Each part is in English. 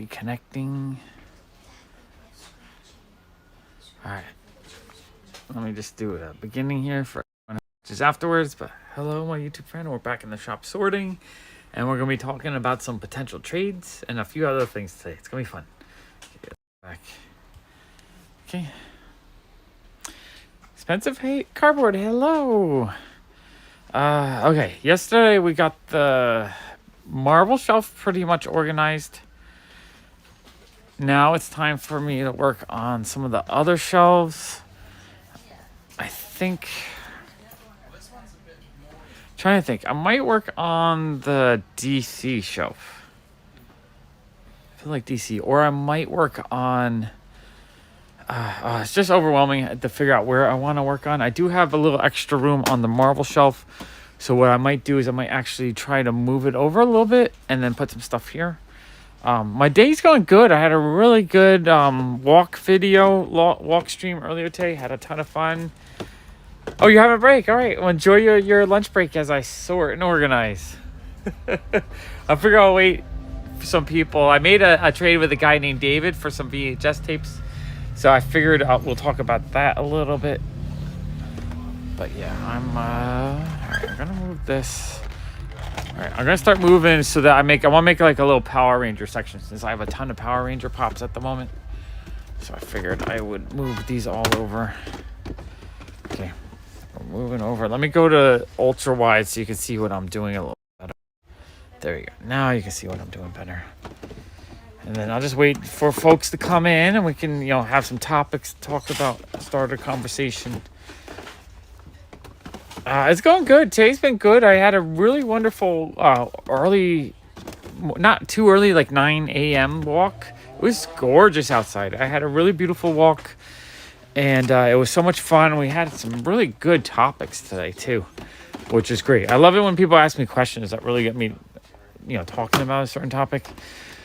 reconnecting. All right. Let me just do a beginning here for everyone just afterwards. But hello, my YouTube friend. We're back in the shop sorting, and we're gonna be talking about some potential trades and a few other things today. It's gonna be fun. Back. Okay. Expensive cardboard. Hello. Okay. Yesterday we got the marble shelf pretty much organized. Now it's time for me to work on some of the other shelves. I think, trying to think, I might work on the DC shelf. I feel like DC, or I might work on, it's just overwhelming to figure out where I want to work on. I do have a little extra room on the marble shelf. So what I might do is I might actually try to move it over a little bit and then put some stuff here. My day's going good. I had a really good walk stream earlier today. Had a ton of fun. Oh, you have a break. All right. Well, enjoy your lunch break as I sort and organize. I figure I'll wait for some people. I made a trade with a guy named David for some VHS tapes. So I figured we'll talk about that a little bit. But yeah, all right, I'm gonna move this. All right, I'm gonna start moving so that I want to make like a little Power Ranger section since I have a ton of Power Ranger pops at the moment. So I figured I would move these all over. Okay, we're moving over. Let me go to ultra wide so you can see what I'm doing a little better. There you go. Now you can see what I'm doing better. And then I'll just wait for folks to come in and we can, have some topics to talk about, start a conversation. It's going good. Today's been good. I had a really wonderful early, not too early, like 9 a.m. walk. It was gorgeous outside. I had a really beautiful walk, and it was so much fun. We had some really good topics today, too, which is great. I love it when people ask me questions that really get me, talking about a certain topic,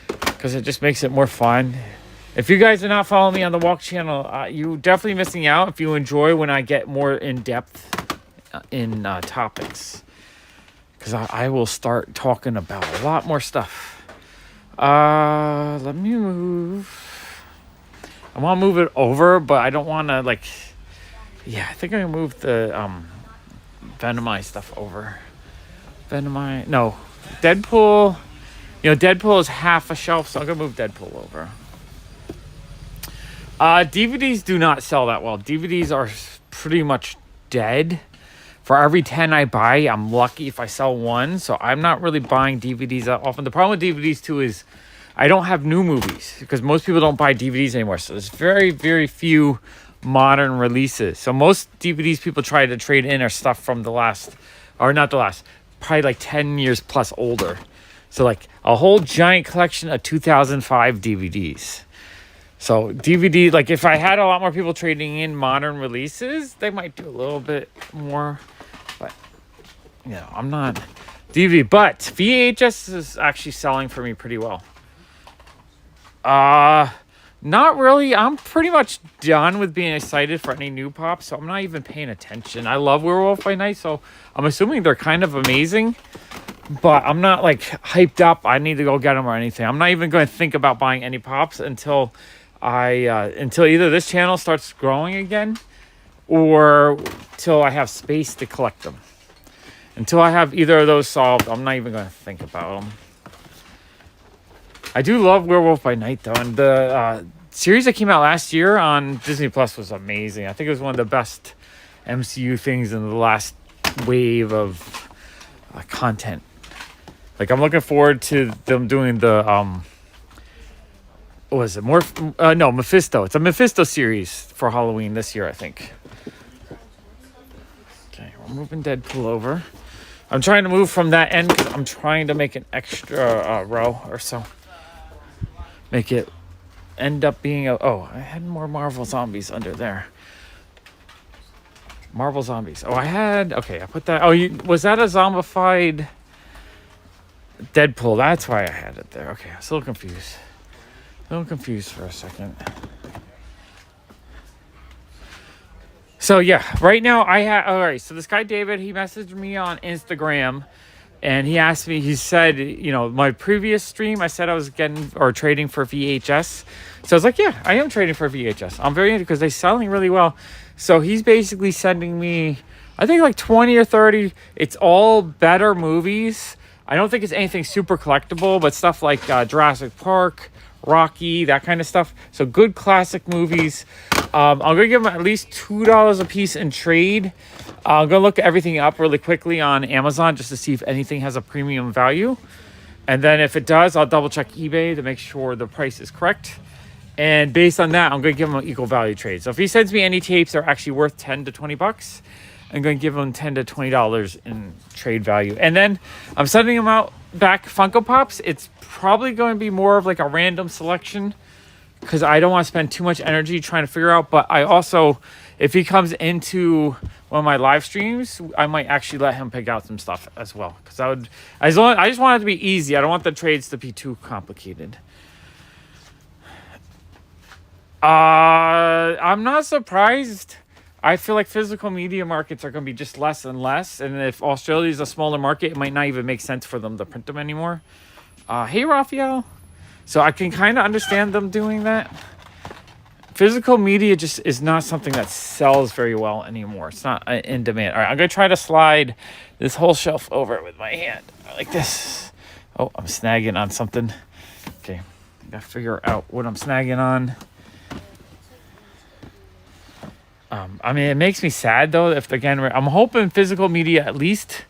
because it just makes it more fun. If you guys are not following me on the walk channel, you're definitely missing out if you enjoy when I get more in-depth in topics, because I will start talking about a lot more stuff. Let me move. I want to move it over, but I don't want to I think I'm gonna move the Venomized stuff over. No, Deadpool. Deadpool is half a shelf, so I'm gonna move Deadpool over. DVDs do not sell that well. DVDs are pretty much dead. For every 10 I buy, I'm lucky if I sell one. So I'm not really buying DVDs that often. The problem with DVDs, too, is I don't have new movies because most people don't buy DVDs anymore. So there's very, very few modern releases. So most DVDs people try to trade in are stuff from probably like 10 years plus older. So like a whole giant collection of 2005 DVDs. So DVD, like if I had a lot more people trading in modern releases, they might do a little bit more. But, I'm not DVD. But VHS is actually selling for me pretty well. Not really. I'm pretty much done with being excited for any new pops, so I'm not even paying attention. I love Werewolf by Night, so I'm assuming they're kind of amazing. But I'm not hyped up. I need to go get them or anything. I'm not even going to think about buying any pops until either this channel starts growing again or till I have space to collect them. Until I have either of those solved, I'm not even going to think about them. I do love Werewolf by Night, though, and the series that came out last year on Disney Plus was amazing. I think it was one of the best MCU things in the last wave of content. I'm looking forward to them doing the what was it? Mephisto. It's a Mephisto series for Halloween this year, I think. Okay, we're moving Deadpool over. I'm trying to move from that end because I'm trying to make an extra row or so. Make it end up being I had more Marvel Zombies under there. Marvel Zombies. I put that. Was that a zombified Deadpool? That's why I had it there. Okay, I was a little confused. For a second. So yeah, right now all right, so this guy David, he messaged me on Instagram And he asked me, he said, you know, my previous stream, I said I was getting or trading for VHS. So I was like, yeah, I am trading for VHS. I'm very into because they're selling really well. So he's basically sending me, I think like 20 or 30. It's all better movies. I don't think it's anything super collectible, but stuff like Jurassic Park, Rocky, that kind of stuff. So good classic movies. I'm going to give them at least $2 a piece in trade. I'm going to look everything up really quickly on Amazon just to see if anything has a premium value. And then if it does, I'll double check eBay to make sure the price is correct. And based on that, I'm going to give him an equal value trade. So if he sends me any tapes that are actually worth 10 to 20 bucks, I'm going to give him $10 to $20 in trade value. And then I'm sending him out back Funko Pops. It's probably going to be more of like a random selection because I don't want to spend too much energy trying to figure out. But I also, if he comes into one of my live streams, I might actually let him pick out some stuff as well. Because I just want it to be easy. I don't want the trades to be too complicated. I'm not surprised. I feel like physical media markets are going to be just less and less. And if Australia is a smaller market, it might not even make sense for them to print them anymore. Hey, Raphael. So I can kind of understand them doing that. Physical media just is not something that sells very well anymore. It's not in demand. All right, I'm going to try to slide this whole shelf over with my hand like this. Oh, I'm snagging on something. Okay, I got to figure out what I'm snagging on. I mean, it makes me sad though. If again, I'm hoping physical media at least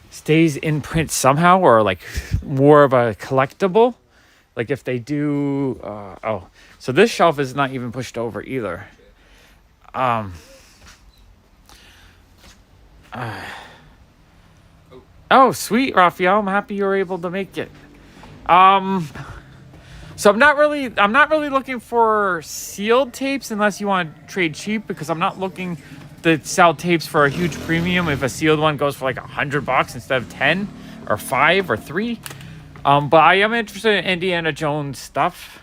stays in print somehow, or like more of a collectible. Like if they do, so this shelf is not even pushed over either. Oh, sweet, Raphael. I'm happy you were able to make it. So I'm not really looking for sealed tapes unless you want to trade cheap, because I'm not looking to sell tapes for a huge premium if a sealed one goes for like $100 instead of 10 or 5 or 3. But I am interested in Indiana Jones stuff.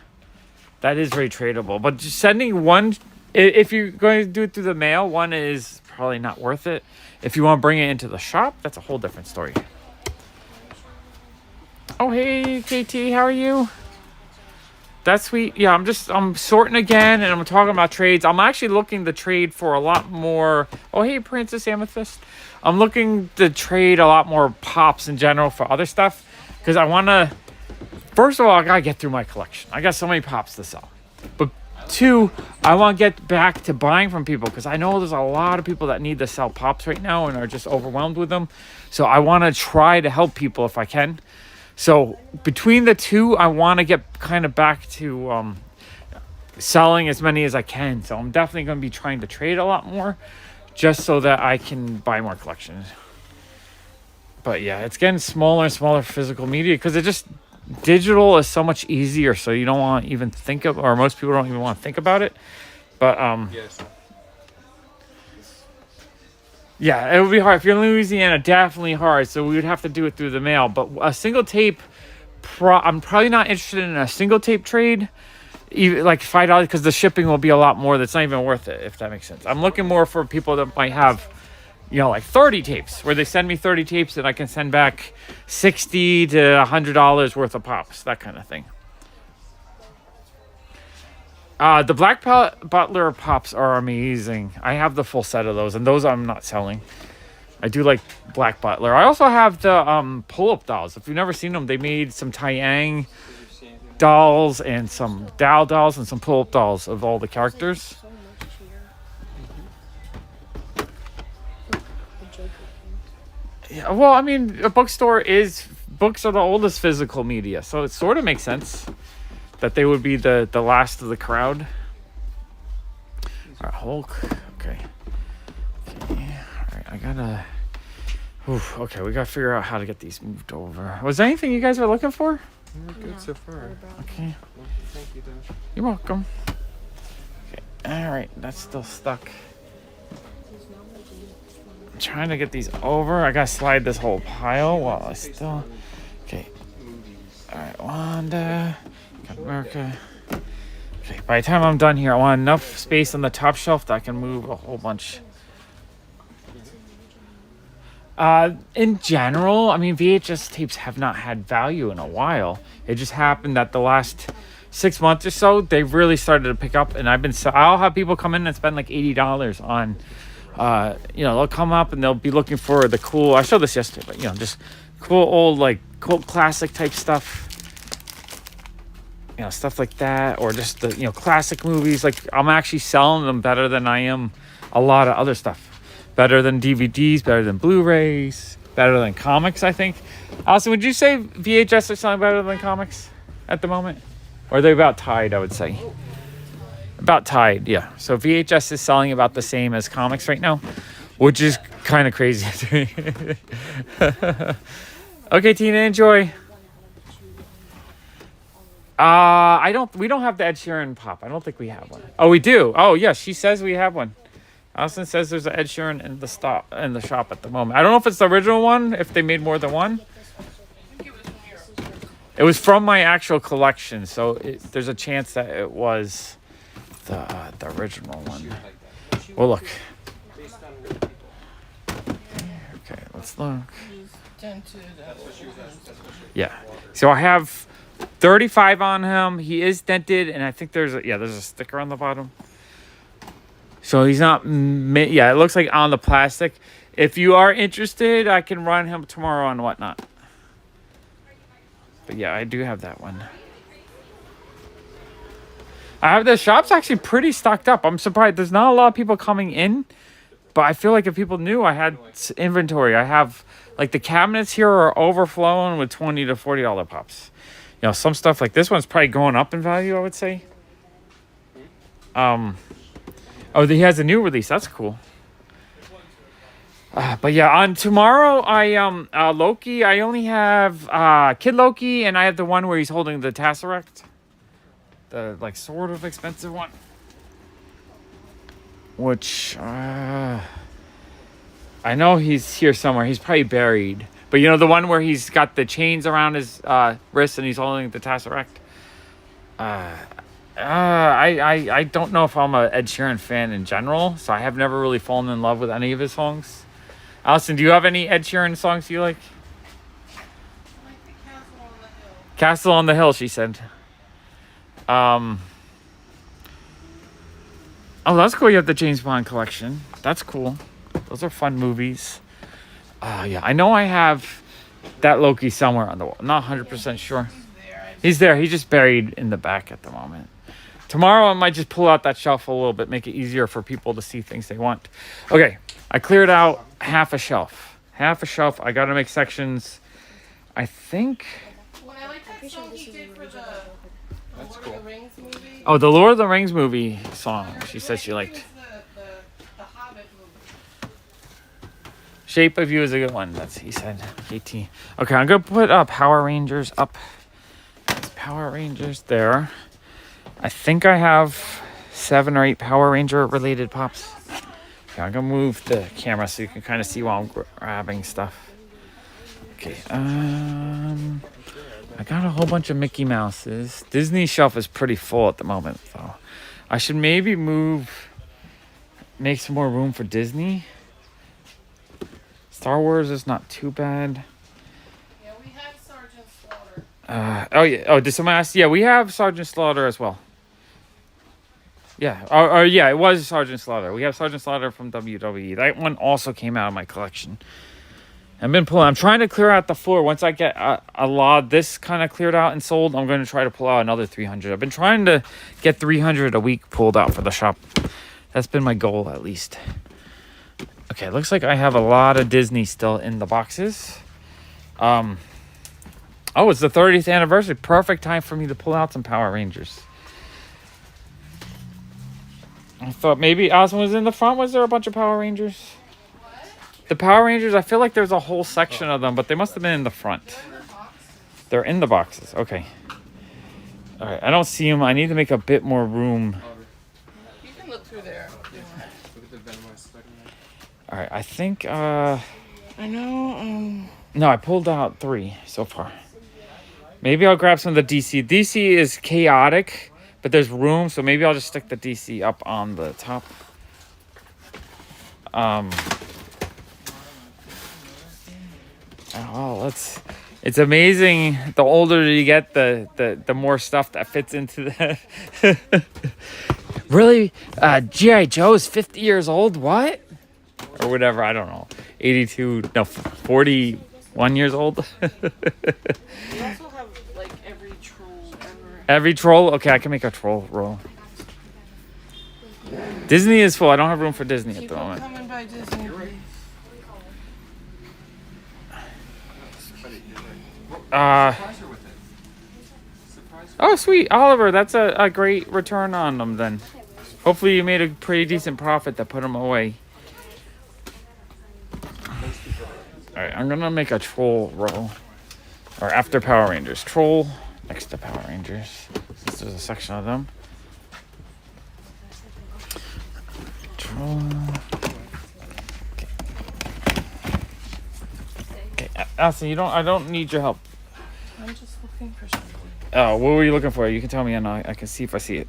That is very tradable. But just sending one, if you're going to do it through the mail, one is probably not worth it. If you want to bring it into the shop, that's a whole different story. Oh, hey, KT, how are you? That's sweet. Yeah, I'm sorting again, and I'm talking about trades. I'm actually looking to trade for a lot more. Oh, hey, Princess Amethyst. I'm looking to trade a lot more pops in general for other stuff, because I want to, first of all, I got to get through my collection. I got so many pops to sell. But 2, I want to get back to buying from people, because I know there's a lot of people that need to sell pops right now and are just overwhelmed with them. So I want to try to help people if I can. So between the 2, I want to get kind of back to selling as many as I can. So I'm definitely going to be trying to trade a lot more just so that I can buy more collections. But yeah, it's getting smaller and smaller physical media because it just, digital is so much easier. So you don't want to even think of, or most people don't even want to think about it. But yes. Yeah, it would be hard. If you're in Louisiana, definitely hard. So we would have to do it through the mail. But a single tape, I'm probably not interested in a single tape trade, even like $5, because the shipping will be a lot more. That's not even worth it, if that makes sense. I'm looking more for people that might have, you know, like 30 tapes, where they send me 30 tapes and I can send back $60 to $100 worth of pops, that kind of thing. The Black Butler pops are amazing. I have the full set of those, and those I'm not selling. I do like Black Butler. I also have the pull-up dolls. If you've never seen them, they made some Taiyang dolls and some Dao dolls and some pull-up dolls of all the characters. Yeah, well, I mean, a bookstore is, books are the oldest physical media, so it sort of makes sense that they would be the last of the crowd. All right, Hulk. Okay. All right, I gotta. Oof, okay, we gotta figure out how to get these moved over. Was there anything you guys were looking for? We're good so far. Okay. Well, thank you, Dash. You're welcome. Okay. All right, that's still stuck. I'm trying to get these over. I gotta slide this whole pile while I still. Okay. All right, Wanda. America. Okay, by the time I'm done here, I want enough space on the top shelf that I can move a whole bunch. In general, I mean, VHS tapes have not had value in a while. It just happened that the last 6 months or so, they've really started to pick up. And I'll have people come in and spend like $80 on, they'll come up and they'll be looking for the cool, I showed this yesterday, but, just cool old, like, cult classic type stuff. Stuff like that. Or just the, classic movies. Like, I'm actually selling them better than I am a lot of other stuff. Better than DVDs, better than Blu-rays, better than comics, I think. Allison, would you say VHS are selling better than comics at the moment? Or are they about tied, I would say? About tied, yeah. So VHS is selling about the same as comics right now, which is kind of crazy to me. Okay, Tina, enjoy. We don't have the Ed Sheeran pop. I don't think we have one. Oh, we do. Oh, yeah, she says we have one. Allison says there's an Ed Sheeran in the shop at the moment. I don't know if it's the original one, if they made more than one. It was from my actual collection, so there's a chance that it was the original one. Well, look. Okay, let's look. Yeah. So I have 35 on him. He is dented, and I think there's a sticker on the bottom. So he's not, it looks like on the plastic. If you are interested, I can run him tomorrow and whatnot. But yeah, I do have that one. The shop's actually pretty stocked up. I'm surprised. There's not a lot of people coming in. But I feel like if people knew I had inventory, I have, like, the cabinets here are overflowing with $20 to $40 pops. Some stuff like this one's probably going up in value, I would say. Oh, he has a new release. That's cool. But yeah, on tomorrow, Loki, I only have Kid Loki, and I have the one where he's holding the Tesseract. The, like, sort of expensive one. Which, I know he's here somewhere. He's probably buried. But, the one where he's got the chains around his wrist and he's holding the Tesseract. I don't know if I'm a Ed Sheeran fan in general, so I have never really fallen in love with any of his songs. Allison, do you have any Ed Sheeran songs you like? I like the Castle on the Hill. Castle on the Hill, she said. Oh, that's cool. You have the James Bond collection. That's cool. Those are fun movies. Yeah, I know I have that Loki somewhere on the wall. I'm not 100% sure. He's there. He's just buried in the back at the moment. Tomorrow, I might just pull out that shelf a little bit, make it easier for people to see things they want. Okay, I cleared out half a shelf. I got to make sections. I think... Well, I like that song he did for the Lord of the Rings movie. Oh, the Lord of the Rings movie song. She said she liked. The Hobbit movie. Shape of You is a good one. He said. KT. Okay, I'm going to put Power Rangers up. There's Power Rangers there. I think I have 7 or 8 Power Ranger related pops. Okay, I'm going to move the camera so you can kind of see while I'm grabbing stuff. Okay, I got a whole bunch of Mickey Mouses. Disney shelf is pretty full at the moment, though. I should maybe make some more room for Disney. Star Wars is not too bad. Yeah, we have Sergeant Slaughter. Did someone ask? Yeah, we have Sergeant Slaughter as well. Yeah, yeah, it was Sergeant Slaughter. We have Sergeant Slaughter from WWE. That one also came out of my collection. I'm trying to clear out the floor. Once I get a lot of this kind of cleared out and sold, I'm going to try to pull out another 300. I've been trying to get 300 a week pulled out for the shop. That's been my goal, at least. Okay, looks like I have a lot of Disney still in the boxes. Oh, it's the 30th anniversary. Perfect time for me to pull out some Power Rangers. I thought maybe Allison was in the front. Was there a bunch of Power Rangers? The Power Rangers, I feel like there's a whole section of them, but they must have been in the front. They're in the boxes. Okay. All right, I don't see them. I need to make a bit more room. You can look through there. All right, I think... I know, No, I pulled out 3 so far. Maybe I'll grab some of the DC. DC is chaotic, but there's room, so maybe I'll just stick the DC up on the top. Oh, it's amazing. The older you get, the more stuff that fits into the. Really, GI Joe's 50 years old. What? Or whatever. I don't know. 82. No, 41 years old. We also have like every troll ever. Every troll. Okay, I can make a troll roll. Disney is full. I don't have room for Disney at Keep the on moment. coming by Disney. Please. Oh, sweet. Oliver, that's a great return on them then. Hopefully you made a pretty decent profit that put them away. Alright, I'm going to make a troll roll. Or after Power Rangers. Troll next to Power Rangers. Since there's a section of them. Troll. Okay, Allison, I don't need your help. I'm just looking for something. Oh, what were you looking for? You can tell me and I can see if I see it.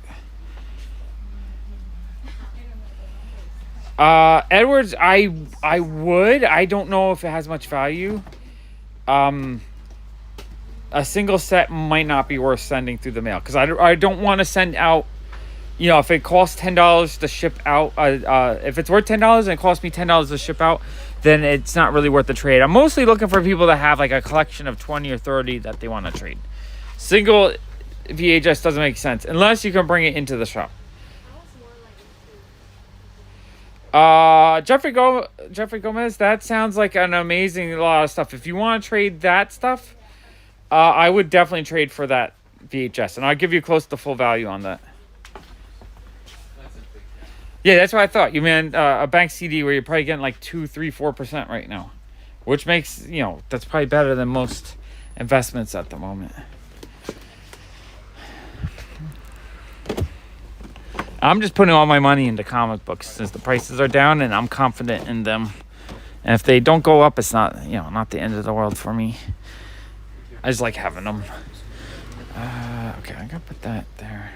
Edwards, I would. I don't know if it has much value. A single set might not be worth sending through the mail because I don't want to send out. You know, if it costs $10 to ship out, if it's worth $10 and it costs me $10 to ship out, then it's not really worth the trade. I'm mostly looking for people that have like a collection of 20 or 30 that they want to trade. Single VHS doesn't make sense unless you can bring it into the shop. Jeffrey Gomez, that sounds like an amazing lot of stuff. If you want to trade that stuff, I would definitely trade for that VHS, and I'll give you close to full value on that. Yeah, that's what I thought. You meant a bank CD where you're probably getting like 2, 3, 4% right now, which makes, you know, that's probably better than most investments at the moment. I'm just putting all my money into comic books since the prices are down and I'm confident in them. And if they don't go up, it's not, you know, not the end of the world for me. I just like having them. Okay, I'm gonna put that there.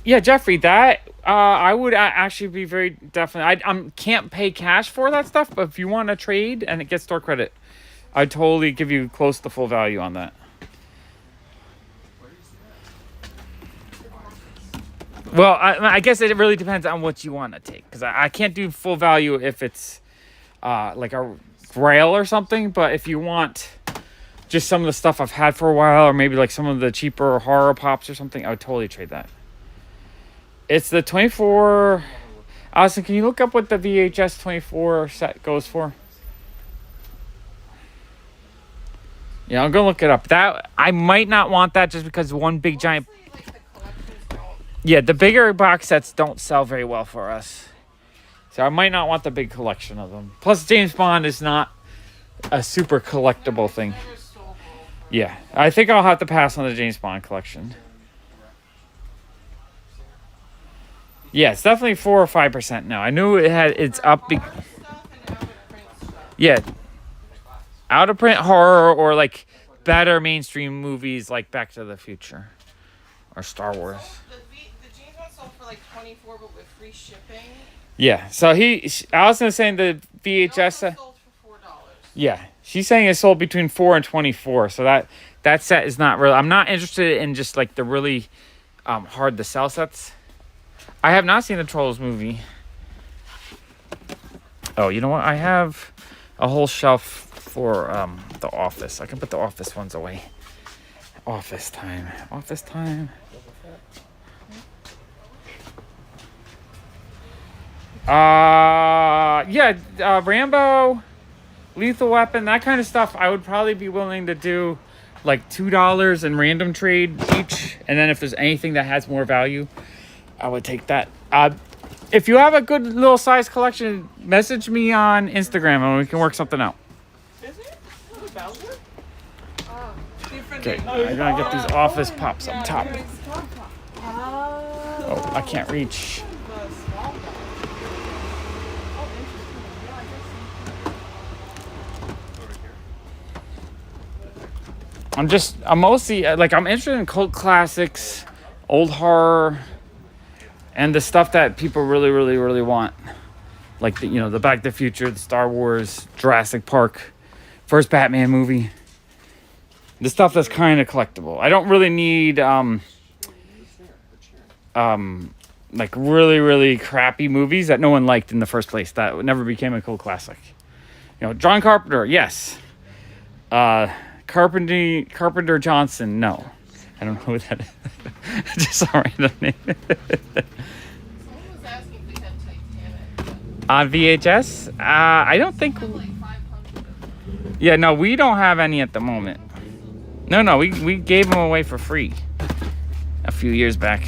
Yeah, Jeffrey, that I would actually be very definitely. I can't pay cash for that stuff, but if you want to trade and it gets store credit, I'd totally give you close to full value on that. Well, I guess it really depends on what you want to take, because I can't do full value if it's like a Grail or something. But if you want just some of the stuff I've had for a while, or maybe like some of the cheaper horror pops or something, I would totally trade that. It's the 24. Allison, can you look up what the VHS 24 set goes for? Yeah, I'm gonna look it up. That I might not want that just because one big giant. Yeah, the bigger box sets don't sell very well for us. So I might not want the big collection of them. Plus, James Bond is not a super collectible thing. Yeah, I think I'll have to pass on the James Bond collection. Yeah, it's definitely 4 or 5% now. I knew it's up. Yeah, out of print horror or like better mainstream movies like Back to the Future or Star Wars. For like 24 but with free shipping. Yeah, so Allison is saying the VHS sold for $4. Yeah, she's saying it sold between 4 and 24. So that set is not really. I'm not interested in just like the really hard to sell sets. I have not seen the Trolls movie. Oh, you know what? I have a whole shelf for the Office. I can put the Office ones away. Office time. Office time. Rambo, Lethal Weapon, that kind of stuff. I would probably be willing to do like $2 in random trade each, and then if there's anything that has more value, I would take that. If you have a good little size collection, message me on Instagram and we can work something out. Is it? Bowser? Okay, I gotta get these Office pops up top. Oh, I can't reach. I'm mostly, like, I'm interested in cult classics, old horror, and the stuff that people really, really, really want. like the Back to the Future, the Star Wars, Jurassic Park, first Batman movie. The stuff that's kind of collectible. I don't really need like really, really crappy movies that no one liked in the first place that never became a cult classic. John Carpenter, yes. Carpenter Johnson, no. I don't know who that is. Just a random name. Someone was asking if we had Titanic. On VHS? I don't think... Like 500 of them. Yeah, no, we don't have any at the moment. No, we gave them away for free a few years back.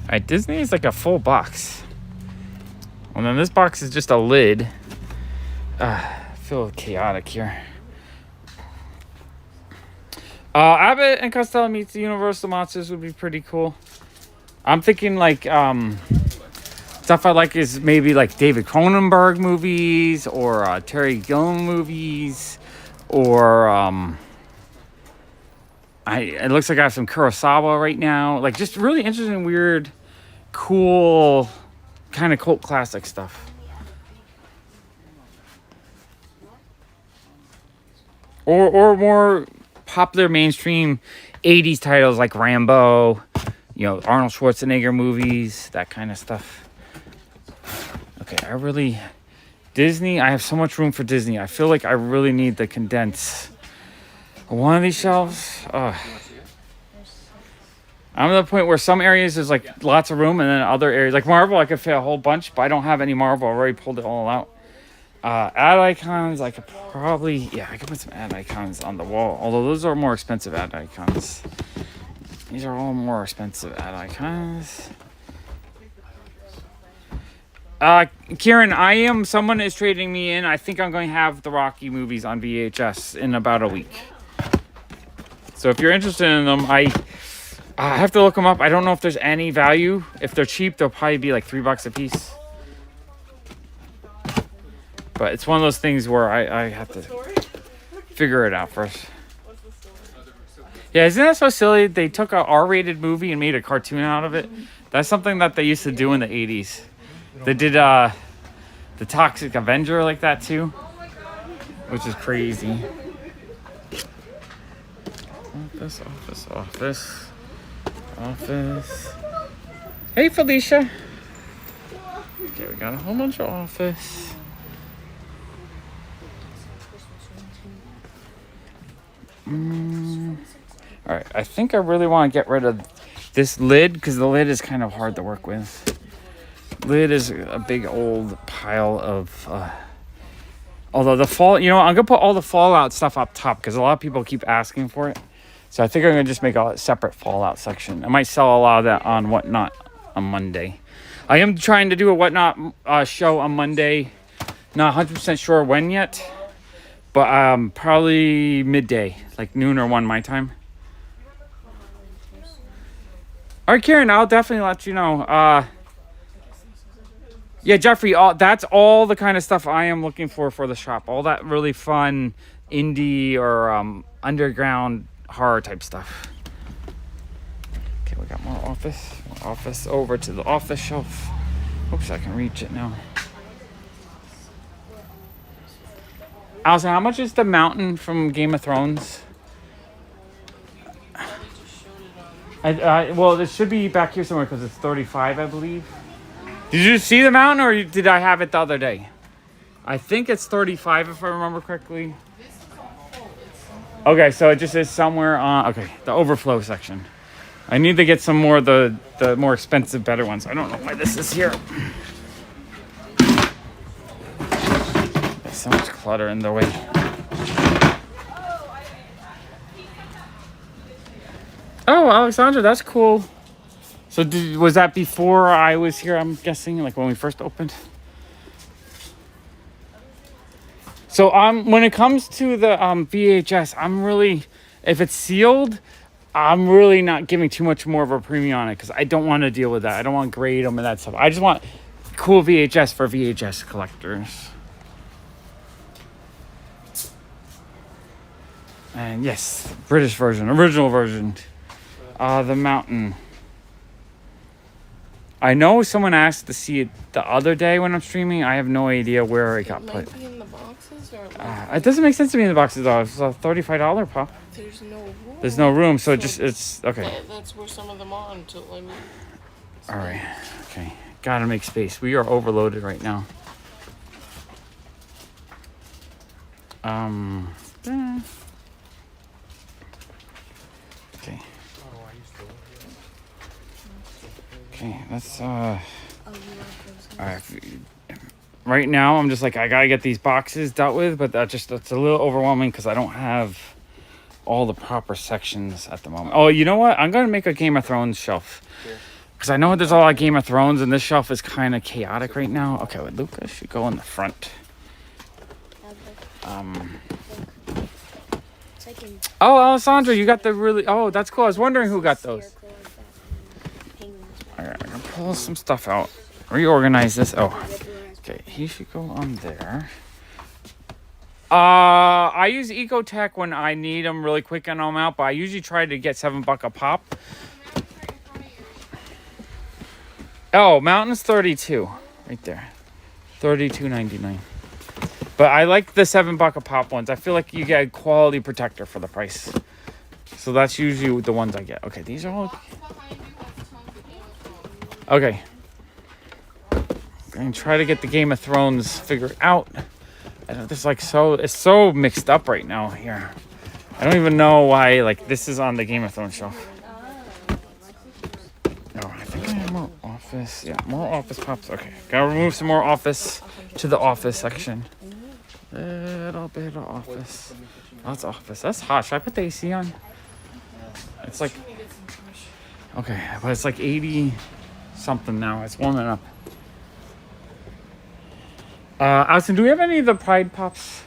Alright, Disney is like a full box. Well, then this box is just a lid. I feel chaotic here. Abbott and Costello meets the Universal Monsters would be pretty cool. I'm thinking like stuff I like is maybe like David Cronenberg movies or Terry Gilliam movies or it looks like I have some Kurosawa right now. Like just really interesting, weird, cool, kind of cult classic stuff. Or more popular mainstream 80s titles like Rambo, Arnold Schwarzenegger movies, that kind of stuff. Okay, Disney, I have so much room for Disney. I feel like I really need to condense one of these shelves. I'm at the point where some areas there's like lots of room, and then other areas, like Marvel, I could fit a whole bunch, but I don't have any Marvel. I already pulled it all out. Ad icons, I could probably, I could put some ad icons on the wall, although those are more expensive ad icons. These are all more expensive ad icons. Kieran, someone is trading me in. I think I'm going to have the Rocky movies on VHS in about a week. So if you're interested in them, I have to look them up. I don't know if there's any value. If they're cheap, they'll probably be like $3 a piece. But it's one of those things where I have to figure it out first. Yeah, isn't that so silly? They took a R-rated movie and made a cartoon out of it. That's something that they used to do in the 80s. They did the Toxic Avenger like that too, which is crazy. Office. Hey, Felicia. Okay, we got a whole bunch of office. Alright, I think I really want to get rid of this lid because the lid is kind of hard to work with. Lid is a big old pile of although the I'm gonna put all the Fallout stuff up top because a lot of people keep asking for it. So I think I'm gonna just make a separate Fallout section. I might sell a lot of that on Whatnot on Monday. I am trying to do a Whatnot show on Monday. Not 100% sure when yet. But probably midday, like noon or 1 my time. All right, Karen, I'll definitely let you know. Yeah, Jeffrey, that's all the kind of stuff I am looking for the shop. All that really fun indie or underground horror type stuff. Okay, we got more office. Office over to the office shelf. Oops, I can reach it now. Allison, how much is the mountain from Game of Thrones? Well, it should be back here somewhere because it's 35, I believe. Did you see the mountain or did I have it the other day? I think it's 35 if I remember correctly. Okay, so it just is somewhere on, the overflow section. I need to get some more of the more expensive, better ones. I don't know why this is here. There's so much clutter in the way. Oh, Alexandra, that's cool. So was that before I was here, I'm guessing, like when we first opened? So when it comes to the VHS, I'm really, if it's sealed, I'm really not giving too much more of a premium on it because I don't want to deal with that. I don't want to grade them and that stuff. I just want cool VHS for VHS collectors. And yes, British version, original version. The mountain. I know someone asked to see it the other day when I'm streaming. I have no idea where it got put. Might be in the boxes or It doesn't make sense to me in the boxes though. It's a $35 pop. there's no room. There's no room, so it's okay. That's where some of them are until I mean. All right, okay. Gotta make space. We are overloaded right now. Okay. Okay, let's all right. Right now, I'm just like, I gotta get these boxes dealt with, but that's a little overwhelming because I don't have all the proper sections at the moment. Oh, you know what? I'm gonna make a Game of Thrones shelf because I know there's a lot of Game of Thrones, and this shelf is kind of chaotic right now. Okay, well, Lucas should go in the front. Oh, Alessandra, you got the really. Oh, that's cool. I was wondering who got those. All right, I'm gonna pull some stuff out, reorganize this. Oh, okay, he should go on there. I use Ecotech when I need them really quick and I'm out, but I usually try to get $7 a pop. Oh, Mountain's 32 right there, $32.99. But I like the $7 a pop ones. I feel like you get a quality protector for the price, so that's usually the ones I get. Okay, these are all okay. I'm gonna try to get the Game of Thrones figured out. It's like it's so mixed up right now here. I don't even know why like this is on the Game of Thrones shelf. Oh, I think I have more office. Yeah, more office pops. Okay, gotta remove some more office to the office section. Little bit of office. That's office. That's hot. Should I put the AC on? It's like okay, but it's like 80 something now. It's warming up. Allison, do we have any of the Pride Pops?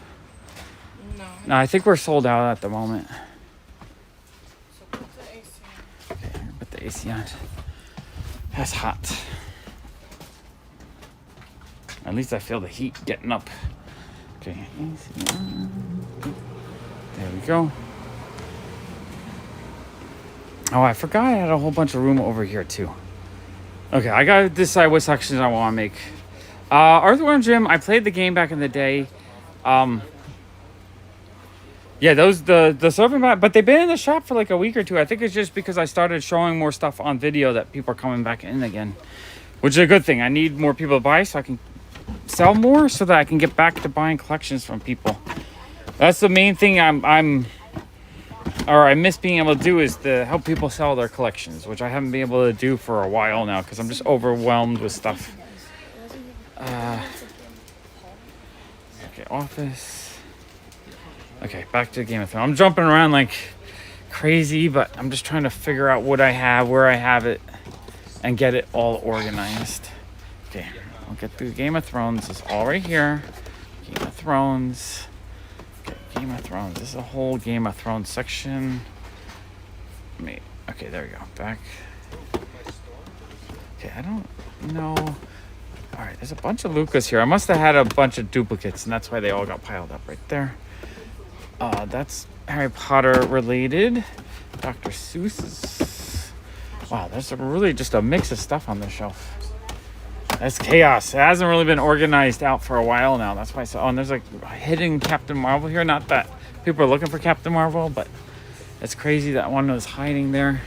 No. No, I think we're sold out at the moment. So put the AC on. Okay, put the AC on. That's hot. At least I feel the heat getting up. Okay, AC on. There we go. Oh, I forgot I had a whole bunch of room over here too. Okay, I gotta decide what sections I want to make. Earthworm Jim, I played the game back in the day. Yeah, those the serving mat, but they've been in the shop for like a week or two. I think it's just because I started showing more stuff on video that people are coming back in again, which is a good thing. I need more people to buy so I can sell more, so that I can get back to buying collections from people. That's the main thing I miss being able to do, is to help people sell their collections, which I haven't been able to do for a while now because I'm just overwhelmed with stuff. Okay, office. Okay, back to Game of Thrones. I'm jumping around like crazy, but I'm just trying to figure out what I have, where I have it, and get it all organized. Okay, I'll get through Game of Thrones. It's all right here. Game of Thrones. Okay, Game of Thrones. This is a whole Game of Thrones section. Okay, there we go. Back. Okay, I don't know. All right, there's a bunch of Lucas here. I must have had a bunch of duplicates, and that's why they all got piled up right there. That's Harry Potter related. Dr. Seuss's. Wow, there's really just a mix of stuff on this shelf. That's chaos. It hasn't really been organized out for a while now. That's why I saw. Oh, and there's like a hidden Captain Marvel here. Not that people are looking for Captain Marvel, but it's crazy that one was hiding there.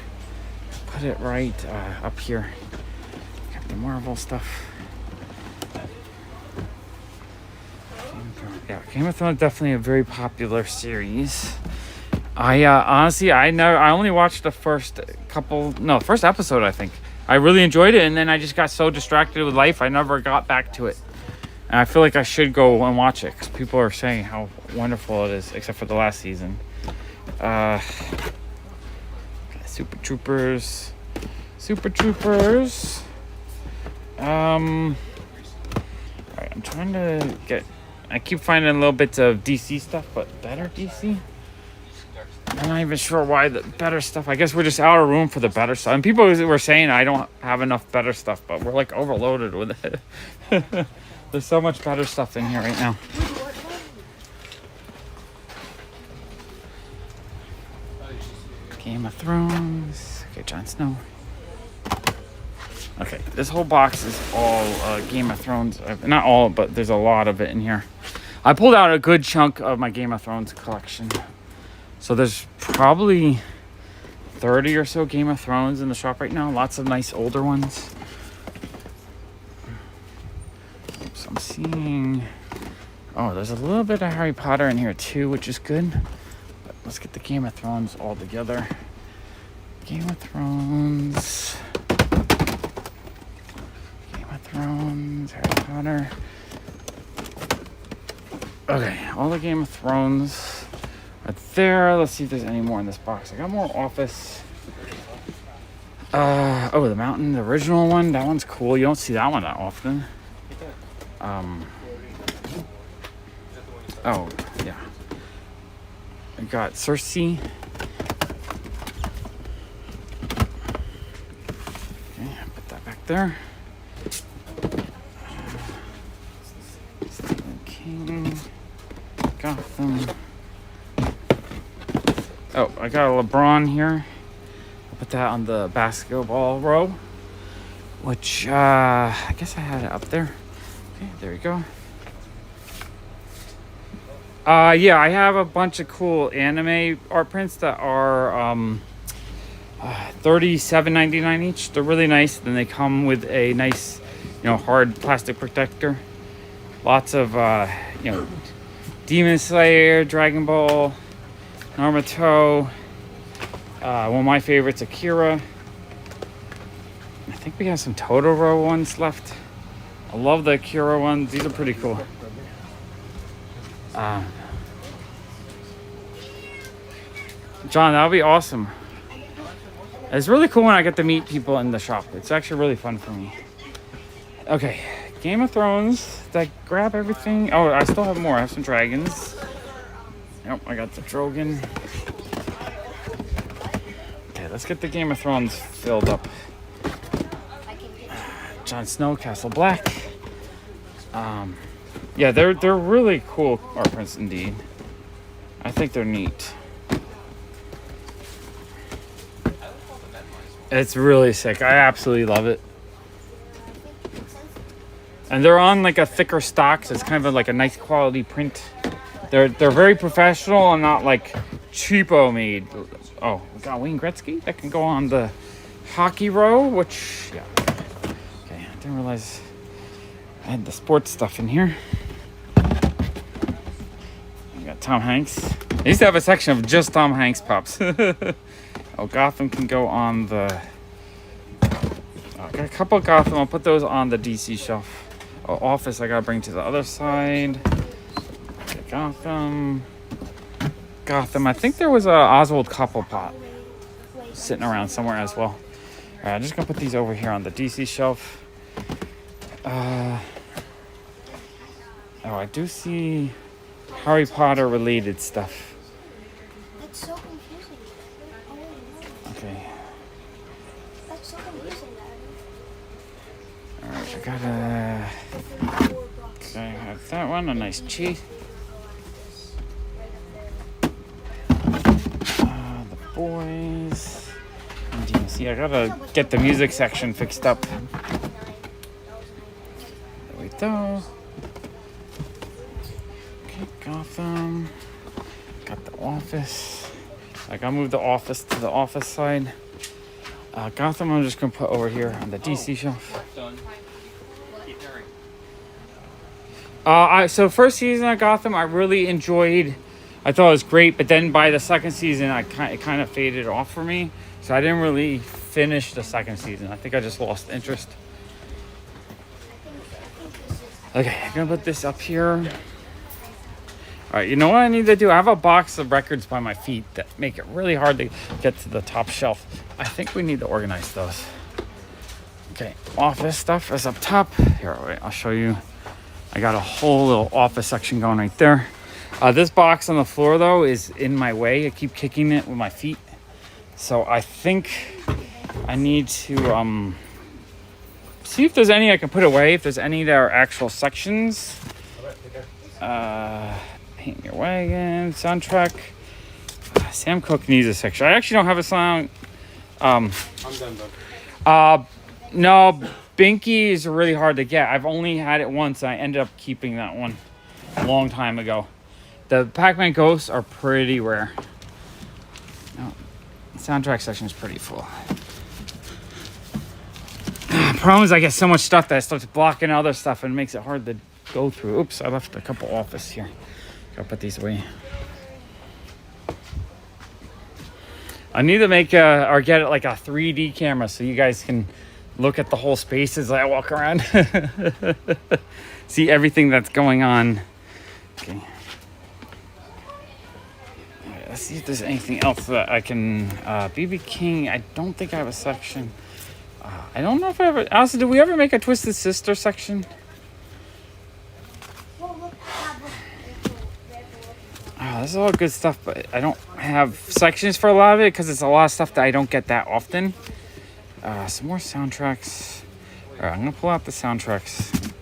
Put it right up here. Captain Marvel stuff. Yeah, Game of Thrones definitely a very popular series. I honestly, I only watched the first episode, I think. I really enjoyed it, and then I just got so distracted with life, I never got back to it. And I feel like I should go and watch it, because people are saying how wonderful it is, except for the last season. Super Troopers. Alright, I'm trying to get... I keep finding little bits of DC stuff, but better DC? I'm not even sure why the better stuff. I guess we're just out of room for the better stuff. And people were saying I don't have enough better stuff, but we're like overloaded with it. There's so much better stuff in here right now. Game of Thrones. Okay, Jon Snow. Okay, this whole box is all Game of Thrones. Not all, but there's a lot of it in here. I pulled out a good chunk of my Game of Thrones collection. So there's probably 30 or so Game of Thrones in the shop right now. Lots of nice older ones. So I'm seeing... Oh, there's a little bit of Harry Potter in here too, which is good. But let's get the Game of Thrones all together. Game of Thrones... Harry Potter. Okay, all the Game of Thrones are there. Let's see if there's any more in this box. I got more Office. Oh, the Mountain, the original one. That one's cool. You don't see that one that often. Oh, yeah. I got Cersei. Okay, put that back there. Gotham. Oh, I got a LeBron here. I'll put that on the basketball row, which I guess I had it up there. Okay, there we go. Yeah, I have a bunch of cool anime art prints that are $37.99 each. They're really nice. Then they come with a nice, hard plastic protector. Lots of Demon Slayer, Dragon Ball, Naruto. One of my favorites, Akira. I think we have some Totoro ones left. I love the Akira ones. These are pretty cool. John, that would be awesome. It's really cool when I get to meet people in the shop. It's actually really fun for me. Okay, Game of Thrones. Did I grab everything? Oh, I still have more. I have some dragons. Yep, I got the Drogon. Okay, let's get the Game of Thrones filled up. Jon Snow, Castle Black. Yeah, they're really cool art prints indeed. I think they're neat. It's really sick. I absolutely love it. And they're on like a thicker stock, so it's kind of like a nice quality print. They're very professional and not like cheapo made. Oh, we got Wayne Gretzky that can go on the hockey row, which yeah. Okay, I didn't realize I had the sports stuff in here. We got Tom Hanks. I used to have a section of just Tom Hanks pops. Oh, Gotham can go on the... I got a couple of Gotham. I'll put those on the DC shelf. Oh, Office I gotta bring to the other side. Okay, Gotham. I think there was a Oswald Cobblepot sitting around somewhere as well. Alright, I'm just gonna put these over here on the DC shelf. Oh, I do see Harry Potter related stuff. That's so confusing. Okay. That's so confusing. Alright, I gotta... Okay, I have that one, a nice cheese. The boys. And you can see I gotta get the music section fixed up. There we go. Okay, Gotham. Got the Office. I gotta move the Office to the Office side. Gotham I'm just gonna put over here on the DC shelf. So first season of Gotham I really enjoyed. I thought it was great, but then by the second season it kind of faded off for me. So I didn't really finish the second season. I think I just lost interest. Okay, I'm gonna put this up here. Alright, you know what I need to do? I have a box of records by my feet that make it really hard to get to the top shelf. I think we need to organize those. Okay, Office stuff is up top. Here, wait, I'll show you. I got a whole little Office section going right there. This box on the floor, though, is in my way. I keep kicking it with my feet. So I think I need to see if there's any I can put away. If there's any that are actual sections. Paint Your Wagon, soundtrack. Sam Cooke needs a section. I actually don't have a song. I'm done, bud. No, Binky is really hard to get. I've only had it once. I ended up keeping that one a long time ago. The Pac-Man Ghosts are pretty rare. No, the soundtrack section is pretty full. Problem is I get so much stuff that it starts blocking other stuff and it makes it hard to go through. Oops, I left a couple office here. Gotta put these away. I need to make or get it like a 3D camera so you guys can look at the whole space as I walk around. See everything that's going on. Okay. Alright, let's see if there's anything else that I can... BB King, I don't think I have a section. I don't know if I ever... Allison, did we ever make a Twisted Sister section? Oh, this is all good stuff, but I don't have sections for a lot of it because it's a lot of stuff that I don't get that often. Some more soundtracks. All right, I'm gonna pull out the soundtracks.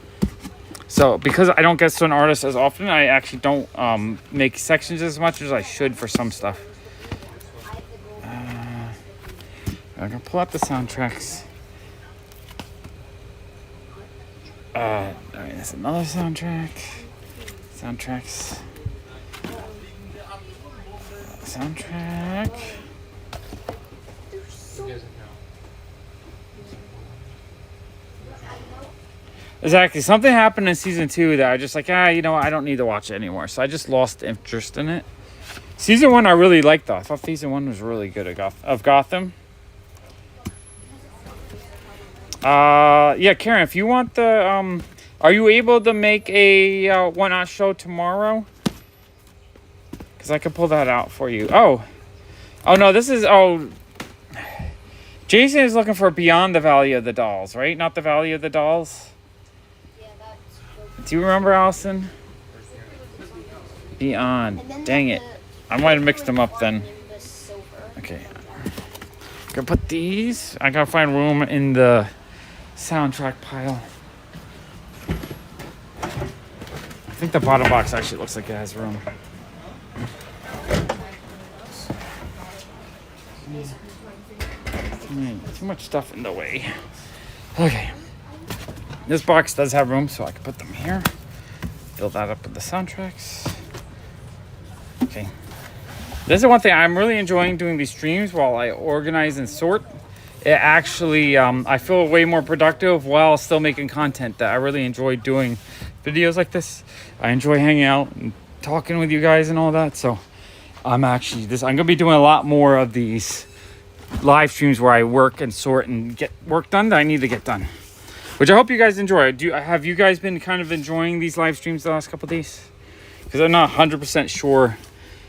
So because I don't get certain artists as often, I actually don't make sections as much as I should for some stuff. I'm gonna pull out the soundtracks. All right, that's another soundtrack. Soundtracks. Soundtrack. Exactly. Something happened in season 2 that I just like, you know what? I don't need to watch it anymore. So I just lost interest in it. Season 1 I really liked though. I thought season 1 was really good of Gotham. Yeah, Karen, if you want the are you able to make a one-off show tomorrow? Because I could pull that out for you. Oh no, this is Jason is looking for Beyond the Valley of the Dolls, right? Not the Valley of the Dolls. Yeah, that's... Do you remember, Allison? Beyond. Dang it. I might have mixed them up then. Okay. Gonna put these. I gotta find room in the soundtrack pile. I think the bottom box actually looks like it has room. Too much stuff in the way. Okay. This box does have room, so I can put them here. Fill that up with the soundtracks. Okay. This is one thing I'm really enjoying doing these streams while I organize and sort. It actually, I feel way more productive while still making content that I really enjoy doing videos like this. I enjoy hanging out and talking with you guys and all that. So I'm gonna be doing a lot more of these live streams where I work and sort and get work done that I need to get done, which I hope you guys enjoy. Have you guys been kind of enjoying these live streams the last couple of days? Because I'm not 100% sure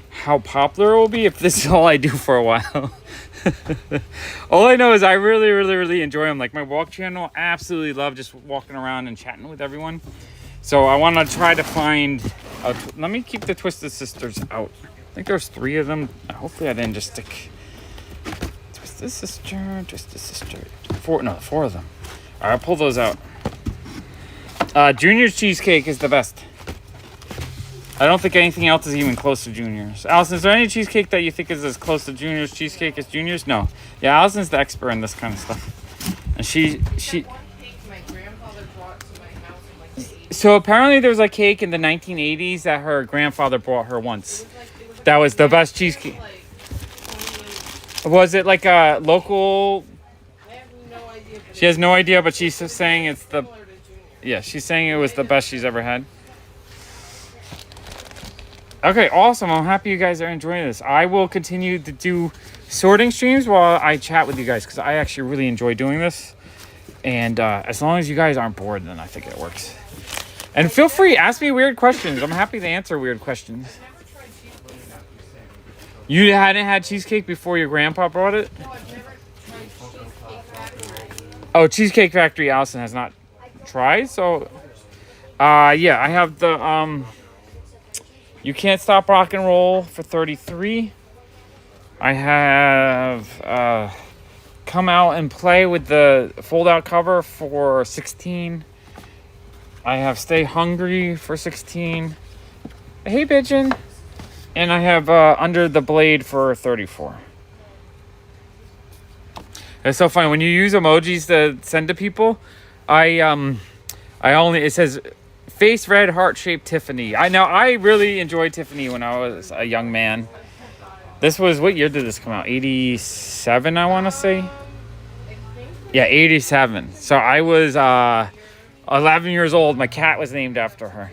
how popular it will be if this is all I do for a while. All I know is I really enjoy them. Like my walk channel, absolutely love just walking around and chatting with everyone. So I want to try to find let me keep the Twisted Sisters out. I think there's 3 of them. Hopefully I didn't just stick Twisted Sister 4 of them. All right, I'll pull those out. Junior's cheesecake is the best. I don't think anything else is even close to Junior's. Allison, is there any cheesecake that you think is as close to Junior's cheesecake as Junior's? No. Yeah, Allison's the expert in this kind of stuff. And she So apparently there was a cake in the 1980s that her grandfather brought her once. That was the best cheesecake. Was it like a local? I have no idea. She has no idea, but she's saying it's the... Yeah, she's saying it was the best she's ever had. Okay, awesome. I'm happy you guys are enjoying this. I will continue to do sorting streams while I chat with you guys because I actually really enjoy doing this. And as long as you guys aren't bored, then I think it works. And feel free, ask me weird questions. I'm happy to answer weird questions. You hadn't had cheesecake before your grandpa brought it? No, I've never tried Cheesecake Factory. Oh, Cheesecake Factory Allison has not tried. So, yeah, I have the... You Can't Stop Rock and Roll for 33. I have Come Out and Play with the fold-out cover for 16. I have Stay Hungry for 16. Hey, Pigeon. And I have Under the Blade for 34. It's so funny when you use emojis to send to people. It says face red heart shaped Tiffany. I really enjoyed Tiffany when I was a young man. This was, what year did this come out? 87, I want to say. Yeah, 87. So I was 11 years old. My cat was named after her.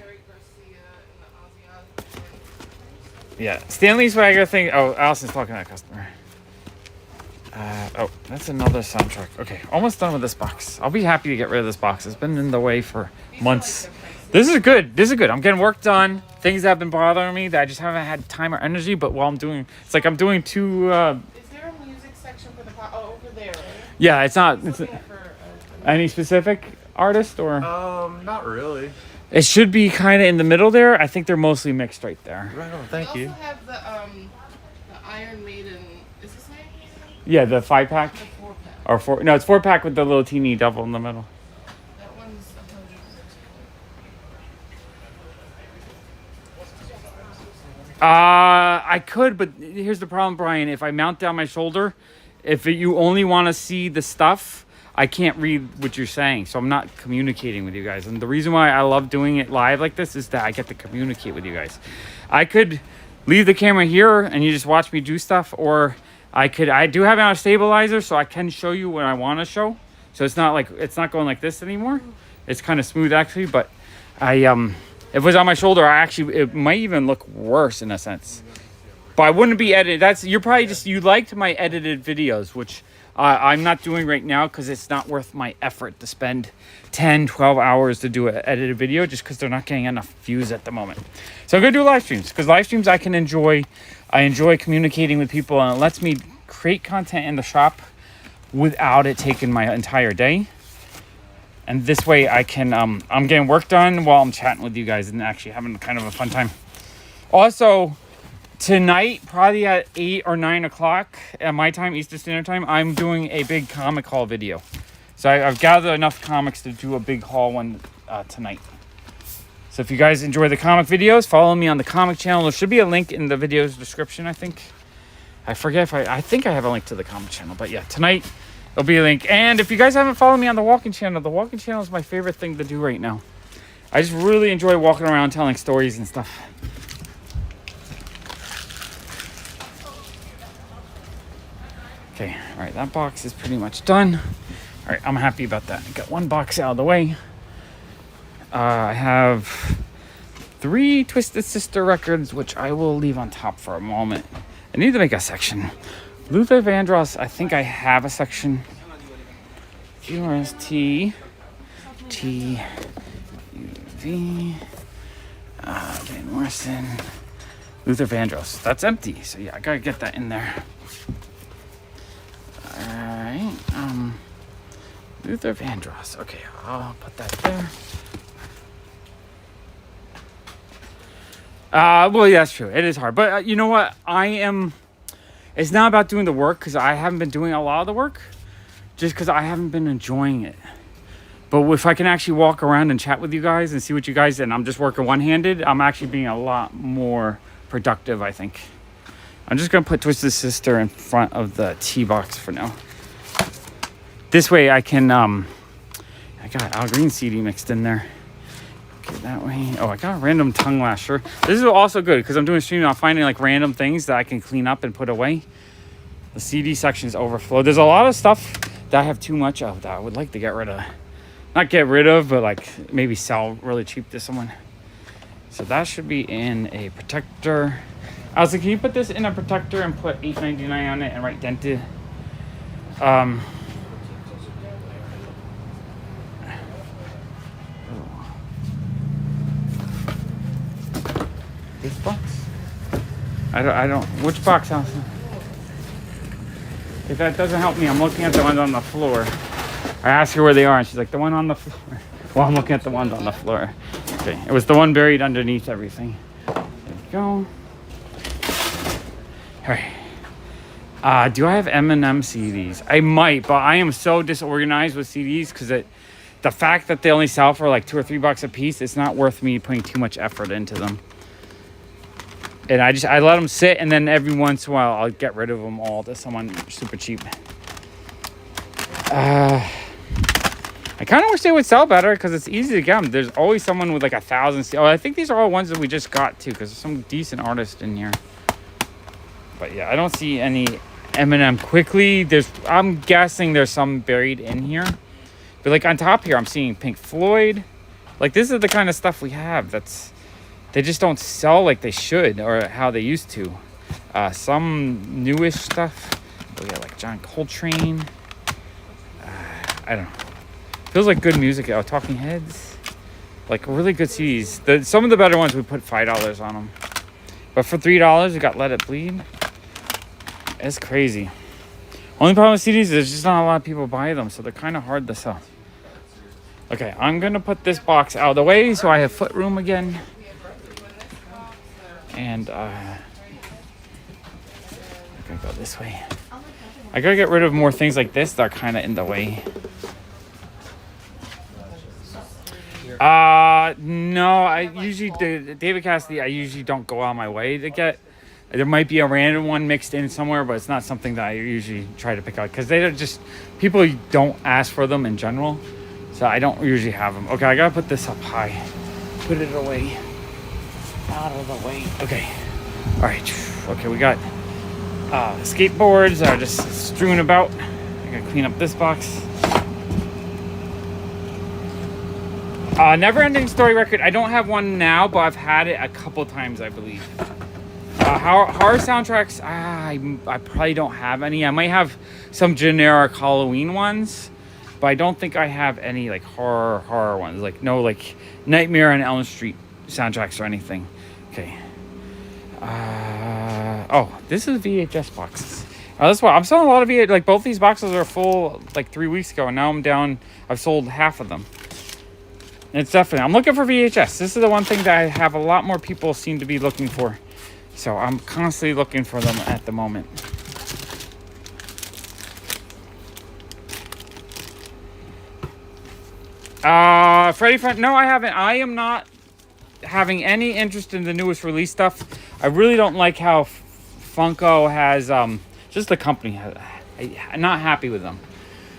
Yeah, Stanley Swagger thing. Oh, Allison's talking to that customer. Oh, that's another soundtrack. Okay, almost done with this box. I'll be happy to get rid of this box. It's been in the way for months. This is good. This is good. I'm getting work done. Things that have been bothering me that I just haven't had time or energy. But while I'm doing, it's like I'm doing two. Is there a music section for the over there? Right? Yeah, it's not. It's any specific artist or? Not really. It should be kind of in the middle there. I think they're mostly mixed right there. Right on. Thank you. We also have the Iron Maiden. Is this name? Yeah, the 5-pack. The 4-pack. Or 4. No, it's 4-pack with the little teeny devil in the middle. That one's 100. I could, but here's the problem, Brian. If I mount down my shoulder, if you only want to see the stuff, I can't read what you're saying, so I'm not communicating with you guys. And the reason why I love doing it live like this is that I get to communicate with you guys. I could leave the camera here and you just watch me do stuff, or I do have it on a stabilizer, so I can show you what I want to show. So it's not going like this anymore. It's kind of smooth actually, but if it was on my shoulder, it might even look worse in a sense. But I wouldn't be edited. You liked my edited videos, which I'm not doing right now because it's not worth my effort to spend 10, 12 hours to do an edited video just because they're not getting enough views at the moment. So I'm going to do live streams because live streams I enjoy communicating with people, and it lets me create content in the shop without it taking my entire day. And this way I can, I'm getting work done while I'm chatting with you guys and actually having kind of a fun time. Also, tonight, probably at 8 or 9 o'clock at my time, Eastern Standard Time, I'm doing a big comic haul video. So I've gathered enough comics to do a big haul one tonight. So if you guys enjoy the comic videos, follow me on the comic channel. There should be a link in the video's description, I think. I forget if I think I have a link to the comic channel. But yeah, tonight there'll be a link. And if you guys haven't followed me on the walking channel, the walking channel is my favorite thing to do right now. I just really enjoy walking around telling stories and stuff. Okay, all right, that box is pretty much done. All right, I'm happy about that. I got one box out of the way. I have 3 Twisted Sister records, which I will leave on top for a moment. I need to make a section. Luther Vandross, I think I have a section. QRST, T, UV, Van Morrison, Luther Vandross. That's empty, so yeah, I gotta get that in there. Alright, Luther Vandross. Okay, I'll put that there. Well, yeah, that's true. It is hard. But you know what? It's not about doing the work because I haven't been doing a lot of the work just because I haven't been enjoying it. But if I can actually walk around and chat with you guys and see what you guys, and I'm just working one-handed, I'm actually being a lot more productive, I think. I'm just going to put Twisted Sister in front of the tea box for now. This way I can, I got Al Green CD mixed in there. Okay, that way. Oh, I got a random tongue lasher. This is also good because I'm doing a stream. I'm finding like random things that I can clean up and put away. The CD section is overflowed. There's a lot of stuff that I have too much of that I would like to get rid of. Not get rid of, but like maybe sell really cheap to someone. So that should be in a protector. I was like, can you put this in a protector and put $8.99 on it and write dented? This box? I don't. Which box, Allison? If that doesn't help me, I'm looking at the ones on the floor. I asked her where they are, and she's like, the one on the floor. Well, I'm looking at the ones on the floor. Okay, it was the one buried underneath everything. There we go. All right. Do I have M&M CDs? I might, but I am so disorganized with CDs because the fact that they only sell for like $2 or $3 a piece, it's not worth me putting too much effort into them. And I let them sit, and then every once in a while I'll get rid of them all to someone super cheap. I kind of wish they would sell better because it's easy to get them. There's always someone with like 1,000. Oh, I think these are all ones that we just got too because there's some decent artists in here. But yeah, I don't see any M&M quickly. I'm guessing there's some buried in here. But like on top here, I'm seeing Pink Floyd. Like this is the kind of stuff we have. They just don't sell like they should or how they used to. Some newish stuff. Oh yeah, like John Coltrane. I don't know. Feels like good music. Oh, Talking Heads. Like really good CDs. Some of the better ones we put $5 on them. But for $3 we got Let It Bleed. It's crazy. Only problem with CDs is there's just not a lot of people buy them, so they're kind of hard to sell. Okay, I'm gonna put this box out of the way so I have foot room again. And I gotta go this way. I gotta get rid of more things like this that are kind of in the way. No, I usually David Cassidy. I usually don't go out of my way to get. There might be a random one mixed in somewhere, but it's not something that I usually try to pick out because they're just people don't ask for them in general, so I don't usually have them. Okay, I gotta put this up high. Put it away. Out of the way. Okay. All right. Okay, we got skateboards are just strewn about. I gotta clean up this box. Never Ending Story record. I don't have one now, but I've had it a couple times, I believe. Horror soundtracks, I probably don't have any. I might have some generic Halloween ones, but I don't think I have any like horror ones. Like no like Nightmare on Elm Street soundtracks or anything. Okay. Oh, this is VHS boxes. That's why I'm selling a lot of VHS. Like both these boxes are full like 3 weeks ago, and now I'm down. I've sold half of them. And it's definitely. I'm looking for VHS. This is the one thing that I have a lot more people seem to be looking for. So I'm constantly looking for them at the moment. Freddy Fun. No, I haven't. I am not having any interest in the newest release stuff. I really don't like how Funko has just the company. I'm not happy with them.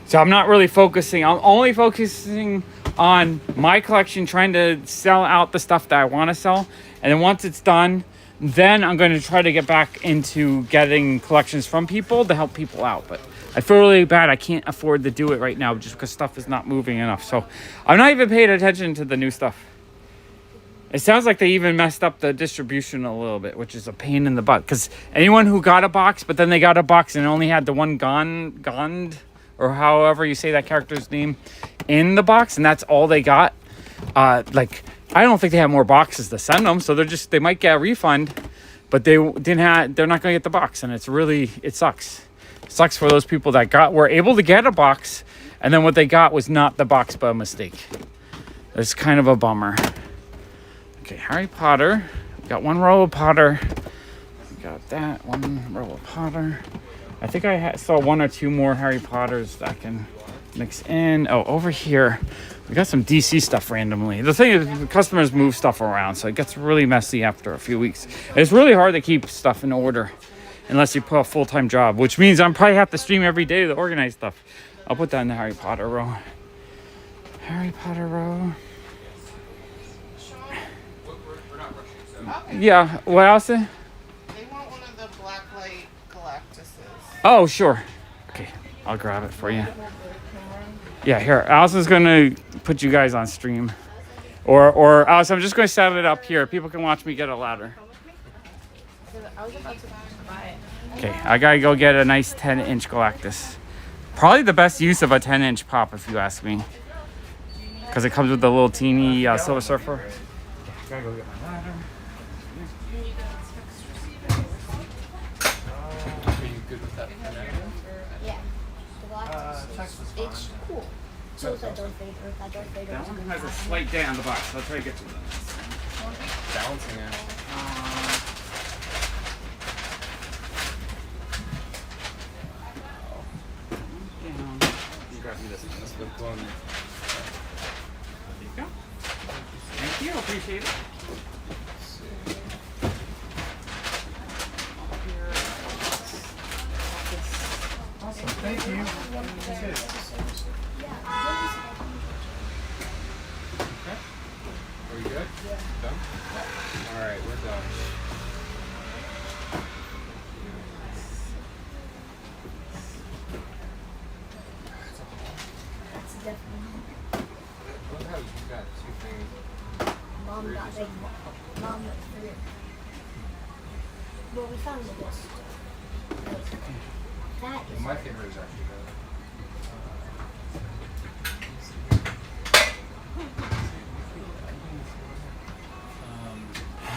So I'm not really focusing. I'm only focusing on my collection, trying to sell out the stuff that I want to sell. And then once it's done, then I'm going to try to get back into getting collections from people to help people out. But I feel really bad. I can't afford to do it right now just because stuff is not moving enough. So I'm not even paying attention to the new stuff. It sounds like they even messed up the distribution a little bit, which is a pain in the butt. Because anyone who got a box, but then they got a box and only had the one Gond, or however you say that character's name, in the box, and that's all they got. Like, I don't think they have more boxes to send them, so they might get a refund, but they're not going to get the box, and it sucks. It sucks for those people that were able to get a box, and then what they got was not the box, but a mistake. It's kind of a bummer. Okay, Harry Potter. We got one row of Potter. We got that one row of Potter. I think I saw one or two more Harry Potters that I can mix in. Oh, over here, we got some DC stuff randomly. The thing is, the customers move stuff around, so it gets really messy after a few weeks. It's really hard to keep stuff in order unless you put a full-time job, which means I'm probably have to stream every day to organize stuff. I'll put that in the Harry Potter row. Harry Potter row. Yeah, what else? They want one of the blacklight Galactuses. Oh, sure. Okay, I'll grab it for you. Yeah, here. Allison's going to put you guys on stream. Or Allison, I'm just going to set it up here. People can watch me get a ladder. I was about to buy it. Okay, I got to go get a nice 10-inch Galactus. Probably the best use of a 10-inch pop, if you ask me. Because it comes with the little teeny Silver Surfer. Okay, gotta go get my ladder. Are you good with that? Yeah. The Galactus. It's cool. So is that Darth Vader. That Darth Vader. That one has a slight dent on the box, so I'll try to get to that. Balancing it. You grab me this one. That's the one. There you go. Thank you, appreciate it. Awesome, thank you. Are we good? Done? Alright, we're done. That's definitely. I love how you got two things. Mom got big. Mom got three. Well, we found the list. That is. My favorite is actually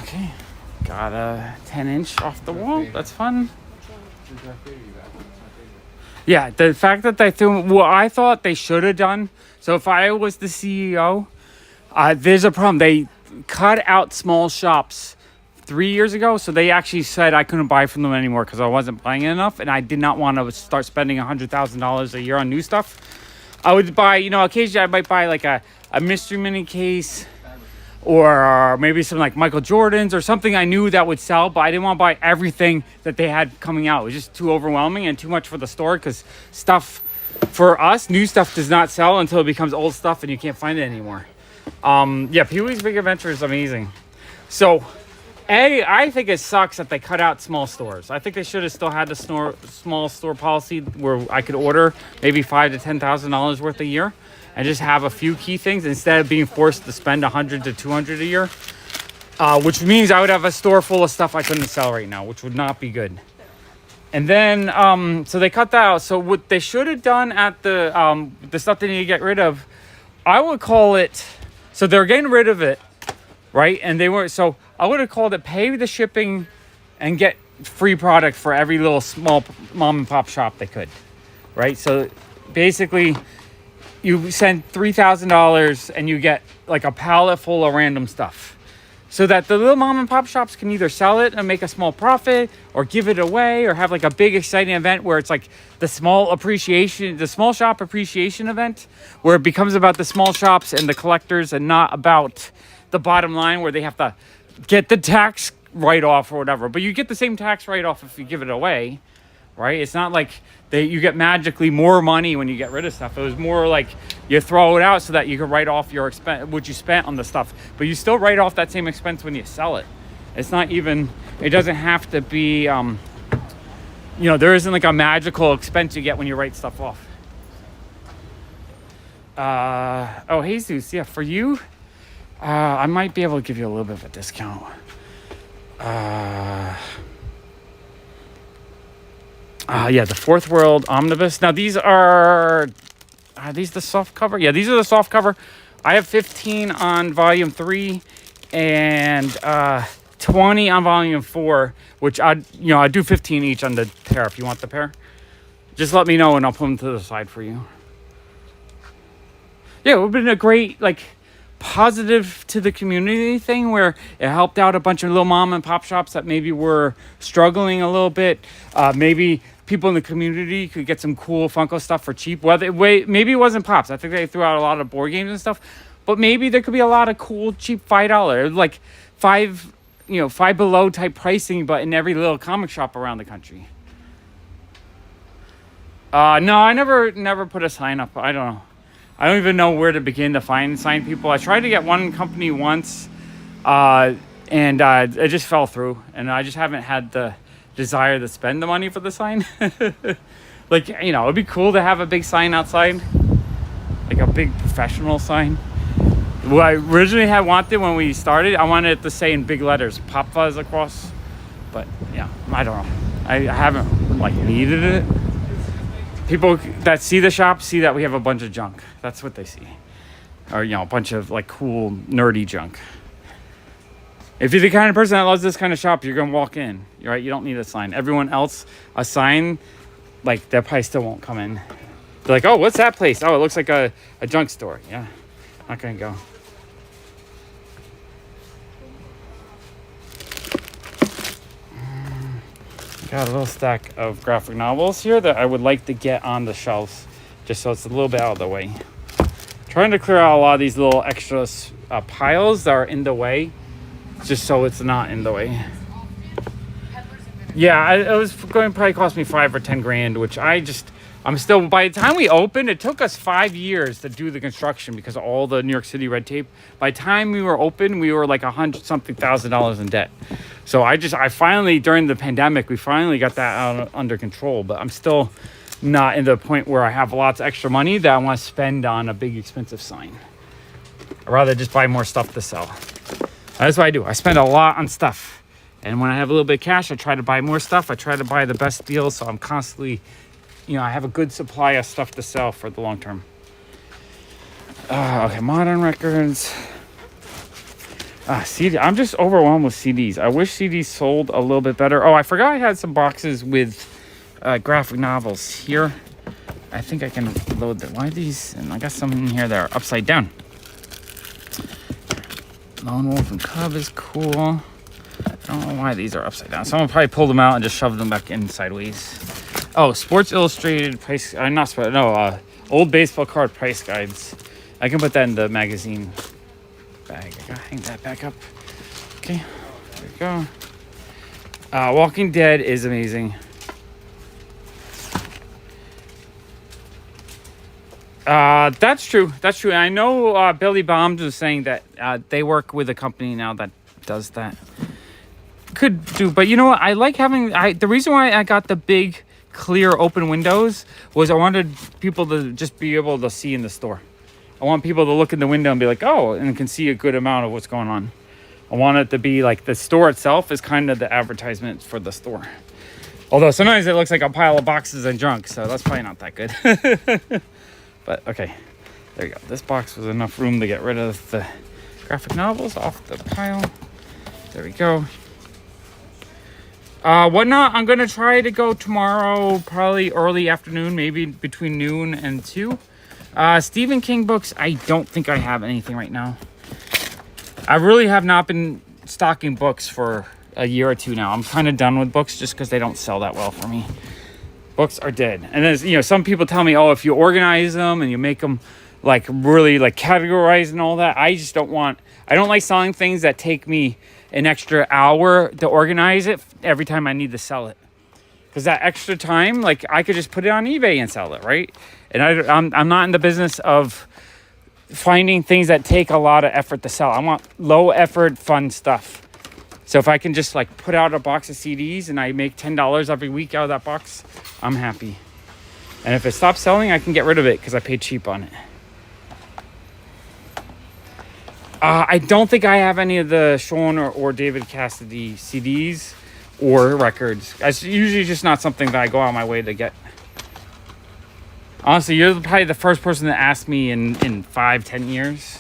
Okay. Got a 10-inch off the wall. That's fun. Yeah, the fact that they threw what I thought they should have done. So if I was the CEO, there's a problem. They cut out small shops 3 years ago, so they actually said I couldn't buy from them anymore because I wasn't buying enough, and I did not want to start spending $100,000 a year on new stuff. I would buy, occasionally I might buy like a mystery mini case, or maybe some like Michael Jordans or something I knew that would sell, but I didn't want to buy everything that they had coming out. It was just too overwhelming and too much for the store, because stuff for us, new stuff does not sell until it becomes old stuff and you can't find it anymore. Yeah, Pee-wee's Big Adventure is amazing. So, I think it sucks that they cut out small stores. I think they should have still had the small store policy where I could order maybe $5,000 to $10,000 worth a year, and just have a few key things instead of being forced to spend $100 to $200 a year, which means I would have a store full of stuff I couldn't sell right now, which would not be good. And then, so they cut that out. So what they should have done at the stuff they need to get rid of, I would call it, so they're getting rid of it, right? And they were, so I would have called it pay the shipping and get free product for every little small mom and pop shop they could, right? So basically, you send $3,000 and you get like a pallet full of random stuff, so that the little mom and pop shops can either sell it and make a small profit, or give it away, or have like a big exciting event where it's like the small shop appreciation event, where it becomes about the small shops and the collectors and not about the bottom line where they have to get the tax write-off or whatever. But you get the same tax write-off if you give it away, right? It's not like you get magically more money when you get rid of stuff. It was more like you throw it out so that you can write off your expense, what you spent on the stuff, but you still write off that same expense when you sell it. It's not even, it doesn't have to be, there isn't like a magical expense you get when you write stuff off. Oh, Jesus, yeah, for you, I might be able to give you a little bit of a discount. Yeah, the Fourth World Omnibus. Now these are these the soft cover? Yeah, these are the soft cover. I have 15 on volume 3 and 20 on volume 4, which I do 15 each on the pair if you want the pair. Just let me know and I'll put them to the side for you. Yeah, it would have been a great positive to the community thing where it helped out a bunch of little mom and pop shops that maybe were struggling a little bit. Maybe people in the community could get some cool Funko stuff for cheap. Maybe it wasn't Pops. I think they threw out a lot of board games and stuff, but maybe there could be a lot of cool cheap $5, like Five Below type pricing, but in every little comic shop around the country. No, I never put a sign up. I don't know. I don't even know where to begin to sign people. I tried to get one company once, and it just fell through. And I just haven't had the desire to spend the money for the sign. It'd be cool to have a big sign outside, like a big professional sign. What I originally had wanted when we started, I wanted it to say in big letters, PopFuzz across. But yeah, I don't know. I haven't needed it. People that see the shop see that we have a bunch of junk. That's what they see. Or, a bunch of cool, nerdy junk. If you're the kind of person that loves this kind of shop, you're going to walk in. You're right. You don't need a sign. Everyone else, a sign, their price still won't come in. They're like, oh, what's that place? Oh, it looks like a junk store. Yeah, not going to go. Got a little stack of graphic novels here that I would like to get on the shelves, just so it's a little bit out of the way. Trying to clear out a lot of these little extra piles that are in the way, just so it's not in the way. Yeah, it was going to probably cost me $5 or $10 grand, which I I'm still, by the time we opened, it took us 5 years to do the construction because of all the New York City red tape. By the time we were open, we were like $100-something thousand in debt. So I finally, during the pandemic, we finally got that under control, but I'm still not in the point where I have lots of extra money that I want to spend on a big expensive sign. I'd rather just buy more stuff to sell. That's what I do. I spend a lot on stuff. And when I have a little bit of cash, I try to buy more stuff. I try to buy the best deals, so I'm constantly, I have a good supply of stuff to sell for the long term. Okay, modern records. CD. I'm just overwhelmed with CDs. I wish CDs sold a little bit better. Oh, I forgot I had some boxes with graphic novels here. I think I can load them. Why are these? And I got some in here that are upside down. Lone Wolf and Cub is cool. I don't know why these are upside down. Someone probably pulled them out and just shoved them back in sideways. Oh, Sports Illustrated price. Old baseball card price guides. I can put that in the magazine bag. I gotta hang that back up. Okay, there we go. Walking Dead is amazing. That's true. That's true. And I know Billy Bombs was saying that they work with a company now that does that. Could do, but you know what? I like having. The reason why I got the big, clear, open windows was I wanted people to just be able to see in the store. I want people to look in the window and be like, oh, and can see a good amount of what's going on. I want it to be like the store itself is kind of the advertisement for the store. Although sometimes it looks like a pile of boxes and junk, so that's probably not that good. But okay, there you go. This box was enough room to get rid of the graphic novels off the pile. There we go. Whatnot, I'm gonna try to go tomorrow, probably early afternoon, maybe between noon and 2. Stephen King books, I don't think I have anything right now. I really have not been stocking books for a year or two now. I'm kind of done with books just because they don't sell that well for me. Books are dead. And then, some people tell me, oh, if you organize them and you make them like really like categorized and all that, I don't like selling things that take me an extra hour to organize it every time I need to sell it. Because that extra time, like I could just put it on eBay and sell it, right? And I'm not in the business of finding things that take a lot of effort to sell. I want low effort, fun stuff. So if I can just like put out a box of CDs and I make $10 every week out of that box, I'm happy. And if it stops selling, I can get rid of it because I paid cheap on it. I don't think I have any of the Sean or David Cassidy CDs or records. It's usually just not something that I go out of my way to get. Honestly, you're probably the first person to ask me in 5-10 years.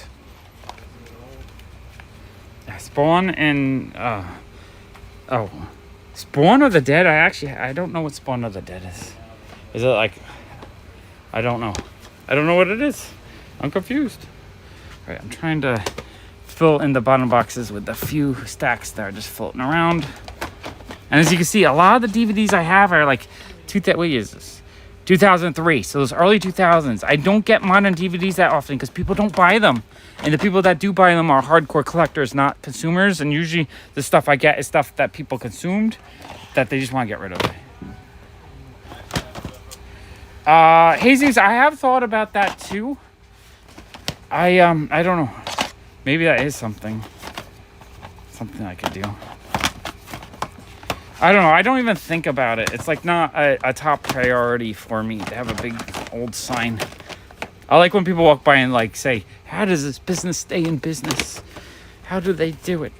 Spawn and Spawn of the Dead. I don't know what Spawn of the Dead is. Is it like? I don't know. I don't know what it is. I'm confused. All right, I'm trying to fill in the bottom boxes with a few stacks that are just floating around. And as you can see, a lot of the DVDs I have are like 2003. So those early 2000s. I don't get modern DVDs that often because people don't buy them. And the people that do buy them are hardcore collectors, not consumers. And usually the stuff I get is stuff that people consumed that they just want to get rid of. Hazings, I have thought about that too. I don't know. Maybe that is something I could do. I don't know. I don't even think about it. It's like not a top priority for me to have a big old sign. I like when people walk by and like say, how does this business stay in business? How do they do it?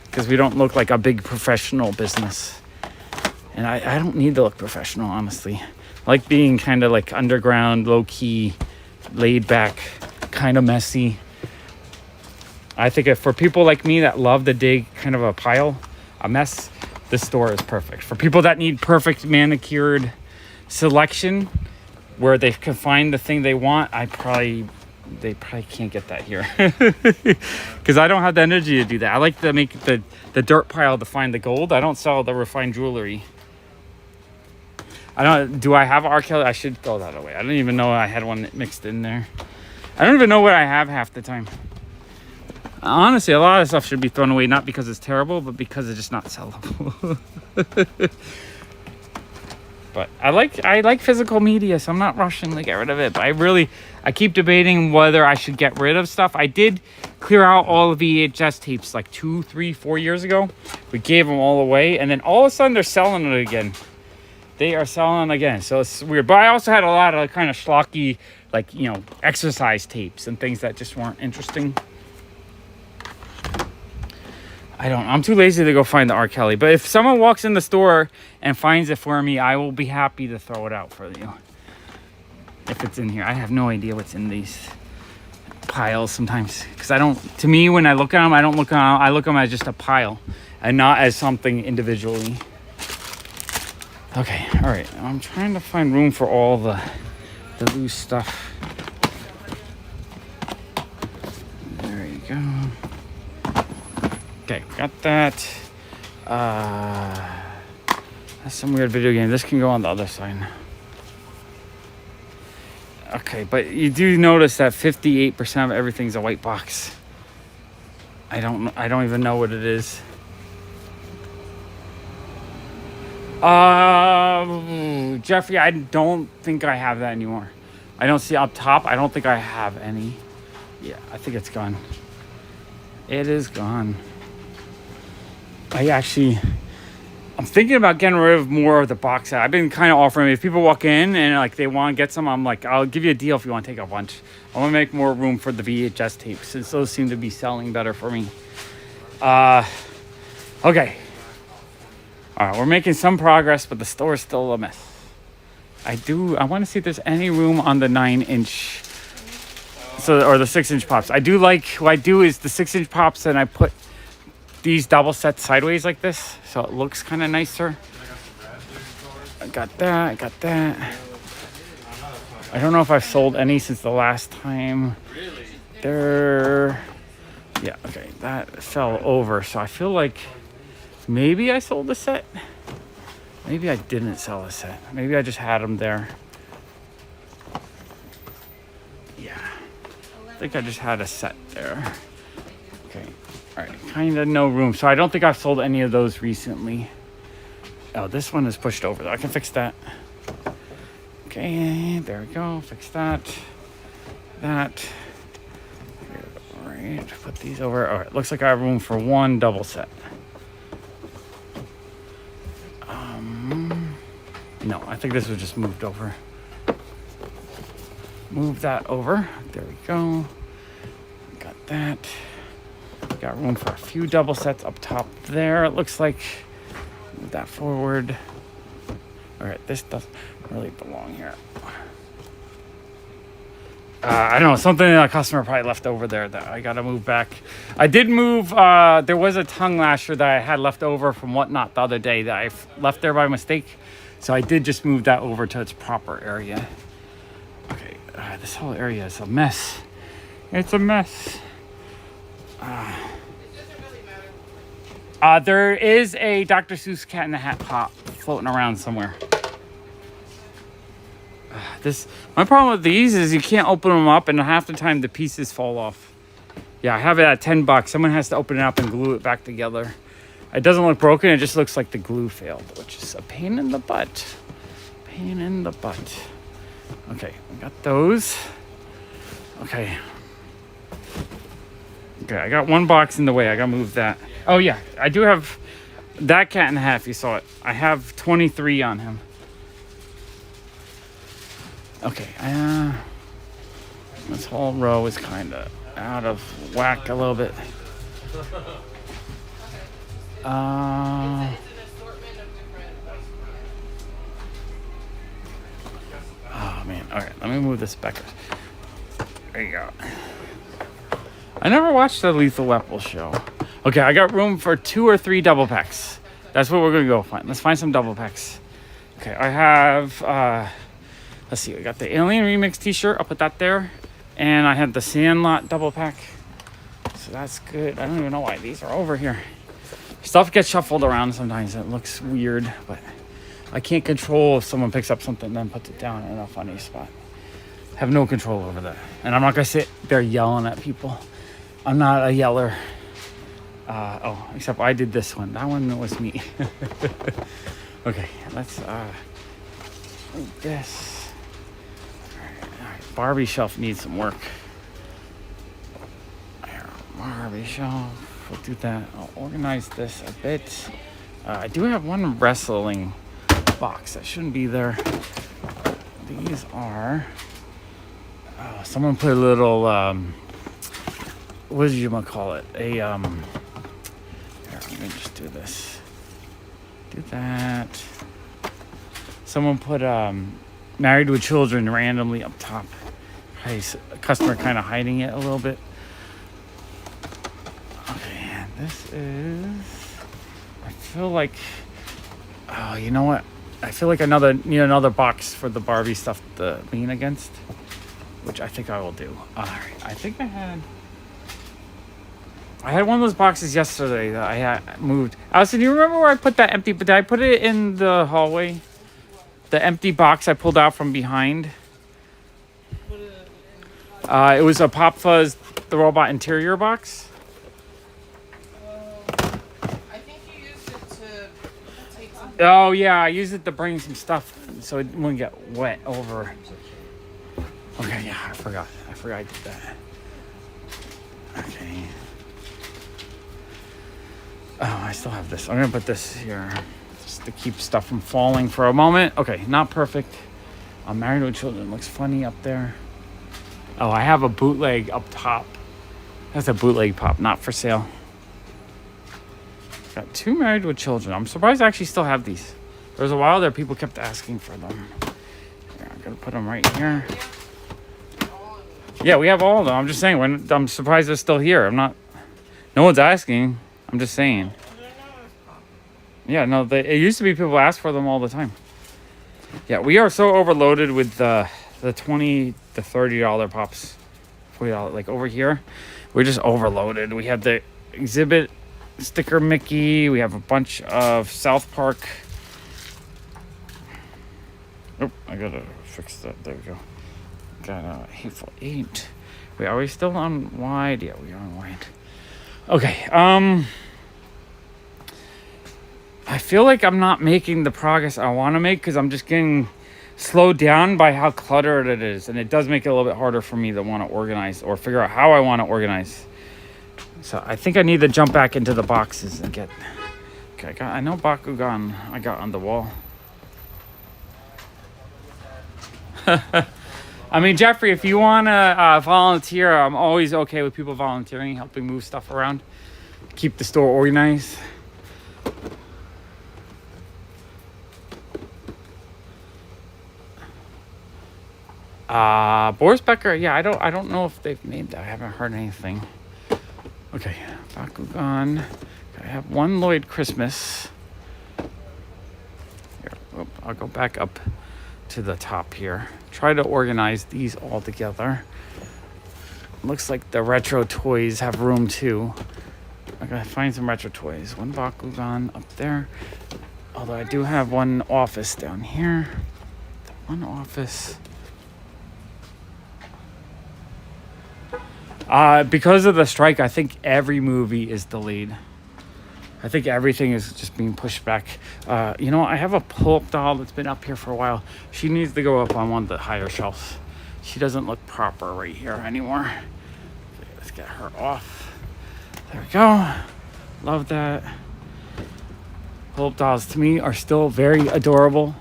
Because we don't look like a big professional business. And I don't need to look professional, honestly. I like being kind of like underground, low-key, laid back, kind of messy. I think if for people like me that love to dig kind of a mess, this store is perfect. For people that need perfect manicured selection, where they can find the thing they want, they probably can't get that here. Because I don't have the energy to do that. I like to make the dirt pile to find the gold. I don't sell the refined jewelry. Do I have R. Kelly? I should throw that away. I don't even know I had one mixed in there. I don't even know what I have half the time. Honestly, a lot of stuff should be thrown away, not because it's terrible, but because it's just not sellable. But I like physical media, so I'm not rushing to get rid of it. But I keep debating whether I should get rid of stuff. I did clear out all the VHS tapes like 2, 3, 4 years ago. We gave them all away, and then all of a sudden they're selling it again. They are selling again, so it's weird. But I also had a lot of kind of schlocky, like, you know, exercise tapes and things that just weren't interesting. I'm too lazy to go find the R. Kelly. But if someone walks in the store and finds it for me, I will be happy to throw it out for you. If it's in here. I have no idea what's in these piles sometimes. Because to me, when I look at them, I look at them as just a pile. And not as something individually. Okay, alright. I'm trying to find room for all the loose stuff. There you go. Okay, got that. That's some weird video game. This can go on the other side. Okay, but you do notice that 58% of everything's a white box. I don't even know what it is. Jeffrey, I don't think I have that anymore. I don't see up top. I don't think I have any. Yeah, I think it's gone. It is gone. I'm thinking about getting rid of more of the box set. I've been kind of offering, if people walk in and like they want to get some, I'm like, I'll give you a deal if you want to take a bunch. I want to make more room for the VHS tapes since those seem to be selling better for me. Okay. All right, we're making some progress, but the store is still a mess. I want to see if there's any room on the 9-inch, or the 6-inch pops. What I do is the 6-inch pops, and I put these double sets sideways like this, so it looks kind of nicer. I got that. I don't know if I've sold any since the last time. Yeah, okay, that fell over, so I feel like maybe I sold a set. Maybe I didn't sell a set. Maybe I just had them there. Yeah, I think I just had a set there. Okay. All right, kind of no room. So I don't think I've sold any of those recently. Oh, this one is pushed over. I can fix that. Okay, there we go. Fix that. That. All right, put these over. All right, looks like I have room for one double set. No, I think this was just moved over. Move that over. There we go. Got that. Got room for a few double sets up top there. It looks like. Move that forward. All right, this doesn't really belong here. I don't know, something a customer probably left over there that I gotta move back. I did move, there was a tongue lasher that I had left over from Whatnot the other day that I left there by mistake. So I did just move that over to its proper area. Okay, this whole area is a mess. It's a mess. There is a Dr. Seuss Cat in the Hat pop floating around somewhere. My problem with these is you can't open them up, and half the time the pieces fall off. Yeah, I have it at $10. Someone has to open it up and glue it back together. It doesn't look broken, it just looks like the glue failed, which is a pain in the butt. Pain in the butt. Okay, we got those. Okay. Okay, I got one box in the way. I gotta move that. Oh yeah, I do have that Cat in the Hat, if you saw it. I have 23 on him. Okay, this whole row is kind of out of whack a little bit. Oh man, all right, let me move this back. There you go. I never watched the Lethal Weapon show. Okay, I got room for 2 or 3 double packs. That's what we're gonna go find. Let's find some double packs. Okay, I have, let's see, we got the Alien Remix t-shirt. I'll put that there. And I have the Sandlot double pack. So that's good. I don't even know why these are over here. Stuff gets shuffled around sometimes. It looks weird, but I can't control if someone picks up something and then puts it down in a funny spot. I have no control over that. And I'm not gonna sit there yelling at people. I'm not a yeller. Except I did this one. That one was me. Okay, let's like this. All right, Barbie shelf needs some work. Barbie shelf. We'll do that. I'll organize this a bit. I do have one wrestling box that shouldn't be there. These are. Someone put a little. What did you want to call it? Here, I'm gonna just do this. Do that. Someone put Married with Children randomly up top. A customer kind of hiding it a little bit. Okay, this is. I feel like. Oh, you know what? I feel like need another box for the Barbie stuff to lean against, which I think I will do. All right, I think I had one of those boxes yesterday that I had moved. Allison, do you remember where I put that empty? Did I put it in the hallway? The empty box I pulled out from behind. It was a PopFuzz the robot interior box. I think you used it to take some. Oh yeah, I used it to bring some stuff so it wouldn't get wet over. Okay, yeah, I forgot I did that. Okay. Oh, I still have this. I'm gonna put this here just to keep stuff from falling for a moment. Okay, not perfect. I'm Married with Children. Looks funny up there. Oh, I have a bootleg up top. That's a bootleg pop, not for sale. Got 2 Married with Children. I'm surprised I actually still have these. There was a while there people kept asking for them. Here, I'm gonna put them right here. Yeah, we have all of them. I'm just saying, I'm surprised they're still here. No one's asking. I'm just saying. Yeah, no, it used to be people ask for them all the time. Yeah, we are so overloaded with the $20 to $30 pops. $40, like over here. We're just overloaded. We have the exhibit sticker Mickey. We have a bunch of South Park. Oh, I gotta fix that. There we go. Got a Hateful Eight. Wait, are we still on wide? Yeah, we are on wide. Okay, I feel like I'm not making the progress I want to make because I'm just getting slowed down by how cluttered it is. And it does make it a little bit harder for me to want to organize or figure out how I want to organize. So I think I need to jump back into the boxes and get... Okay, I know Bakugan I got on the wall. I mean, Jeffrey, if you want to volunteer, I'm always okay with people volunteering, helping move stuff around, keep the store organized. Boris Becker, yeah, I don't know if they've made that. I haven't heard anything. Okay, Bakugan. I have one Lloyd Christmas. Here, I'll go back up to the top here. Try to organize these all together. Looks like the retro toys have room too. I gotta find some retro toys. One Bakugan up there. Although I do have one office down here. One office. Because of the strike, I think every movie is delayed. I think everything is just being pushed back. You know, I have a pull-up doll that's been up here for a while. She needs to go up on one of the higher shelves. She doesn't look proper right here anymore. Okay, let's get her off. There we go. Love that. Pull-up dolls to me are still very adorable.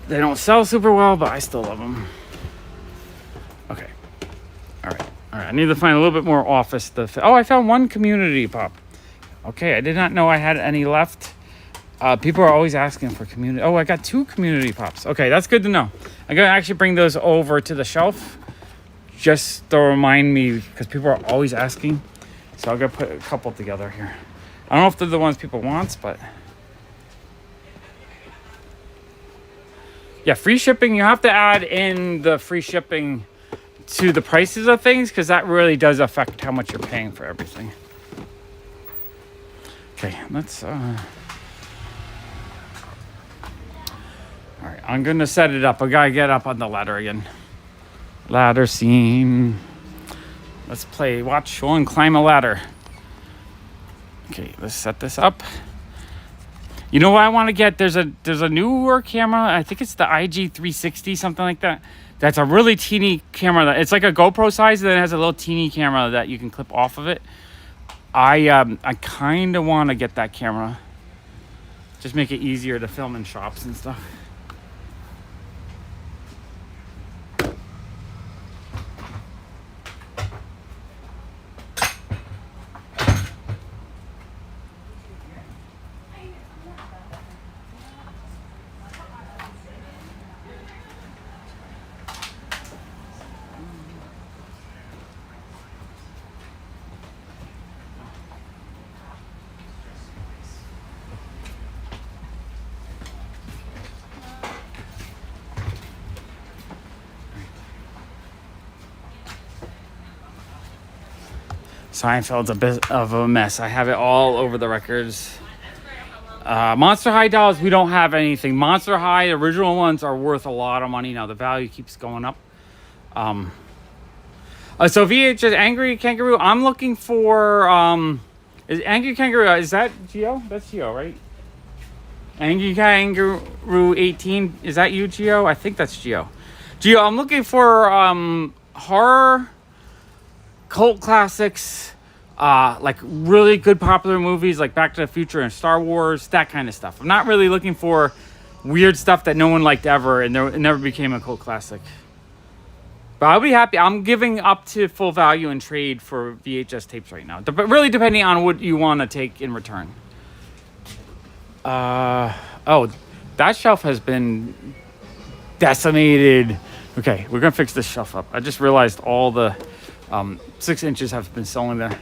They don't sell super well, but I still love them. Okay. All right. I need to find a little bit more office stuff. Oh, I found one community pop. Okay, I did not know I had any left. People are always asking for community. Oh, I got 2 community pops. Okay, that's good to know. I'm going to actually bring those over to the shelf just to remind me because people are always asking. So I'm going to put a couple together here. I don't know if they're the ones people want, but... Yeah, free shipping. You have to add in the free shipping to the prices of things because that really does affect how much you're paying for everything. Okay, let's all right, I'm gonna set it up. I gotta get up on the ladder again. Ladder scene. Let's play watch one climb a ladder. Okay, let's set this up. You know what I want to get? There's a newer camera. I think it's the IG 360, something like that. That's a really teeny camera. It's like a GoPro size, and then it has a little teeny camera that you can clip off of it. I kind of want to get that camera. Just make it easier to film in shops and stuff. Seinfeld's a bit of a mess. I have it all over the records. Monster High dolls, we don't have anything. Monster High, original ones are worth a lot of money now. The value keeps going up. So VHS Angry Kangaroo, I'm looking for... is Angry Kangaroo, is that Gio? That's Gio, right? Angry Kangaroo 18, is that you, Gio? I think that's Gio. Gio, I'm looking for horror, cult classics, like really good popular movies like Back to the Future and Star Wars, that kind of stuff. I'm not really looking for weird stuff that no one liked ever and it never became a cult classic. But I'll be happy. I'm giving up to full value in trade for VHS tapes right now. But really depending on what you want to take in return. Oh, that shelf has been decimated. Okay, we're gonna fix this shelf up. I just realized all the 6 inches have been selling there.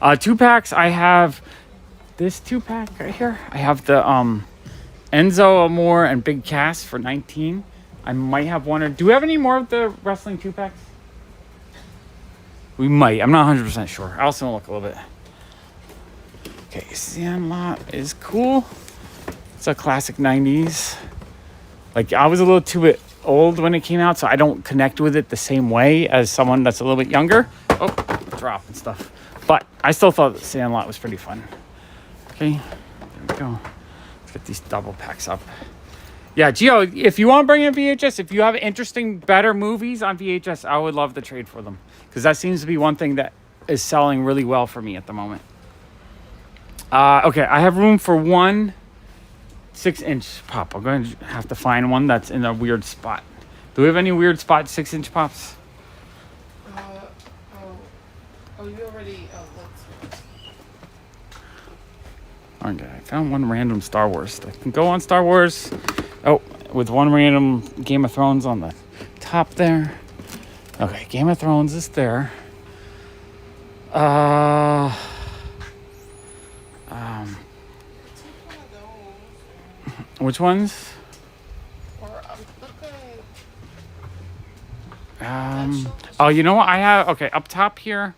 2-packs, I have this 2-pack right here. I have the Enzo Amore and Big Cass for 19. I might have one or... Do we have any more of the wrestling 2-packs? We might. I'm not 100% sure. I also want to look a little bit. Okay, Sandlot is cool. It's a classic 90s. Like, I was a little too bit old when it came out, so I don't connect with it the same way as someone that's a little bit younger. Oh, drop and stuff. But I still thought Sandlot was pretty fun. Okay, there we go. Let's get these double packs up. Yeah, Gio, if you want to bring in VHS, if you have interesting, better movies on VHS, I would love to trade for them. Because that seems to be one thing that is selling really well for me at the moment. Okay, I have room for one 6-inch pop. I'm going to have to find one that's in a weird spot. Do we have any weird spot 6-inch pops? You already... let's... Okay, I found one random Star Wars. I can go on Star Wars. Oh, with one random Game of Thrones on the top there. Okay, Game of Thrones is there. Which ones? Oh, you know what? I have... Okay, up top here,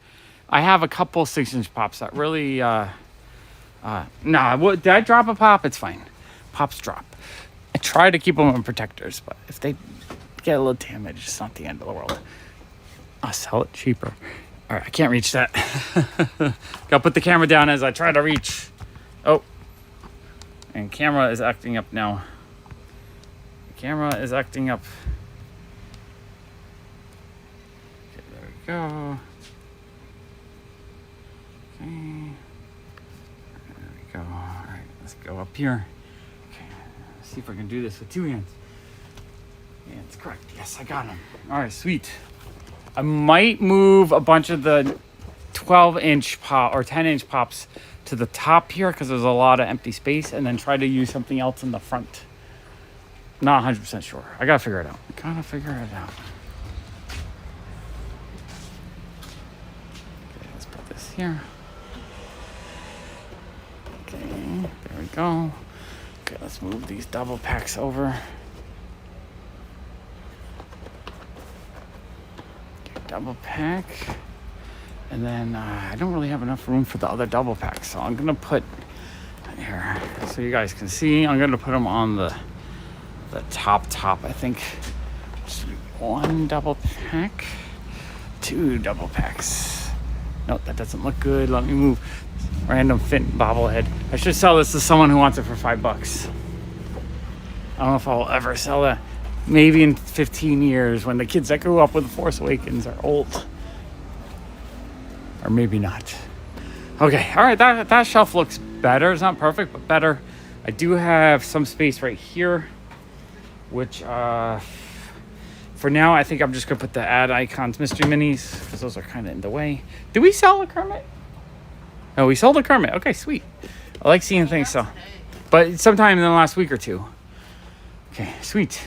I have a couple 6-inch pops that really... did I drop a pop? It's fine. Pops drop. I try to keep them on protectors, but if they get a little damaged, it's not the end of the world. I'll sell it cheaper. All right, I can't reach that. Gotta put the camera down as I try to reach. Oh. And camera is acting up now. The camera is acting up. Okay, there we go. Okay. There we go. All right, let's go up here. Okay, let's see if I can do this with 2 hands. Yeah, it's correct. Yes, I got him. All right, sweet. I might move a bunch of the 12-inch pop or 10-inch pops to the top here because there's a lot of empty space, and then try to use something else in the front. Not 100% sure. I gotta figure it out. Okay, let's put this here. Okay, there we go. Okay, let's move these double packs over. Okay, double pack. And then I don't really have enough room for the other double packs, so I'm gonna put here so you guys can see. I'm gonna put them on the top. I think just 1 double pack, 2 double packs. No, that doesn't look good. Let me move. Random Finn bobblehead. I should sell this to someone who wants it for $5. I don't know if I'll ever sell that. Maybe in 15 years when the kids that grew up with The Force Awakens are old. Or maybe not. Okay, all right, that shelf looks better. It's not perfect, but better. I do have some space right here, which for now I think I'm just gonna put the Ad Icons Mystery Minis because those are kind of in the way. Did we sell a Kermit? Oh, we sold a Kermit. Okay, sweet. I like seeing things sell, but sometime in the last week or two. Okay, sweet.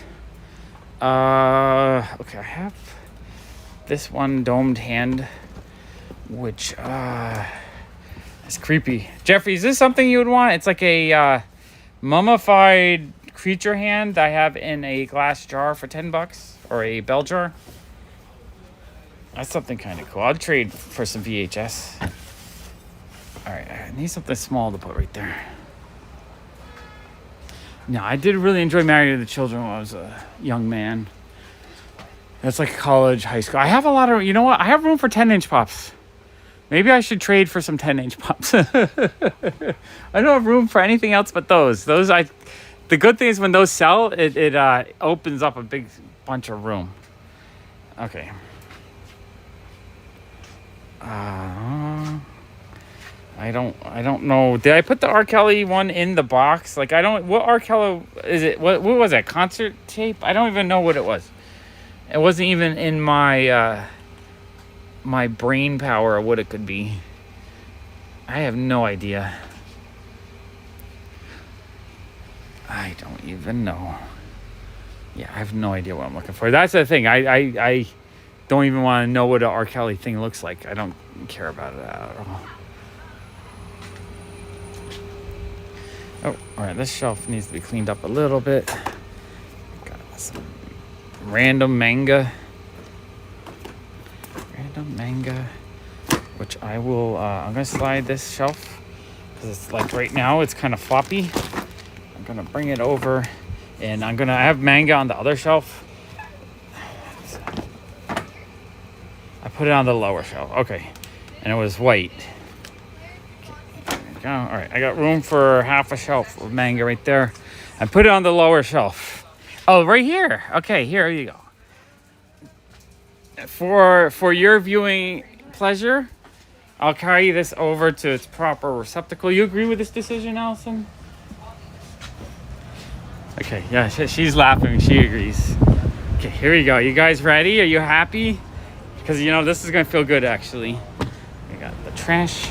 Okay, I have this one domed hand, which is creepy. Jeffrey, is this something you would want? It's like a mummified creature hand I have in a glass jar for $10, or a bell jar. That's something kind of cool. I'll trade for some VHS. All right, I need something small to put right there. No, I did really enjoy Married to the Children when I was a young man. That's like college, high school. I have a lot of, you know what? I have room for 10-inch pops. Maybe I should trade for some 10-inch pops. I don't have room for anything else but those. The good thing is when those sell, it opens up a big bunch of room. Okay. I don't know. Did I put the R. Kelly one in the box? Like, what R. Kelly is it? What was that? Concert tape? I don't even know what it was. It wasn't even in my my brain power of what it could be. I have no idea. I don't even know. Yeah, I have no idea what I'm looking for. That's the thing. I don't even want to know what an R. Kelly thing looks like. I don't care about it at all. Oh, all right. This shelf needs to be cleaned up a little bit. Got some random manga. Which I will, I'm going to slide this shelf because it's like right now it's kind of floppy. I'm going to bring it over and I have manga on the other shelf. I put it on the lower shelf. Okay. And it was white. Okay, there we go. All right. I got room for half a shelf of manga right there. I put it on the lower shelf. Oh, right here. Okay. Here you go. For your viewing pleasure, I'll carry this over to its proper receptacle. You agree with this decision, Allison? Okay, yeah, she's laughing. She agrees. Okay, here we go. You guys ready? Are you happy? Because, you know, this is going to feel good, actually. We got the trash.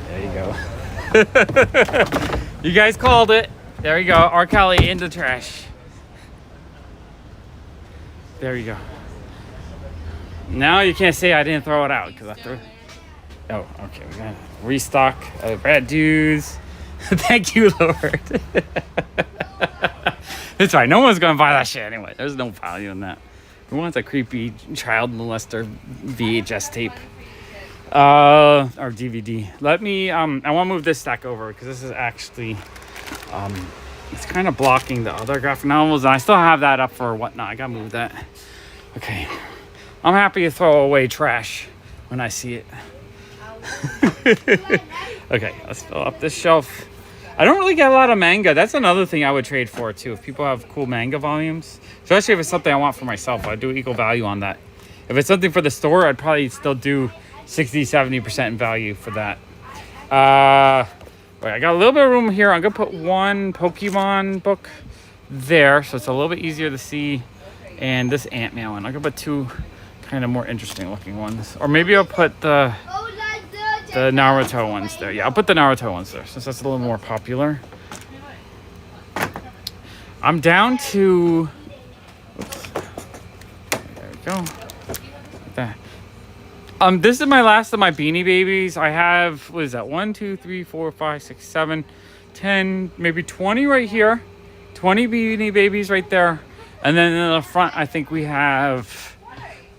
There you go. You guys called it. There you go. R. Kelly in the trash. There you go. Now you can't say I didn't throw it out because I threw it. Oh, okay. We got restock. Brad dudes. Thank you, Lord. It's fine. No one's gonna buy that shit anyway. There's no value in that. Who wants a creepy child molester VHS tape? Or DVD. Let me. I want to move this stack over because this is actually. It's kind of blocking the other graphic novels, and I still have that up for whatnot. I gotta move that. Okay. I'm happy to throw away trash when I see it. Okay, let's fill up this shelf. I don't really get a lot of manga. That's another thing I would trade for, too. If people have cool manga volumes, especially if it's something I want for myself, I'd do equal value on that. If it's something for the store, I'd probably still do 60-70% in value for that. Wait, I got a little bit of room here. I'm going to put one Pokemon book there, so it's a little bit easier to see. And this Ant-Man one. I'm going to put two kind of more interesting looking ones. Or maybe I'll put the Naruto ones there. Yeah, I'll put the Naruto ones there, since that's a little more popular. I'm down to... Oops. There we go. Like that. This is my last of my Beanie Babies. I have, what is that? 1, 2, 3, 4, 5, 6, 7, 10, maybe 20 right here. 20 Beanie Babies right there. And then in the front, I think we have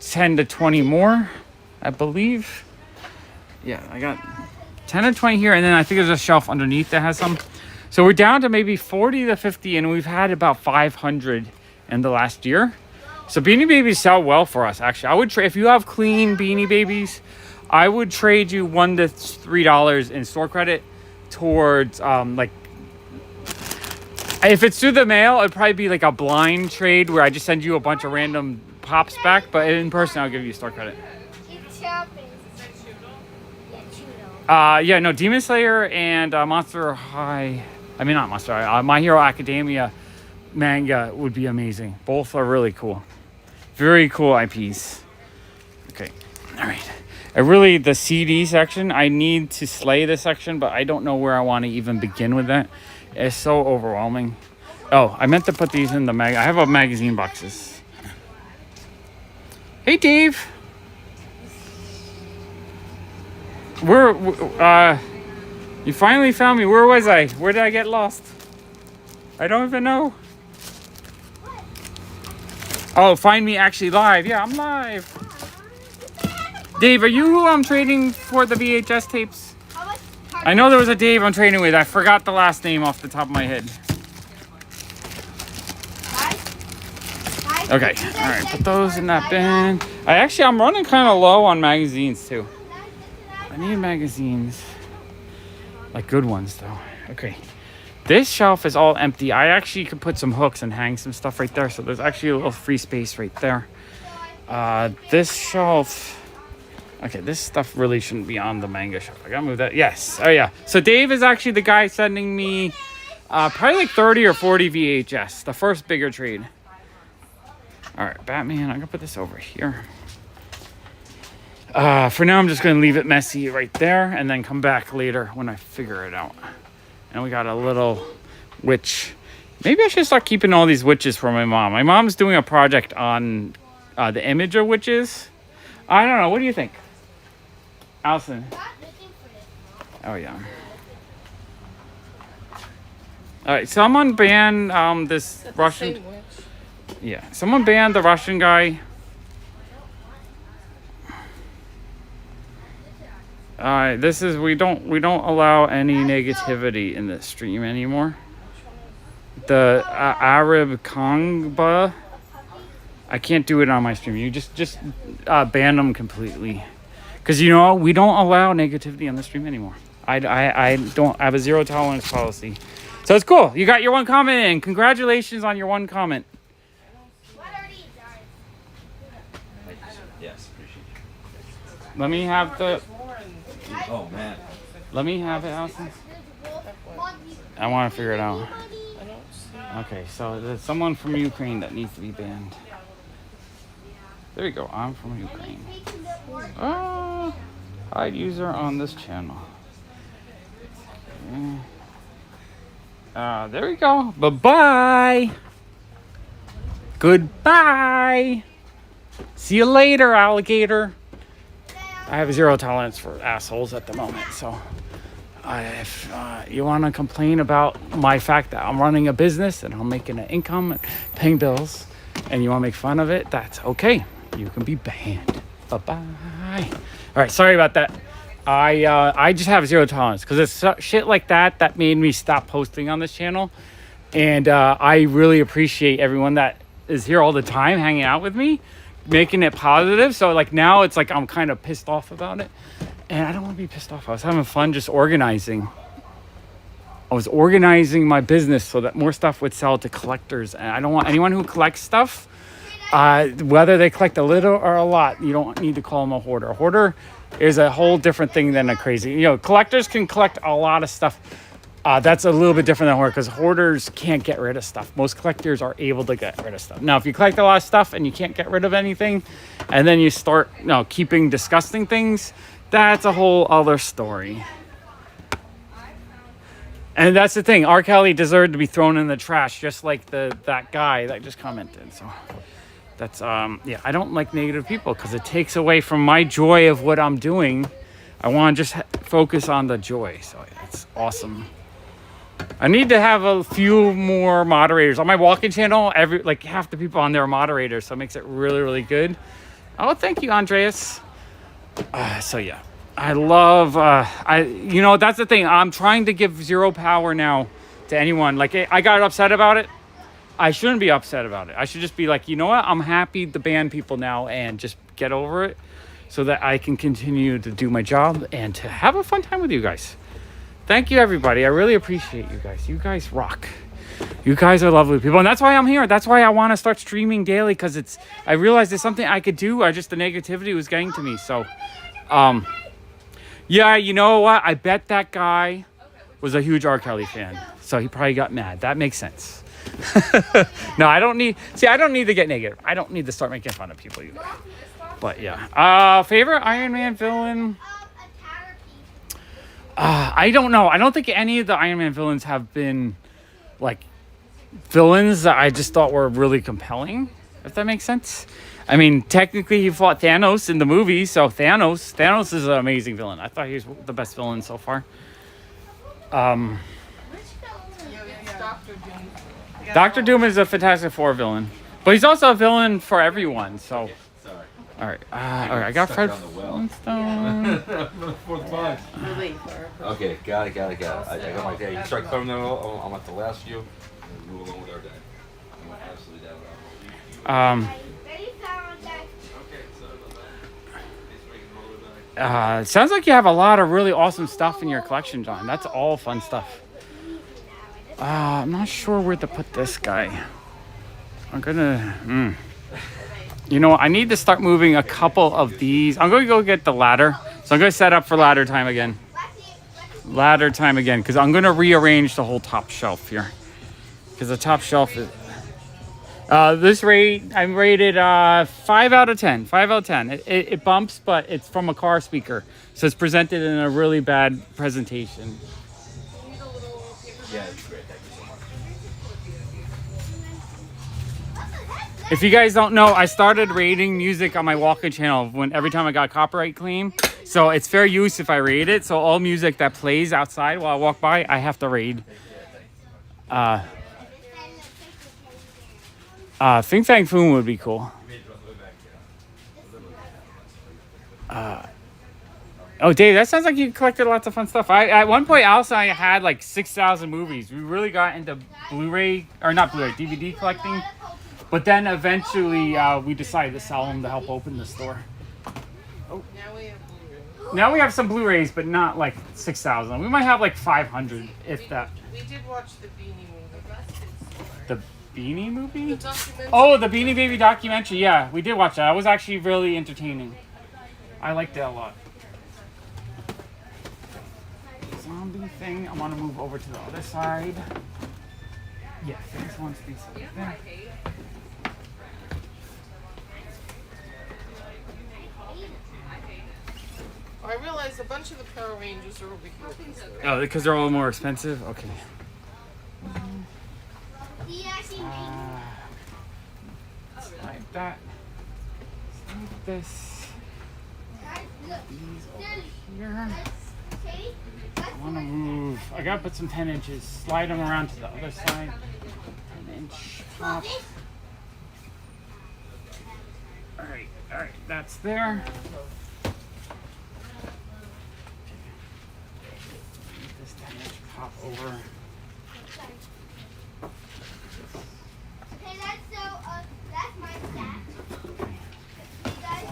10 to 20 more, I believe. Yeah, I got 10 or 20 here. And then I think there's a shelf underneath that has some. So we're down to maybe 40 to 50. And we've had about 500 in the last year. So Beanie Babies sell well for us, actually. I would trade, if you have clean Beanie Babies, I would trade you $1 to $3 in store credit towards, like, if it's through the mail, it'd probably be like a blind trade where I just send you a bunch of random pops back, but in person, I'll give you store credit. Keep chopping. Yeah, Yeah, no, Demon Slayer and Monster High, I mean, not Monster High, My Hero Academia manga would be amazing. Both are really cool. Very cool IPs. Okay, all right. The CD section, I need to slay this section, but I don't know where I want to even begin with that. It's so overwhelming. Oh, I meant to put these in the I have a magazine boxes. Hey, Dave. You finally found me. Where was I? Where did I get lost? I don't even know. Oh, find me actually live. Yeah, I'm live. Dave, are you who I'm trading for the VHS tapes? I know there was a Dave I'm trading with. I forgot the last name off the top of my head. Okay, all right, put those in that bin. I'm running kind of low on magazines too. I need magazines. Like good ones though. Okay. This shelf is all empty. I actually could put some hooks and hang some stuff right there. So there's actually a little free space right there. This shelf. Okay, this stuff really shouldn't be on the manga shelf. I gotta move that. Yes. Oh yeah. So Dave is actually the guy sending me probably like 30 or 40 VHS. The first bigger trade. All right, Batman. I'm gonna put this over here. For now, I'm just gonna leave it messy right there and then come back later when I figure it out. And we got a little witch. Maybe I should start keeping all these witches for my mom. My mom's doing a project on the image of witches. I don't know. What do you think, Allison? Oh, yeah. All right. Someone ban this Russian. Yeah. Someone banned the Russian guy. This is we don't allow any negativity in this stream anymore. The Arab Kongba, I can't do it on my stream. You just ban them completely, because we don't allow negativity on the stream anymore. I don't have a zero tolerance policy, so it's cool. You got your one comment in. Congratulations on your one comment. Yes, appreciate it. Let me have the. Oh man. Let me have it, Allison. I want to figure it out. Okay, so there's someone from Ukraine that needs to be banned. There you go. I'm from Ukraine. Hide user on this channel. Okay. There we go. Bye-bye. Goodbye. See you later, alligator. I have zero tolerance for assholes at the moment, so if you want to complain about my fact that I'm running a business and I'm making an income and paying bills, and you want to make fun of it, that's okay. You can be banned. Bye-bye. All right, sorry about that. I just have zero tolerance because it's shit like that made me stop posting on this channel, and I really appreciate everyone that is here all the time hanging out with me, making it positive. So like now it's like I'm kind of pissed off about it, and I don't want to be pissed off. I was having fun just organizing. I was organizing my business so that more stuff would sell to collectors, and I don't want anyone who collects stuff, whether they collect a little or a lot, you don't need to call them a hoarder. A hoarder is a whole different thing than a crazy. Collectors can collect a lot of stuff. That's a little bit different than hoarders, because hoarders can't get rid of stuff. Most collectors are able to get rid of stuff. Now, if you collect a lot of stuff and you can't get rid of anything, and then you start keeping disgusting things, that's a whole other story. And that's the thing. R. Kelly deserved to be thrown in the trash, just like that guy that just commented. So that's yeah. I don't like negative people because it takes away from my joy of what I'm doing. I want to just focus on the joy. So it's awesome. I need to have a few more moderators on my walking channel. Half the people on there are moderators, so it makes it really, really good. Oh, thank you, Andreas. So yeah, I love. That's the thing. I'm trying to give zero power now to anyone. Like I got upset about it, I shouldn't be upset about it. I should just be like, you know what? I'm happy to ban people now and just get over it so that I can continue to do my job and to have a fun time with you guys. Thank you, everybody. I really appreciate you guys. You guys rock. You guys are lovely people. And that's why I'm here. That's why I want to start streaming daily, because I realized it's something I could do. The negativity was getting to me. So, yeah, you know what? I bet that guy was a huge R. Kelly fan. So he probably got mad. That makes sense. No, I don't need to get negative. I don't need to start making fun of people either. But yeah. Favorite Iron Man villain? I don't know. I don't think any of the Iron Man villains have been like villains that I just thought were really compelling, if that makes sense. I mean, technically he fought Thanos in the movie, so Thanos is an amazing villain. I thought he was the best villain so far. Dr. Doom is a Fantastic Four villain, but he's also a villain for everyone. So, all right, I got Fred Flintstone. Okay, got it. I got my day. You start covering them all. I'm at the last few. And move along with our day. I'm absolutely down with it sounds like you have a lot of really awesome stuff in your collection, John. That's all fun stuff. I'm not sure where to put this guy. I'm gonna... You know what? I need to start moving a couple of these. I'm going to go get the ladder. So I'm going to set up for ladder time again. Because I'm going to rearrange the whole top shelf here. Because the top shelf is... this rate, I'm rated 5 out of 10. 5 out of 10. It bumps, but it's from a car speaker. So it's presented in a really bad presentation. Yeah, it's great. Thank you so much. If you guys don't know, I started rating music on my walk-in channel every time I got copyright claim. So it's fair use if I rate it. So all music that plays outside while I walk by, I have to raid. Think Fang Foom would be cool. Oh, Dave, that sounds like you collected lots of fun stuff. At one point, also, I had like 6,000 movies. We really got into DVD collecting. But then eventually, we decided to sell them to help open the store. Oh. Now we have some Blu-rays, but not like 6,000. We might have like 500, if that. We did watch the Beanie movie. The Beanie movie? The documentary. Oh, the Beanie Baby documentary. Yeah, we did watch that. It was actually really entertaining. I liked it a lot. Zombie thing. I want to move over to the other side. Yeah, there's one piece over there. I realized a bunch of the Power Rangers are over here. Oh, because they're all more expensive? Okay. Like that. Like this. These over here. I want to move. I gotta put some 10 inches. Slide them around to the other side. 10-inch top. Alright, that's there. This 10-inch pop over. Okay, that's my stack. You guys,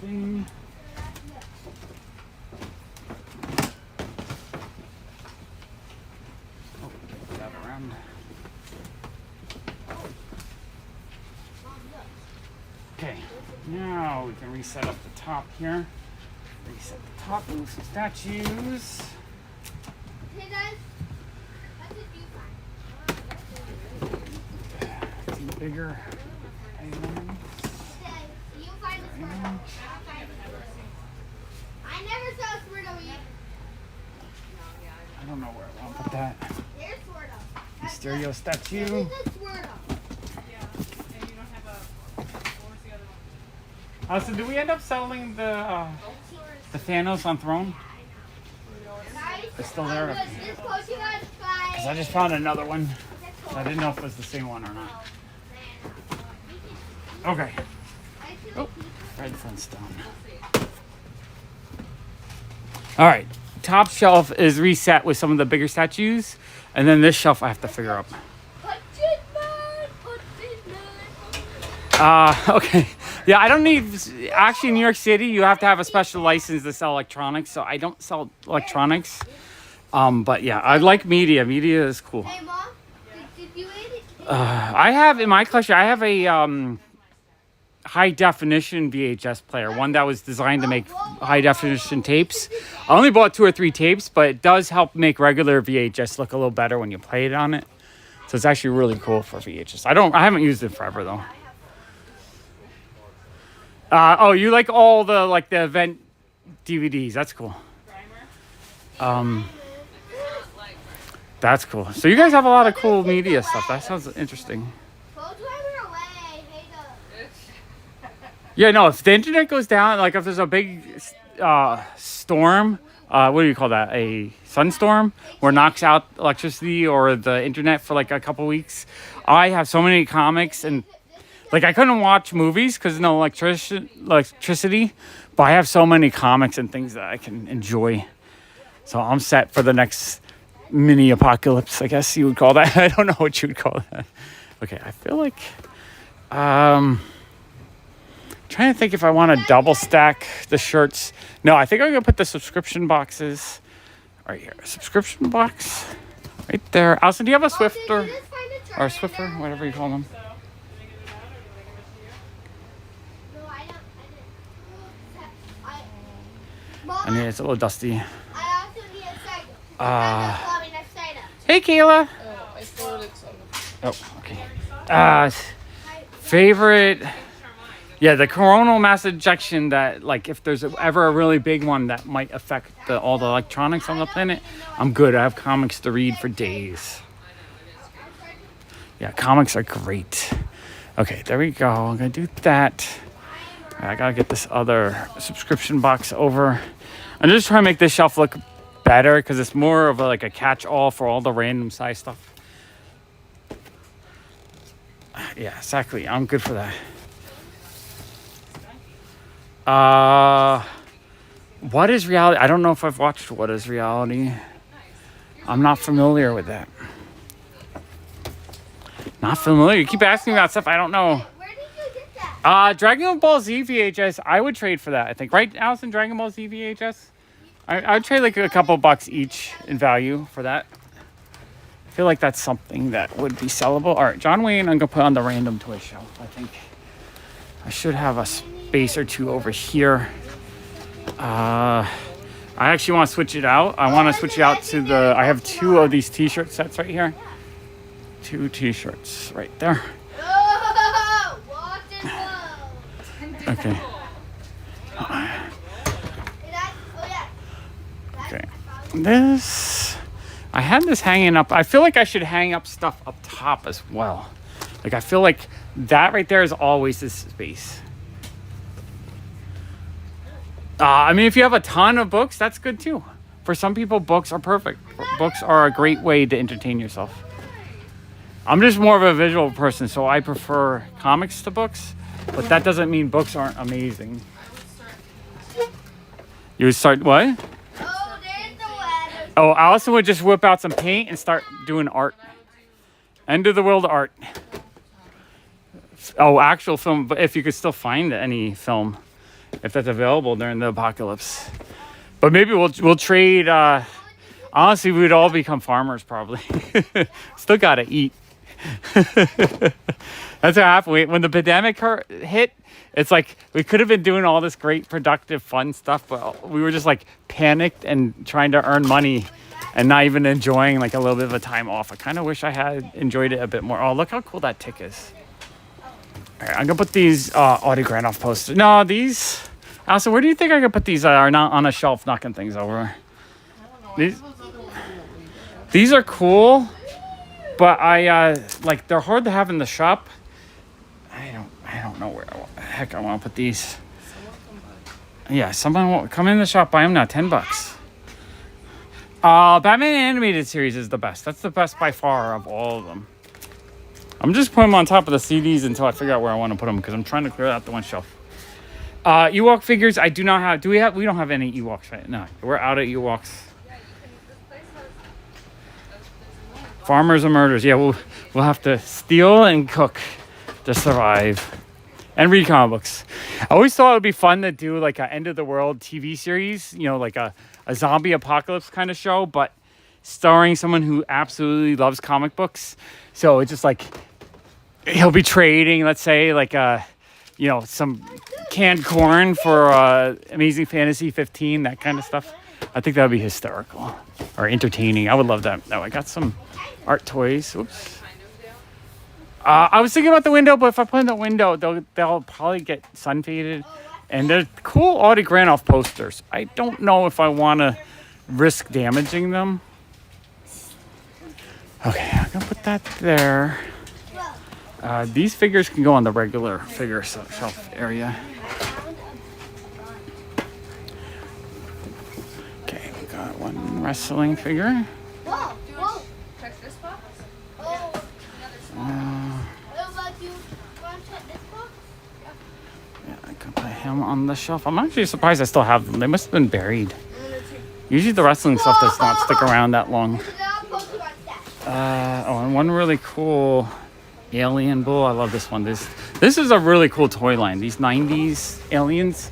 Thing. Oh, that around. Okay, now we can reset up the top here. Reset the top, move some statues. hey guys, what did you find? Some bigger items. You find the Squirtle. I never saw a Squirtle yet. I don't know where I want to put that. There's Squirtle. Mysterio statue. This is the Squirtle. So do we end up selling the Thanos on throne? It's still there. Because I just found another one. So I didn't know if it was the same one or not. Okay. Oh, Fred Flintstone. All right, top shelf is reset with some of the bigger statues, and then this shelf I have to figure out. Okay. Yeah, I don't need. Actually, in New York City, you have to have a special license to sell electronics, so I don't sell electronics. But yeah, I like media. Media is cool. Hey, Mom, did you eat it? I have in my collection. I have a high definition VHS player, one that was designed to make high definition tapes. I only bought 2 or 3 tapes, but it does help make regular VHS look a little better when you play it on it. So it's actually really cool for VHS. I haven't used it forever though. Oh, you like all the the event DVDs? That's cool. That's cool. So you guys have a lot of cool media stuff. That sounds interesting. Yeah, no. If the internet goes down, like if there's a big storm, what do you call that? A sunstorm, where it knocks out electricity or the internet for like a couple weeks. I have so many comics and. Like, I couldn't watch movies because no electricity, but I have so many comics and things that I can enjoy. So I'm set for the next mini apocalypse, I guess you would call that. I don't know what you would call that. Okay, I feel like... trying to think if I want to double stack the shirts. No, I think I'm going to put the subscription boxes right here. Subscription box right there. Allison, do you have a Swiffer? Or a Swiffer, whatever you call them. I mean, it's a little dusty. Hey, Kayla. Oh, I thought it's on the... Oh, okay. Favorite... Yeah, the coronal mass ejection that, like, if there's ever a really big one that might affect all the electronics on the planet, I'm good. I have comics to read for days. Yeah, comics are great. Okay, there we go. I'm going to do that. I got to get this other subscription box over. I'm just trying to make this shelf look better because it's more of a catch-all for all the random size stuff. Yeah, exactly. I'm good for that. What is reality? I don't know if I've watched What is Reality. I'm not familiar with that. Not familiar. You keep asking me about stuff I don't know. Where did you get that? Dragon Ball Z VHS. I would trade for that, I think. Right, Allison? Dragon Ball Z VHS? I'd trade like a couple bucks each in value for that. I feel like that's something that would be sellable. All right, John Wayne, I'm going to put on the random toy shelf. I think I should have a space or two over here. I actually want to switch it out. I want to switch it out to the... I have 2 of these t-shirt sets right here. 2 t-shirts right there. Oh, watch it go. Okay. Okay. This... I had this hanging up. I feel like I should hang up stuff up top as well. Like, I feel like that right there is always this space. I mean, if you have a ton of books, that's good too. For some people, books are perfect. Books are a great way to entertain yourself. I'm just more of a visual person, so I prefer comics to books. But that doesn't mean books aren't amazing. You would start what? Oh, there's the ladder. Oh, Allison would just whip out some paint and start doing art. End of the world art. Oh, actual film, but if you could still find any film, if that's available during the apocalypse. But maybe we'll trade. Honestly, we would all become farmers probably. Still gotta eat. That's what happened. When the pandemic hit, it's like we could have been doing all this great, productive, fun stuff, but we were just like panicked and trying to earn money and not even enjoying like a little bit of a time off. I kind of wish I had enjoyed it a bit more. Oh, look how cool that tick is. All right, I'm gonna put these autograph off posters. No, these. Also, where do you think I could put these? Are not on a shelf, knocking things over. These are cool, but I like they're hard to have in the shop. I don't know where the heck I want to put these. Yeah, someone will come in the shop, buy them now, $10. Batman animated series is the best. That's the best by far of all of them. I'm just putting them on top of the CDs until I figure out where I want to put them because I'm trying to clear out the one shelf. Ewok figures, I do not have. We don't have any Ewoks right now. We're out of Ewoks. Farmers and murders. Yeah, we'll have to steal and cook to survive. And read comic books. I always thought it would be fun to do like an end of the world TV series, you know, like a zombie apocalypse kind of show, but starring someone who absolutely loves comic books. So it's just like he'll be trading, let's say, like you know, some canned corn for Amazing Fantasy 15, that kind of stuff. I think that would be hysterical or entertaining. I would love that. No, I got some art toys. Oops. I was thinking about the window, but if I put in the window, they'll probably get sun faded. And they're cool Audie Granoff posters. I don't know if I want to risk damaging them. Okay, I'm going to put that there. These figures can go on the regular figure shelf area. Okay, we got one wrestling figure. Whoa, whoa. Check this box. Oh. What about you? Want to check this box? Yeah, I can put him on the shelf. I'm actually surprised I still have them. They must have been buried. Usually the wrestling stuff does not stick around that long. Oh, and one really cool alien bull. I love this one. This is a really cool toy line. These 90s aliens.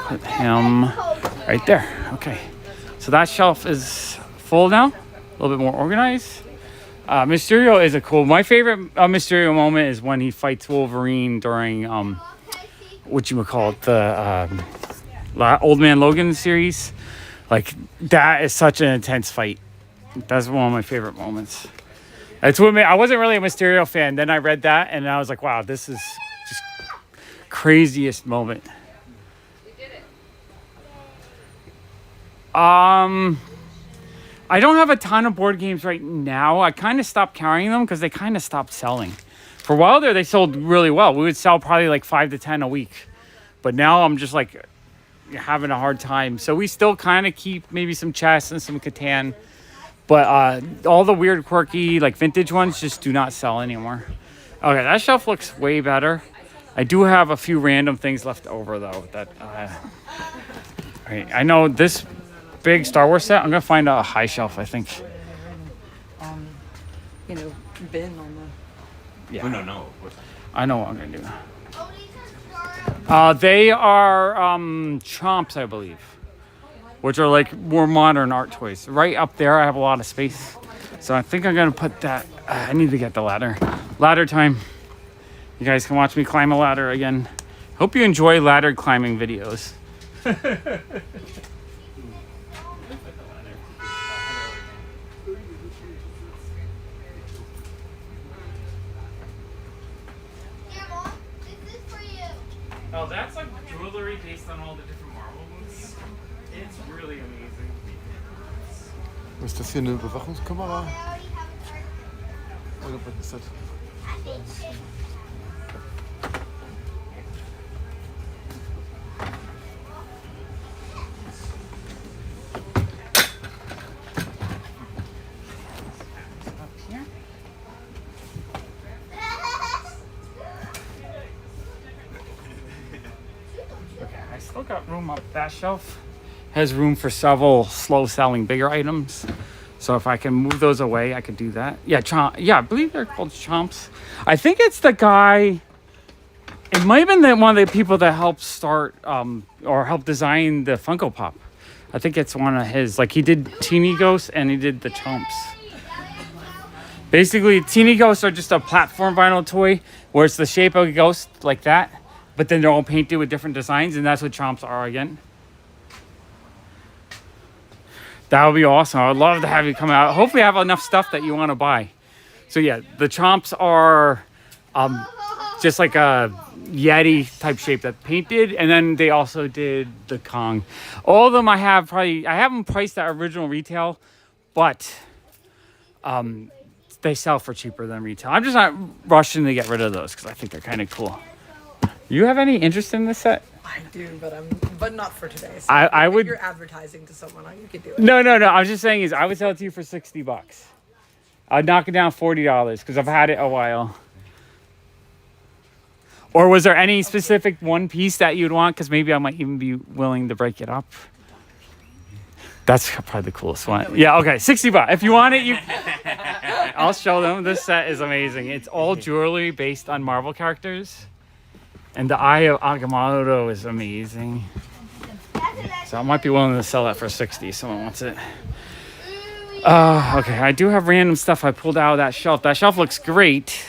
Put him right there. Okay. So that shelf is full now. A little bit more organized. Mysterio is a cool. My favorite Mysterio moment is when he fights Wolverine during what you would call it, the Old Man Logan series. Like that is such an intense fight. That's one of my favorite moments. That's what I wasn't really a Mysterio fan. Then I read that and I was like, wow, this is just craziest moment. I don't have a ton of board games right now. I kind of stopped carrying them because they kind of stopped selling. For a while there, they sold really well. We would sell probably like 5 to 10 a week. But now I'm just like having a hard time. So we still kind of keep maybe some chess and some Catan. But all the weird, quirky, like vintage ones just do not sell anymore. Okay, that shelf looks way better. I do have a few random things left over though. That right, I know this big Star Wars set. I'm gonna find a high shelf, I think. You know, bin on the. Yeah. No. I know what I'm gonna do. They are chomps, I believe, which are like more modern art toys. Right up there, I have a lot of space, so I think I'm gonna put that. I need to get the ladder. Ladder time. You guys can watch me climb a ladder again. Hope you enjoy ladder climbing videos. Oh, that's like jewelry based on all the different Marvel movies. It's really amazing. Ist das hier eine Überwachungskamera? Oder was ist das? Still got room up. That shelf has room for several slow selling bigger items. So if I can move those away, I could do that. Yeah, I believe they're called chomps. I think it's the guy. It might have been one of the people that helped start or helped design the Funko Pop. I think it's one of his. Like he did Teeny Ghosts and he did the chomps. Basically, Teeny Ghosts are just a platform vinyl toy where it's the shape of a ghost like that. But then they're all painted with different designs, and that's what chomps are again. That would be awesome. I would love to have you come out. Hopefully I have enough stuff that you want to buy. So yeah, the chomps are just like a Yeti type shape that's painted, and then they also did the Kong. All of them I have them priced at original retail, but they sell for cheaper than retail. I'm just not rushing to get rid of those because I think they're kind of cool. You have any interest in this set? I do, but not for today. So I would. If you're advertising to someone, you could do it. No. I was just saying I would sell it to you for $60. I'd knock it down $40 because I've had it a while. Or was there any specific one piece that you'd want? Because maybe I might even be willing to break it up. That's probably the coolest one. Yeah, okay, $60. If you want it, I'll show them. This set is amazing. It's all jewelry based on Marvel characters. And the Eye of Agamotto is amazing. So I might be willing to sell that for $60 if someone wants it. Okay, I do have random stuff I pulled out of that shelf. That shelf looks great,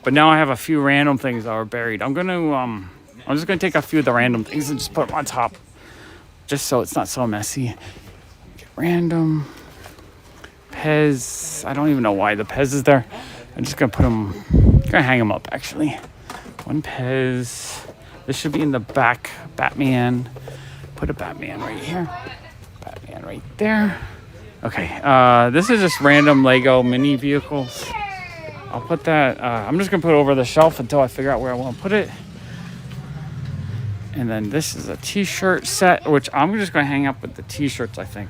but now I have a few random things that are buried. I'm just gonna take a few of the random things and just put them on top, just so it's not so messy. Random Pez. I don't even know why the Pez is there. I'm just gonna gonna hang them up actually. One Pez. This should be in the back. Batman. Put a Batman right here. Batman right there. Okay, this is just random Lego mini vehicles. I'll put that, I'm just gonna put it over the shelf until I figure out where I wanna put it. And then this is a t-shirt set, which I'm just gonna hang up with the t-shirts, I think.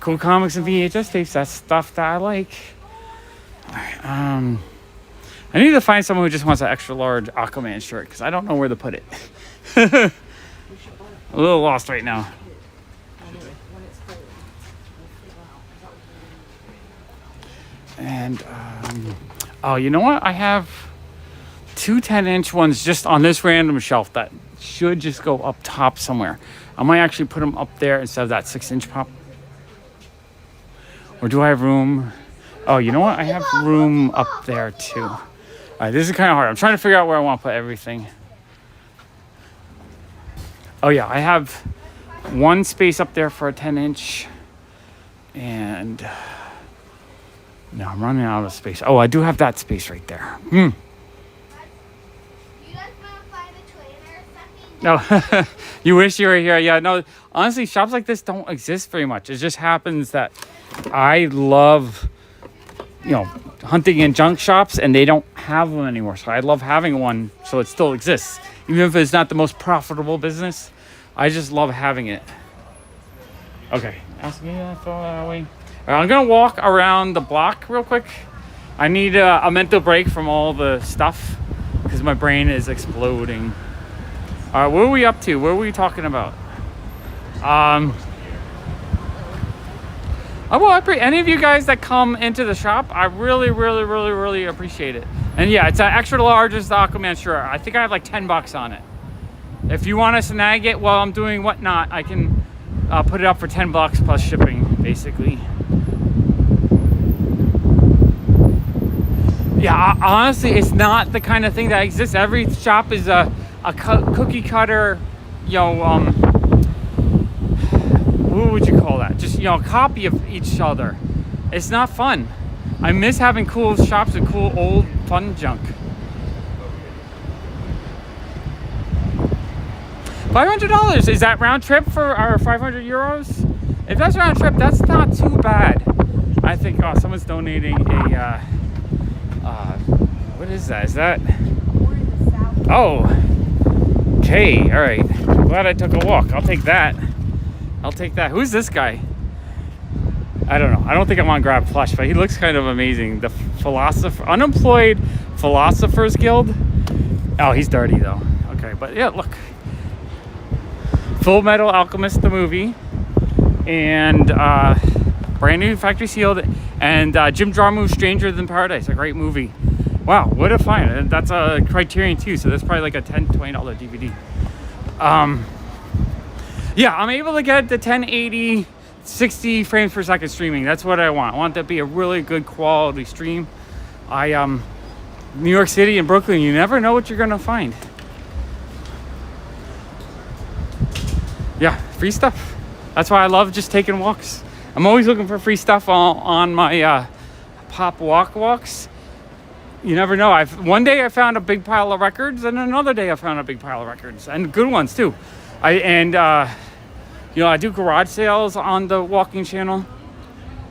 Cool comics and VHS tapes, that's stuff that I like. All right, I need to find someone who just wants an extra large Aquaman shirt because I don't know where to put it. A little lost right now. And, oh, you know what? I have two 10-inch ones just on this random shelf that should just go up top somewhere. I might actually put them up there instead of that 6-inch pop. Or do I have room? Oh, you know what? I have room up there too. All right, this is kind of hard. I'm trying to figure out where I want to put everything. Oh yeah, I have one space up there for a 10-inch. And no, I'm running out of space. Oh, I do have that space right there. You guys want to find a trainer or something? No, you wish you were here. Yeah, no, honestly, shops like this don't exist very much. It just happens that I love, hunting in junk shops and they don't have them anymore. So I love having one so it still exists. Even if it's not the most profitable business, I just love having it. Okay, throw that away. All right, I'm gonna walk around the block real quick. I need a mental break from all the stuff because my brain is exploding. All right, what are we up to? What are we talking about? Any of you guys that come into the shop, I really, really, really, really appreciate it. And yeah, it's an extra largest Aquaman shirt. I think I have like $10 on it. If you want to snag it while I'm doing whatnot, I can put it up for $10 plus shipping, basically. Yeah, honestly, it's not the kind of thing that exists. Every shop is a cookie cutter, what would you call that? Just, a copy of each other. It's not fun. I miss having cool shops with cool old fun junk. $500, is that round trip for our 500 euros? If that's round trip, that's not too bad. I think, someone's donating a, what is that? Is that? Oh, okay, all right. Glad I took a walk. I'll take that. Who's this guy? I don't know. I don't think I'm on Grab Plush, but he looks kind of amazing. The Unemployed Philosophers Guild. Oh, he's dirty though. Okay, but yeah, look. Full Metal Alchemist, the movie. And brand new factory sealed. And Jim Jarmusch's Stranger Than Paradise, a great movie. Wow, what a find. And that's a Criterion too, so that's probably like a $10, $20 DVD. Yeah, I'm able to get the 1080, 60 frames per second streaming. That's what I want. I want that to be a really good quality stream. New York City and Brooklyn, you never know what you're gonna find. Yeah, free stuff. That's why I love just taking walks. I'm always looking for free stuff on my pop walks. You never know. One day I found a big pile of records, and another day I found a big pile of records, and good ones too. I do garage sales on the walking channel.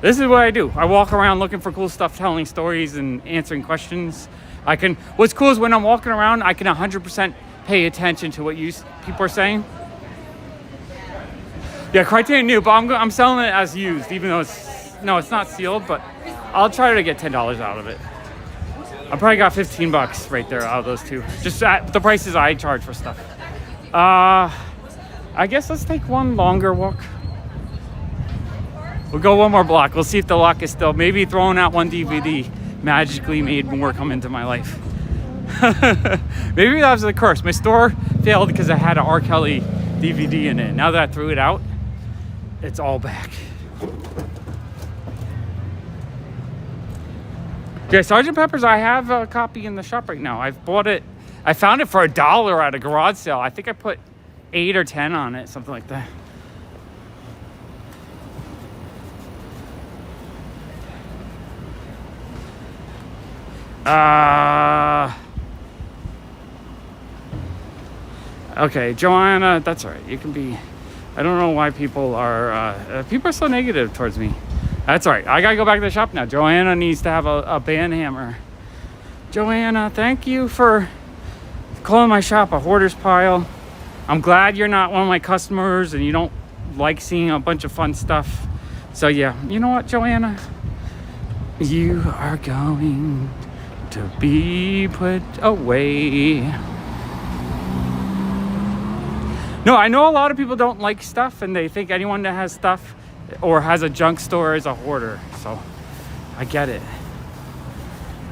This is what I do. I walk around looking for cool stuff, telling stories and answering questions. What's cool is when I'm walking around, I can 100% pay attention to what people are saying. Yeah, Criterion new, but I'm selling it as used, even though it's not sealed, but I'll try to get $10 out of it. I probably got 15 bucks right there out of those two. Just at the prices I charge for stuff. I guess let's take one longer walk. We'll go one more block. We'll see if the luck is still, maybe throwing out one DVD magically made more come into my life. Maybe that was the curse. My store failed because I had an R. Kelly DVD in it. Now that I threw it out, it's all back. Yeah, Sgt. Pepper's, I have a copy in the shop right now. I've bought it. I found it for $1 at a garage sale. I think I put 8 or 10 on it, something like that. Okay, Joanna, that's all right. You can be. I don't know why people are so negative towards me. That's all right. I gotta go back to the shop now. Joanna needs to have a band hammer. Joanna, thank you for calling my shop a hoarder's pile. I'm glad you're not one of my customers and you don't like seeing a bunch of fun stuff. So yeah, you know what, Joanna? You are going to be put away. No, I know a lot of people don't like stuff and they think anyone that has stuff or has a junk store is a hoarder. So I get it.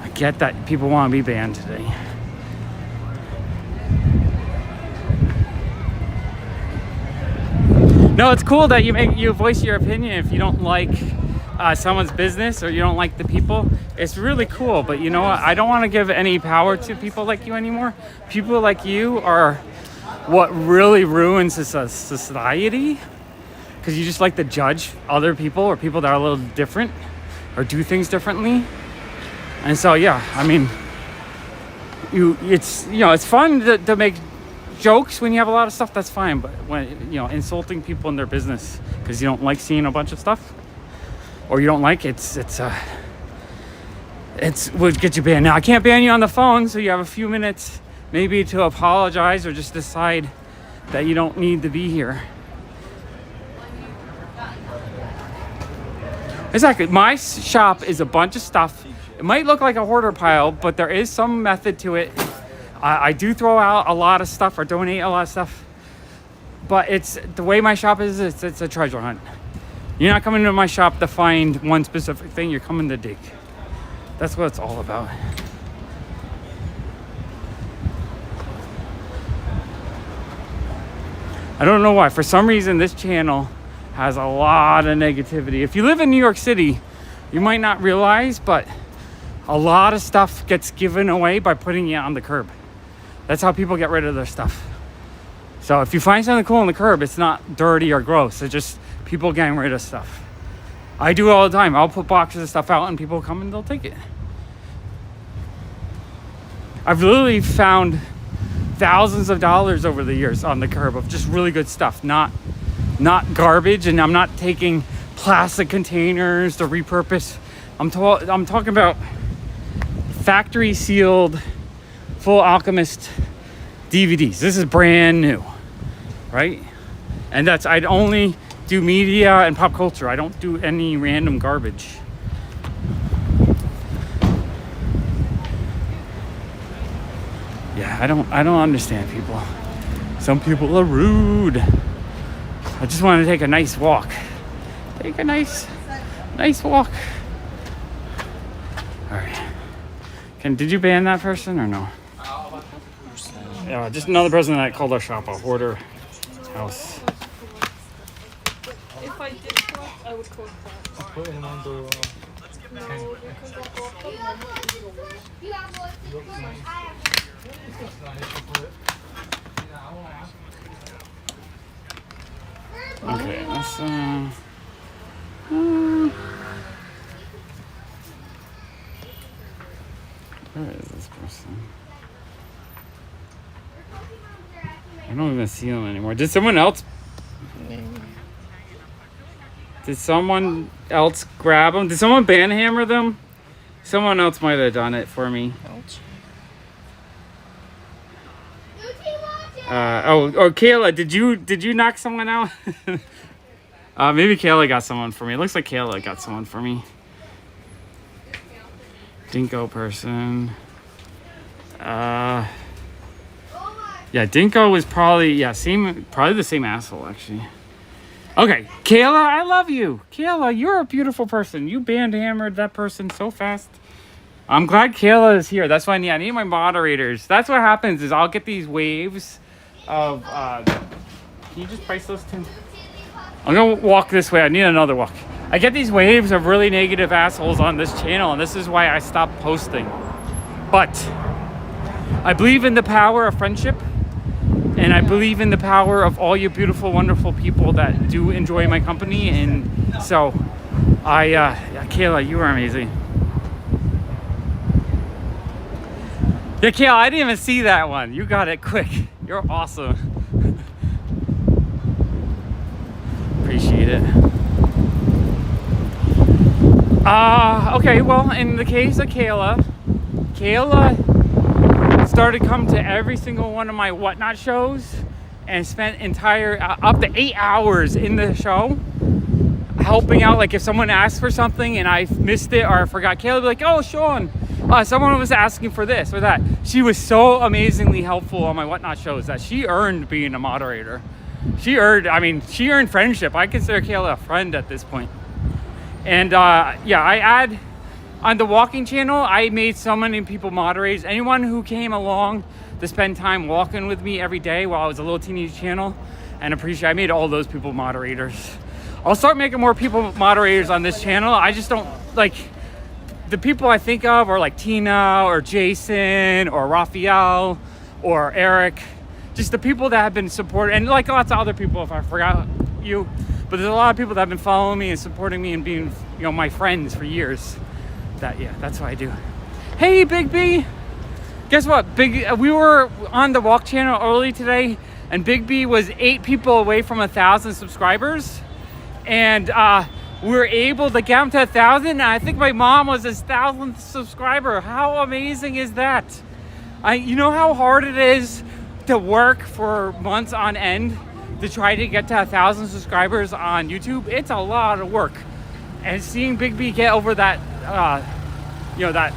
I get that people want to be banned today. No, it's cool that you voice your opinion if you don't like someone's business or you don't like the people. It's really cool, but you know what? I don't want to give any power to people like you anymore. People like you are what really ruins this society, because you just like to judge other people or people that are a little different or do things differently. And so yeah, I mean, it's fun to make jokes when you have a lot of stuff, that's fine, but when insulting people in their business because you don't like seeing a bunch of stuff or you don't like it would get you banned. Now I can't ban you on the phone, so you have a few minutes maybe to apologize or just decide that you don't need to be here. Exactly. My shop is a bunch of stuff. It might look like a hoarder pile, but there is some method to it. I do throw out a lot of stuff or donate a lot of stuff, but it's the way my shop is. It's a treasure hunt. You're not coming to my shop to find one specific thing. You're coming to dig. That's what it's all about. I don't know why. For some reason, this channel has a lot of negativity. If you live in New York City, you might not realize, but a lot of stuff gets given away by putting it on the curb. That's how people get rid of their stuff. So if you find something cool on the curb, it's not dirty or gross. It's just people getting rid of stuff. I do it all the time. I'll put boxes of stuff out and people come and they'll take it. I've literally found thousands of dollars over the years on the curb of just really good stuff, not garbage. And I'm not taking plastic containers to repurpose. I'm talking about factory sealed Full Alchemist DVDs. This is brand new, right? And I'd only do media and pop culture. I don't do any random garbage. Yeah, I don't understand people. Some people are rude. I just want to take a nice walk. Take a nice walk. All right. Did you ban that person or no? Yeah, just another person that called our shop a hoarder house. If I did collect, I would collect that. No, Okay, let's where is this person? I don't even see them anymore. Did someone else grab them? Did someone banhammer them? Someone else might have done it for me. Kayla, did you knock someone out? Maybe Kayla got someone for me. It looks like Kayla got someone for me. Dinko person. Yeah, Dinko was probably probably the same asshole actually. Okay, Kayla, I love you. Kayla, you're a beautiful person. You band hammered that person so fast. I'm glad Kayla is here. That's why I need my moderators. That's what happens is I'll get these waves of can you just price those two? I'm gonna walk this way. I need another walk. I get these waves of really negative assholes on this channel, and this is why I stopped posting. But I believe in the power of friendship, and I believe in the power of all you beautiful, wonderful people that do enjoy my company. And so, Kayla, you are amazing. Yeah, Kayla, I didn't even see that one. You got it quick. You're awesome. Appreciate it. Okay, well, in the case of Kayla started coming to every single one of my Whatnot shows and spent up to 8 hours in the show helping out. Like if someone asked for something and I missed it or I forgot, Kayla would be like, oh, Sean, someone was asking for this or that. She was so amazingly helpful on my Whatnot shows that she earned being a moderator. She earned friendship. I consider Kayla a friend at this point. And on the walking channel, I made so many people moderators. Anyone who came along to spend time walking with me every day while I was a little teeny channel, and I made all those people moderators. I'll start making more people moderators on this channel. I just don't like the people I think of are like Tina or Jason or Raphael or Eric. Just the people that have been supported, and like lots of other people if I forgot you. But there's a lot of people that have been following me and supporting me and being, my friends for years. That's what I do. Hey, Big B. Guess what? We were on the Walk channel early today, and Big B was 8 people away from 1,000 subscribers. And we were able to get him to 1,000. And I think my mom was his 1,000th subscriber. How amazing is that? You know how hard it is to work for months on end to try to get to 1,000 subscribers on YouTube? It's a lot of work. And seeing Big B get over that, that,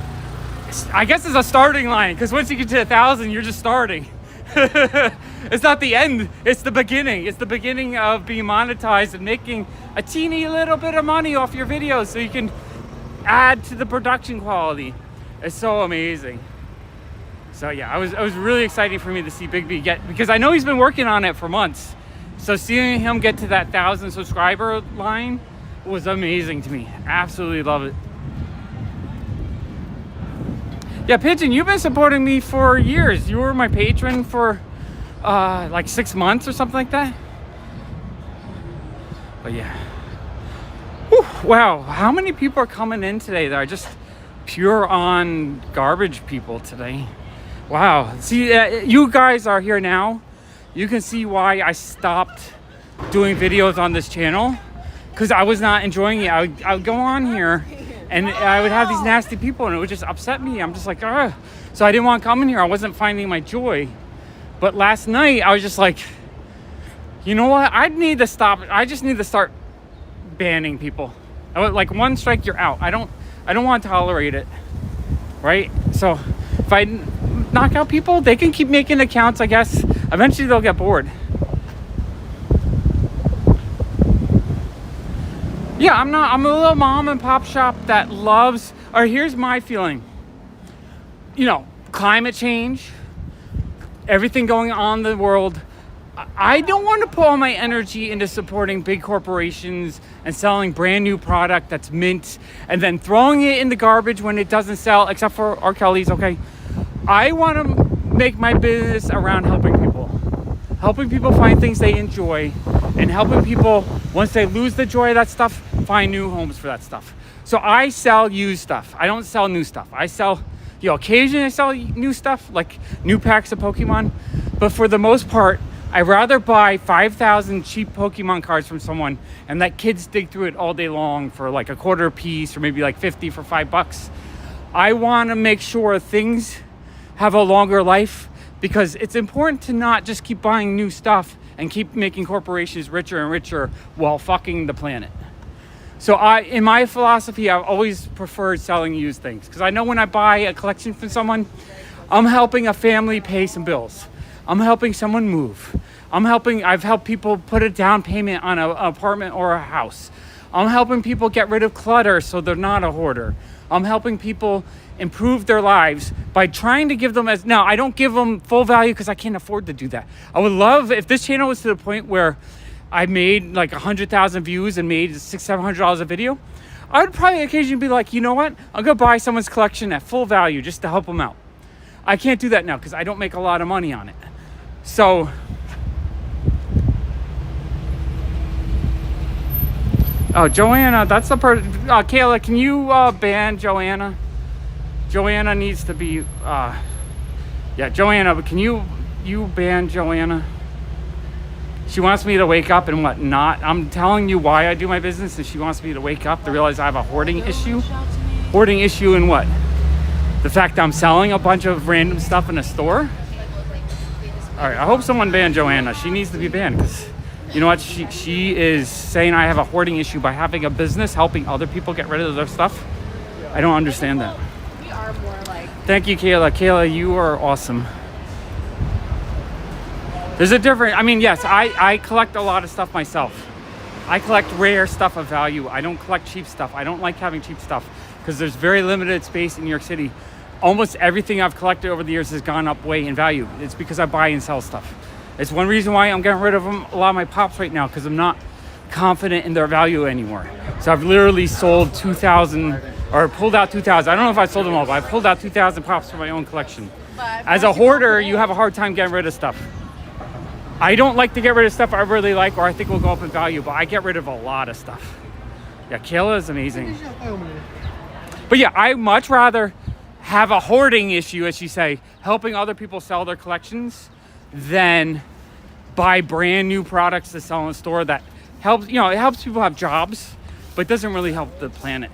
I guess it's a starting line, because once you get to 1,000, you're just starting. It's not the end, it's the beginning. It's the beginning of being monetized and making a teeny little bit of money off your videos so you can add to the production quality. It's so amazing. So yeah, it was really exciting for me to see Big B because I know he's been working on it for months. So seeing him get to that 1,000 subscriber line was amazing to me. Absolutely love it. Yeah, Pigeon, you've been supporting me for years. You were my patron for like 6 months or something like that. But yeah. Whew, wow, how many people are coming in today that are just pure on garbage people today? Wow. See, you guys are here now. You can see why I stopped doing videos on this channel, because I was not enjoying it. I would go on here and I would have these nasty people and it would just upset me. I'm just like, ugh. So I didn't want to come in here. I wasn't finding my joy. But last night I was just like, you know what? I need to stop. I just need to start banning people. Like one strike, you're out. I don't want to tolerate it. Right? So if I knock out people, they can keep making accounts, I guess. Eventually they'll get bored. Yeah, I'm a little mom and pop shop that loves, or here's my feeling. Climate change, everything going on in the world. I don't want to put all my energy into supporting big corporations and selling brand new product that's mint and then throwing it in the garbage when it doesn't sell, except for R. Kelly's, okay? I want to make my business around helping people find things they enjoy, and helping people, once they lose the joy of that stuff, find new homes for that stuff. So I sell used stuff. I don't sell new stuff. I sell, occasionally I sell new stuff, like new packs of Pokemon, but for the most part, I'd rather buy 5,000 cheap Pokemon cards from someone and let kids dig through it all day long for like a quarter a piece, or maybe like 50 for $5. I want to make sure things have a longer life, because it's important to not just keep buying new stuff and keep making corporations richer and richer while fucking the planet. So in my philosophy, I've always preferred selling used things, because I know when I buy a collection from someone, I'm helping a family pay some bills. I'm helping someone move. I've helped people put a down payment on an apartment or a house. I'm helping people get rid of clutter so they're not a hoarder. I'm helping people improve their lives by trying to give them now, I don't give them full value because I can't afford to do that. I would love if this channel was to the point where I made like 100,000 views and made $600-700 a video. I would probably occasionally be like, you know what? I'm gonna buy someone's collection at full value just to help them out. I can't do that now because I don't make a lot of money on it. So, oh, Joanna, that's the person. Kayla, can you ban Joanna? Joanna needs to be, yeah, Joanna, can you ban Joanna? She wants me to wake up and whatnot. I'm telling you why I do my business, and she wants me to wake up to realize I have a hoarding issue. Hoarding issue in what? The fact that I'm selling a bunch of random stuff in a store? All right, I hope someone banned Joanna. She needs to be banned because, you know what? She is saying I have a hoarding issue by having a business helping other people get rid of their stuff. I don't understand that. We are more like. Thank you, Kayla. Kayla, you are awesome. There's a different, I mean, yes, I collect a lot of stuff myself. I collect rare stuff of value. I don't collect cheap stuff. I don't like having cheap stuff because there's very limited space in New York City. Almost everything I've collected over the years has gone up way in value. It's because I buy and sell stuff. It's one reason why I'm getting rid of a lot of my pops right now, because I'm not confident in their value anymore. So I've literally sold 2,000, or pulled out 2,000. I don't know if I sold them all, but I pulled out 2,000 pops for my own collection. As a hoarder, you have a hard time getting rid of stuff. I don't like to get rid of stuff I really like or I think will go up in value, but I get rid of a lot of stuff. Yeah, Kayla is amazing. But yeah, I much rather have a hoarding issue, as you say, helping other people sell their collections, than buy brand new products to sell in a store that helps, you know, it helps people have jobs, but doesn't really help the planet.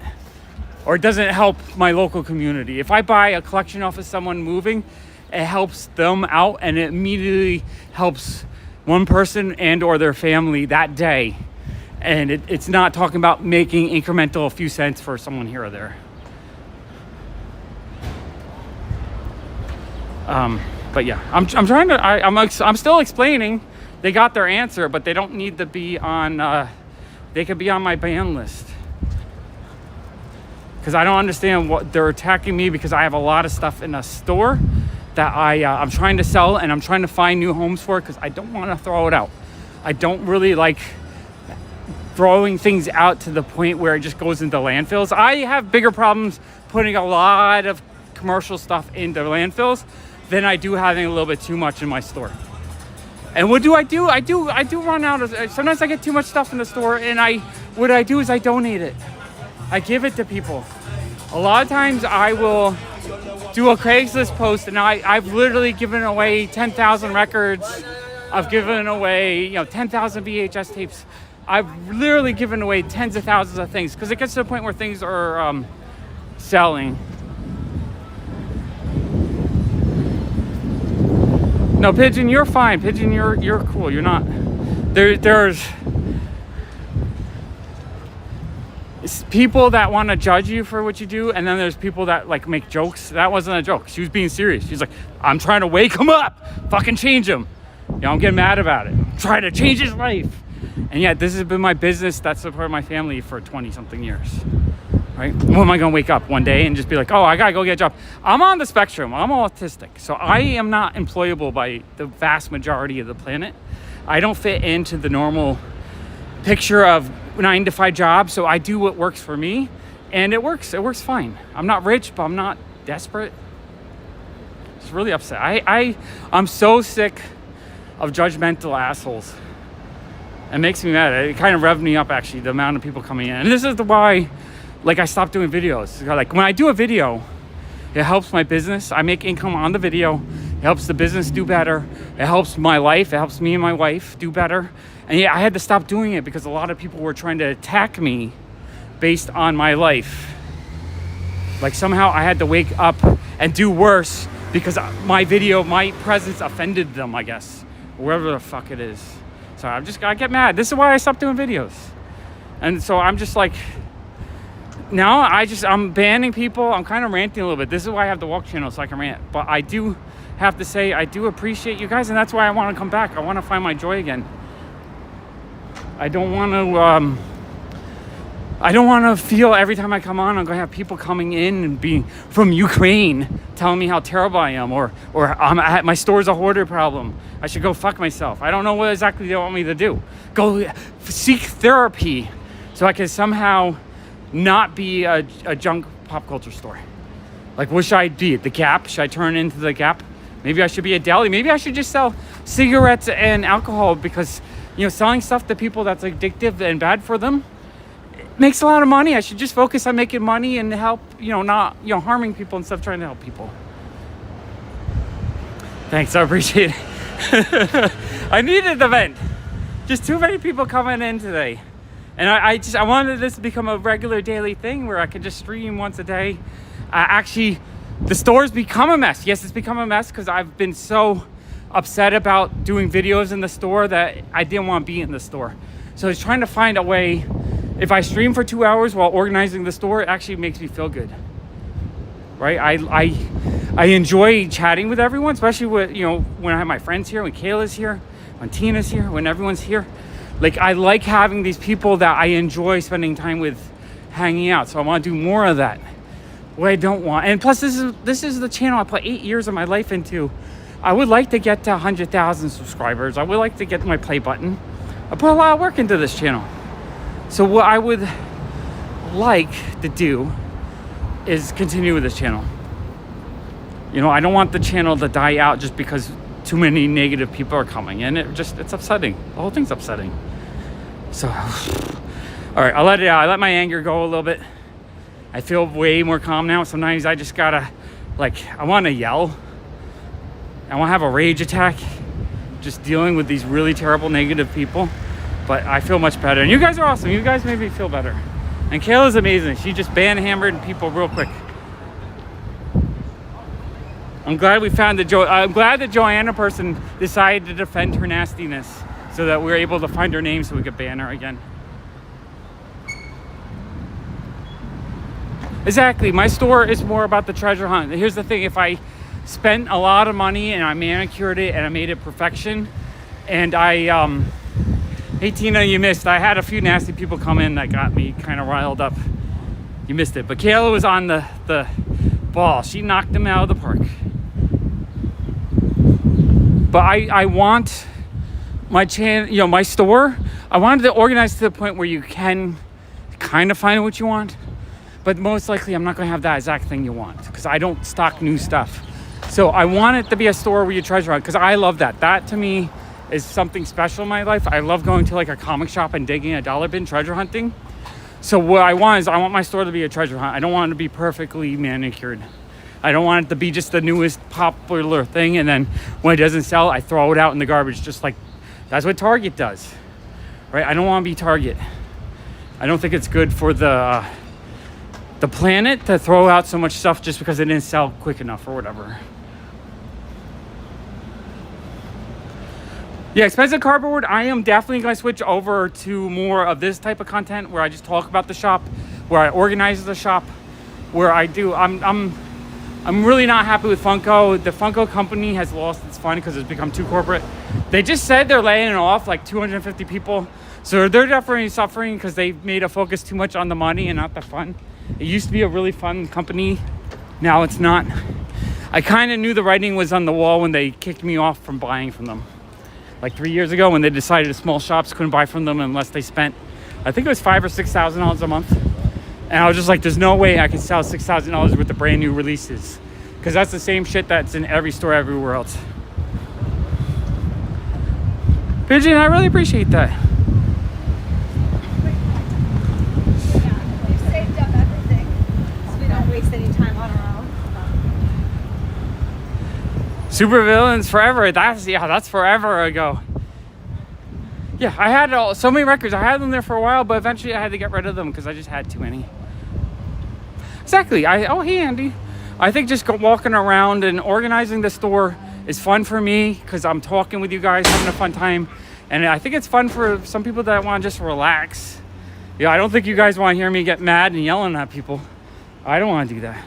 Or it doesn't help my local community. If I buy a collection off of someone moving, it helps them out and it immediately helps one person and or their family that day. And it's not talking about making incremental a few cents for someone here or there. But yeah, I'm trying to, I'm still explaining. They got their answer, but they don't need to be on, they could be on my ban list. Because I don't understand what they're attacking me, because I have a lot of stuff in a store that I'm trying to sell and I'm trying to find new homes for, because I don't want to throw it out. I don't really like throwing things out to the point where it just goes into landfills. I have bigger problems putting a lot of commercial stuff into landfills than I do having a little bit too much in my store. And what do? I do run out of, sometimes I get too much stuff in the store, and what I do is I donate it. I give it to people. A lot of times I will do a Craigslist post, and I've literally given away 10,000 records. I've given away, 10,000 VHS tapes. I've literally given away tens of thousands of things, because it gets to the point where things are selling. No, Pigeon, you're fine. Pigeon, you're cool. You're not. There's people that want to judge you for what you do, and then there's people that like make jokes. That wasn't a joke. She was being serious. She's like, I'm trying to wake him up, fucking change him. I'm getting mad about it. I'm trying to change his life. And yet, this has been my business that supported my family for 20-something years. Right? When am I going to wake up one day and just be like, oh, I got to go get a job? I'm on the spectrum. I'm autistic. So I am not employable by the vast majority of the planet. I don't fit into the normal picture of 9-to-5 job. So I do what works for me. And it works. It works fine. I'm not rich, but I'm not desperate. It's really upset. I'm so sick of judgmental assholes. It makes me mad. It kind of revved me up, actually, the amount of people coming in. And this is why, I stopped doing videos. Like, when I do a video, it helps my business. I make income on the video. It helps the business do better. It helps my life. It helps me and my wife do better. And yeah, I had to stop doing it because a lot of people were trying to attack me based on my life. Like, somehow I had to wake up and do worse because my video, my presence offended them, I guess. Wherever the fuck it is. So I get mad. This is why I stopped doing videos. And so I'm just like, now I'm banning people. I'm kind of ranting a little bit. This is why I have the walk channel, so I can rant. But I do have to say, I do appreciate you guys, and that's why I want to come back. I want to find my joy again. I don't want to feel every time I come on, I'm going to have people coming in and being from Ukraine telling me how terrible I am, or my store's a hoarder problem. I should go fuck myself. I don't know what exactly they want me to do. Go seek therapy so I can somehow not be a junk pop culture store. Like, what should I be? The Gap? Should I turn into the Gap? Maybe I should be a deli. Maybe I should just sell cigarettes and alcohol, because, selling stuff to people that's addictive and bad for them makes a lot of money. I should just focus on making money and help, not, harming people instead of trying to help people. Thanks, I appreciate it. I needed the vent. Just too many people coming in today. And I wanted this to become a regular daily thing where I could just stream once a day. Actually, the store's become a mess. Yes, it's become a mess because I've been so upset about doing videos in the store that I didn't want to be in the store. So I was trying to find a way. If I stream for 2 hours while organizing the store, it actually makes me feel good. Right? I enjoy chatting with everyone, especially with, when I have my friends here, when Kayla's here, when Tina's here, when everyone's here. Like, I like having these people that I enjoy spending time with, hanging out. So I want to do more of that. What I don't want, and plus this is the channel I put 8 years of my life into. I would like to get to 100,000 subscribers. I would like to get my play button. I put a lot of work into this channel. So what I would like to do is continue with this channel. I don't want the channel to die out just because too many negative people are coming in. It's upsetting. The whole thing's upsetting. So, all right, I'll let it out. I let my anger go a little bit. I feel way more calm now. Sometimes I just gotta, I want to yell. I want to have a rage attack just dealing with these really terrible negative people. But I feel much better. And you guys are awesome. You guys made me feel better. And Kayla's amazing. She just hammered people real quick. I'm glad we found I'm glad the Joanna person decided to defend her nastiness so that we were able to find her name so we could ban her again. Exactly. My store is more about the treasure hunt. Here's the thing. If I spent a lot of money and I manicured it and I made it perfection, and hey Tina, you missed. I had a few nasty people come in that got me kind of riled up. You missed it. But Kayla was on the ball. She knocked them out of the park. But I want my channel, my store, I wanted to organize to the point where you can kind of find what you want. But most likely I'm not going to have that exact thing you want because I don't stock new stuff. So I want it to be a store where you treasure hunt because I love that. That to me is something special in my life. I love going to a comic shop and digging a dollar bin treasure hunting. So what I want is I want my store to be a treasure hunt. I don't want it to be perfectly manicured. I don't want it to be just the newest popular thing and then when it doesn't sell, I throw it out in the garbage just like that's what Target does. Right? I don't want to be Target. I don't think it's good for the planet to throw out so much stuff just because it didn't sell quick enough or whatever. Yeah, expensive cardboard. I am definitely going to switch over to more of this type of content where I just talk about the shop, where I organize the shop, where I do. I'm really not happy with Funko. The Funko company has lost its fun because it's become too corporate. They just said they're laying off 250 people. So they're definitely suffering because they made a focus too much on the money and not the fun. It used to be a really fun company. Now it's not. I kind of knew the writing was on the wall when they kicked me off from buying from them. 3 years ago when they decided small shops couldn't buy from them unless they spent, I think it was $5,000 or $6,000 a month. And I was just like, there's no way I can sell $6,000 worth of brand new releases. Because that's the same shit that's in every store everywhere else. Pigeon, I really appreciate that. Yeah, we've saved up everything so we don't waste any time on our own. Super Villains Forever. That's forever ago. Yeah, I had so many records. I had them there for a while, but eventually I had to get rid of them because I just had too many. Exactly. Oh, hey, Andy. I think just walking around and organizing the store is fun for me because I'm talking with you guys, having a fun time. And I think it's fun for some people that want to just relax. Yeah, I don't think you guys want to hear me get mad and yelling at people. I don't want to do that.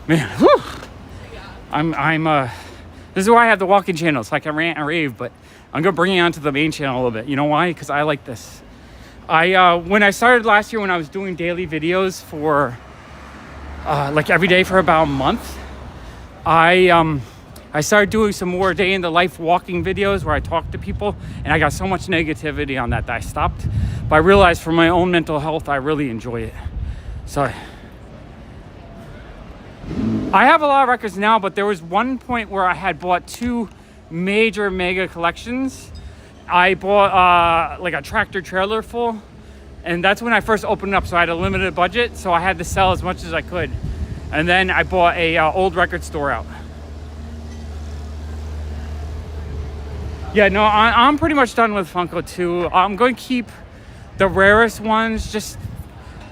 Man, whew. This is why I have the walking channel, so I can rant and rave, but I'm gonna bring it onto the main channel a little bit. You know why? Because I like this. When I started last year, when I was doing daily videos for like every day for about a month, I started doing some more day in the life walking videos where I talk to people, and I got so much negativity on that I stopped. But I realized for my own mental health, I really enjoy it. So I have a lot of records now, but there was one point where I had bought 2 major mega collections. I bought like a tractor trailer full, and that's when I first opened up, so I had a limited budget, so I had to sell as much as I could. And then I bought a old record store out. Yeah, no, I'm pretty much done with Funko too. I'm going to keep the rarest ones, just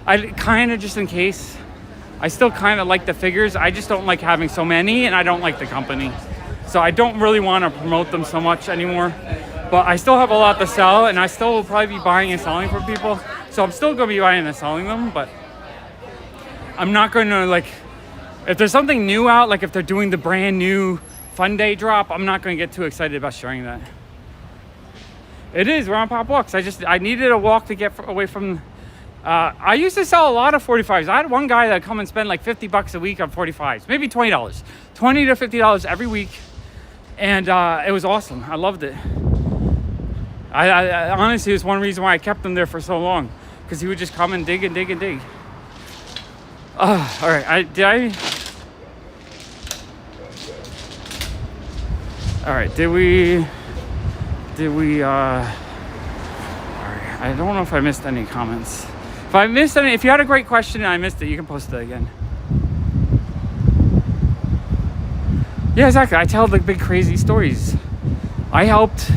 in case. I still kind of like the figures. I just don't like having so many, and I don't like the company. So I don't really want to promote them so much anymore. But I still have a lot to sell, and I still will probably be buying and selling for people. So I'm still going to be buying and selling them, but I'm not going to, like, if there's something new out, like if they're doing the brand new Fun Day drop, I'm not going to get too excited about sharing that. It is, we're on Pop Walks. I needed a walk to get away from... I used to sell a lot of 45s. I had one guy that come and spend like $50 a week on 45s, maybe $20, $20 to $50 every week, and it was awesome. I loved it. I honestly, it was one reason why I kept them there for so long, because he would just come and dig and dig and dig. All right, all right, did we? All right, I don't know if I missed any comments. If I missed any, if you had a great question and I missed it, you can post it again. Yeah, exactly. I tell the big crazy stories. I helped.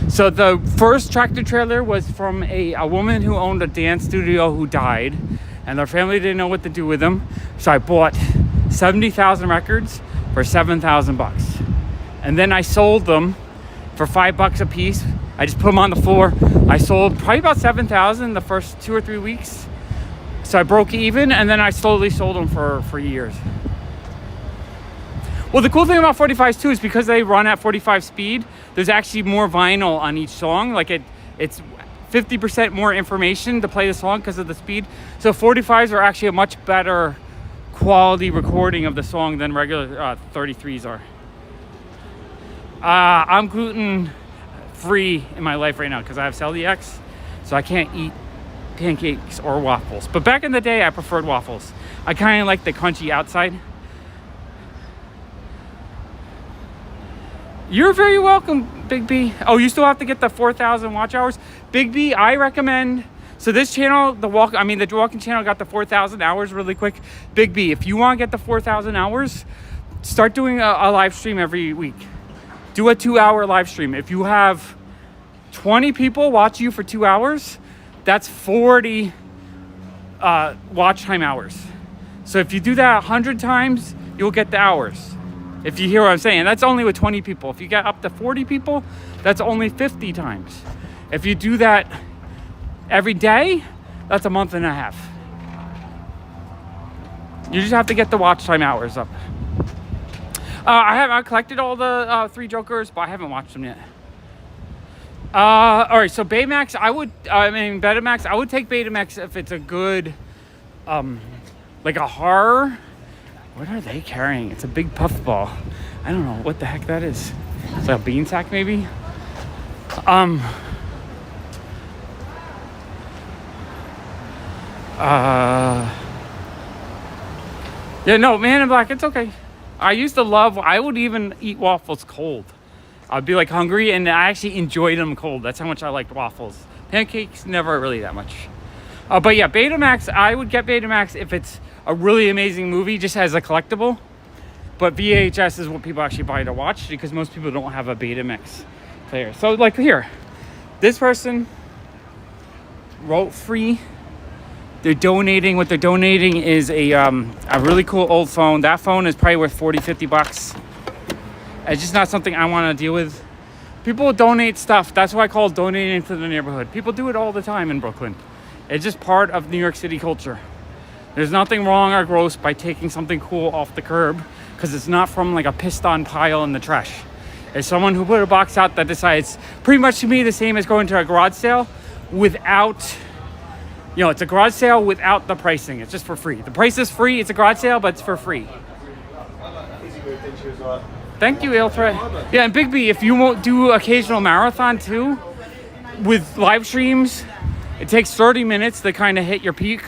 So the first tractor trailer was from a woman who owned a dance studio who died, and their family didn't know what to do with them. So I bought 70,000 records for $7,000, and then I sold them for $5 a piece. I just put them on the floor. I sold probably about 7,000 the first 2 or 3 weeks. So I broke even, and then I slowly sold them for years. Well, the cool thing about 45s too is because they run at 45 speed, there's actually more vinyl on each song. Like it's 50% more information to play the song because of the speed. So 45s are actually a much better quality recording of the song than regular 33s are. I'm gluten free in my life right now because I have celiac, so I can't eat pancakes or waffles. But back in the day, I preferred waffles. I kind of like the crunchy outside. You're very welcome, Big B. Oh, you still have to get the 4,000 watch hours. Big B, I recommend. So this channel, the walking channel got the 4,000 hours really quick. Big B, if you want to get the 4,000 hours, start doing a live stream every week. Do a 2-hour live stream. If you have 20 people watch you for 2 hours, that's 40 watch time hours. So if you do that 100 times, you'll get the hours. If you hear what I'm saying, that's only with 20 people. If you get up to 40 people, that's only 50 times. If you do that every day, that's a month and a half. You just have to get the watch time hours up. I collected all the 3 Jokers, but I haven't watched them yet. All right, so Betamax, Betamax, I would take Betamax if it's a good, like a horror. What are they carrying? It's a big puffball. I don't know what the heck that is. It's like a bean sack, maybe? Yeah, no, Man in Black, it's okay. I would even eat waffles cold. I'd be like hungry, and I actually enjoyed them cold. That's how much I liked waffles. Pancakes, never really that much. But yeah, Betamax, I would get Betamax if it's a really amazing movie, just as a collectible. But VHS is what people actually buy to watch, because most people don't have a Betamax player. So like here, this person wrote free. They're donating. What they're donating is a really cool old phone. That phone is probably worth $40-50. It's just not something I want to deal with. People donate stuff. That's why I call it donating to the neighborhood. People do it all the time in Brooklyn. It's just part of New York City culture. There's nothing wrong or gross by taking something cool off the curb because it's not from like a pissed on pile in the trash. It's someone who put a box out that decides, pretty much to me the same as going to a garage sale without, you know, it's a garage sale without the pricing. It's just for free. The price is free. It's a garage sale, but it's for free. Thank you, Ale Threat. Yeah, and Big B, if you won't do occasional marathon too, with live streams, it takes 30 minutes to kind of hit your peak.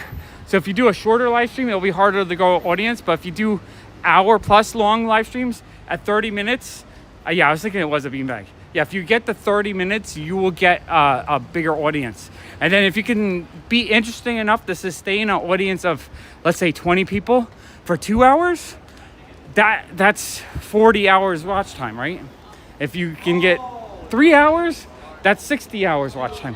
So if you do a shorter live stream, it'll be harder to go audience. But if you do hour plus long live streams at 30 minutes, yeah, I was thinking it was a beanbag. Yeah, if you get the 30 minutes, you will get a bigger audience. And then if you can be interesting enough to sustain an audience of, let's say, 20 people for 2 hours, that's 40 hours watch time, right? If you can get 3 hours, that's 60 hours watch time.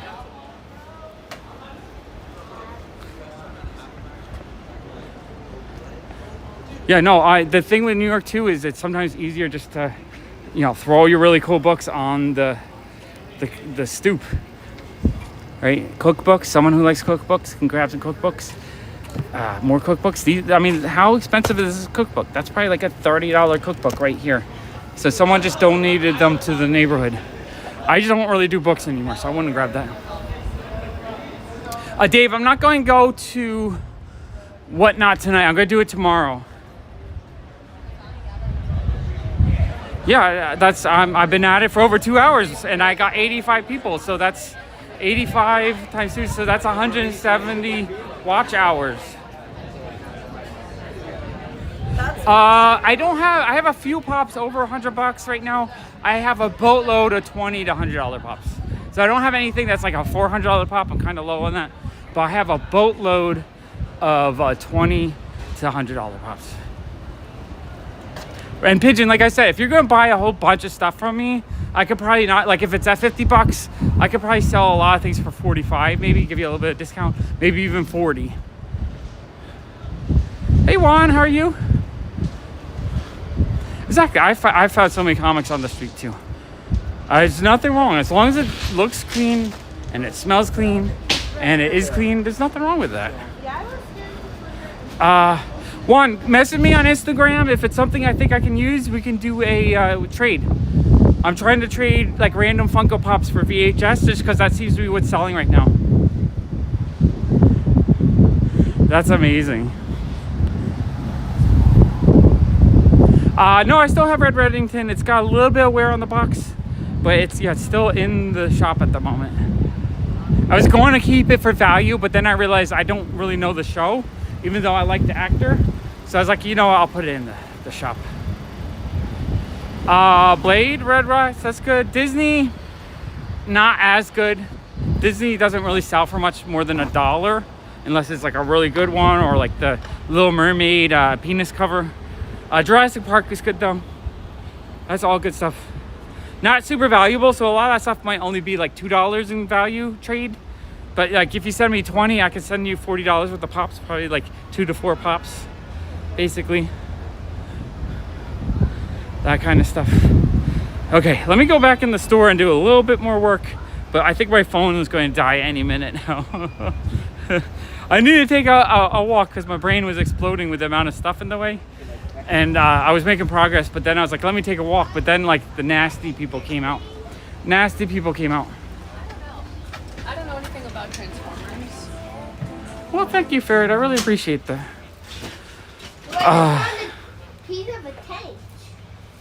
Yeah, no, the thing with New York too is it's sometimes easier just to, you know, throw your really cool books on the stoop, right? Cookbooks, someone who likes cookbooks can grab some cookbooks. More cookbooks. I mean, how expensive is this cookbook? That's probably like a $30 cookbook right here. So someone just donated them to the neighborhood. I just don't really do books anymore, so I wouldn't grab that. Dave, I'm not going to go to Whatnot tonight. I'm going to do it tomorrow. Yeah, I've been at it for over 2 hours, and I got 85 people. So that's 85 times 2, so that's 170 watch hours. I have a few pops over $100 right now. I have a boatload of $20 to $100 pops. So I don't have anything that's like a $400 pop. I'm kind of low on that. But I have a boatload of $20 to $100 pops. And Pigeon, like I said, if you're going to buy a whole bunch of stuff from me, I could probably not, like if it's at $50, I could probably sell a lot of things for 45, maybe give you a little bit of discount, maybe even 40. Hey Juan, how are you? Exactly, I found so many comics on the street too. There's nothing wrong, as long as it looks clean and it smells clean and it is clean, there's nothing wrong with that. Juan, message me on Instagram. If it's something I think I can use, we can do a trade. I'm trying to trade like random Funko Pops for VHS just because that seems to be what's selling right now. That's amazing. No, I still have Red Reddington. It's got a little bit of wear on the box, but it's still in the shop at the moment. I was going to keep it for value, but then I realized I don't really know the show, even though I like the actor. So I was like, you know what, I'll put it in the shop. Blade, Red Rocks, that's good. Disney, not as good. Disney doesn't really sell for much more than $1, unless it's like a really good one, or like the Little Mermaid penis cover. Jurassic Park is good though. That's all good stuff. Not super valuable, so a lot of that stuff might only be like $2 in value trade. But like if you send me 20, I can send you $40 worth of pops, probably like 2 to 4 pops, basically. That kind of stuff. Okay, let me go back in the store and do a little bit more work, but I think my phone is going to die any minute now. I need to take a walk because my brain was exploding with the amount of stuff in the way. And I was making progress, but then I was like, let me take a walk. But then like the nasty people came out. Nasty people came out. I don't know anything about Transformers. Well, thank you, Ferret. I really appreciate that. Piece of a tank.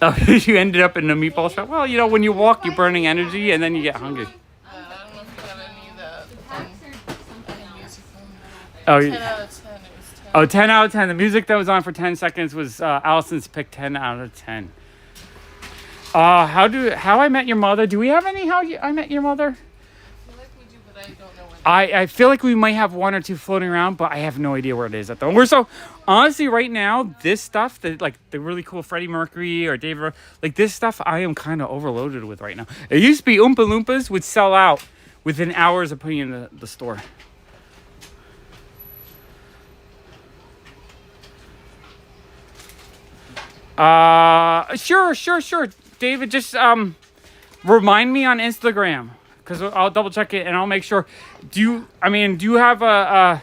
Oh, you ended up in the meatball shop? Well, you know, when you walk, you're burning energy, and then you get hungry. I don't know if you got any of that. Any music from Oh, 10 out of 10. It was 10. Oh, 10 out of 10. The music that was on for 10 seconds was Allison's pick 10 out of 10. How I Met Your Mother. Do we have any How I Met Your Mother? I feel like we do, but I don't know when. I feel like we might have 1 or 2 floating around, but I have no idea where it is at the moment. We're so honestly right now, this stuff, like the really cool Freddie Mercury or David, like this stuff I am kind of overloaded with right now. It used to be Oompa Loompas would sell out within hours of putting in the store. Sure. David, just remind me on Instagram because I'll double check it and I'll make sure. Do you have a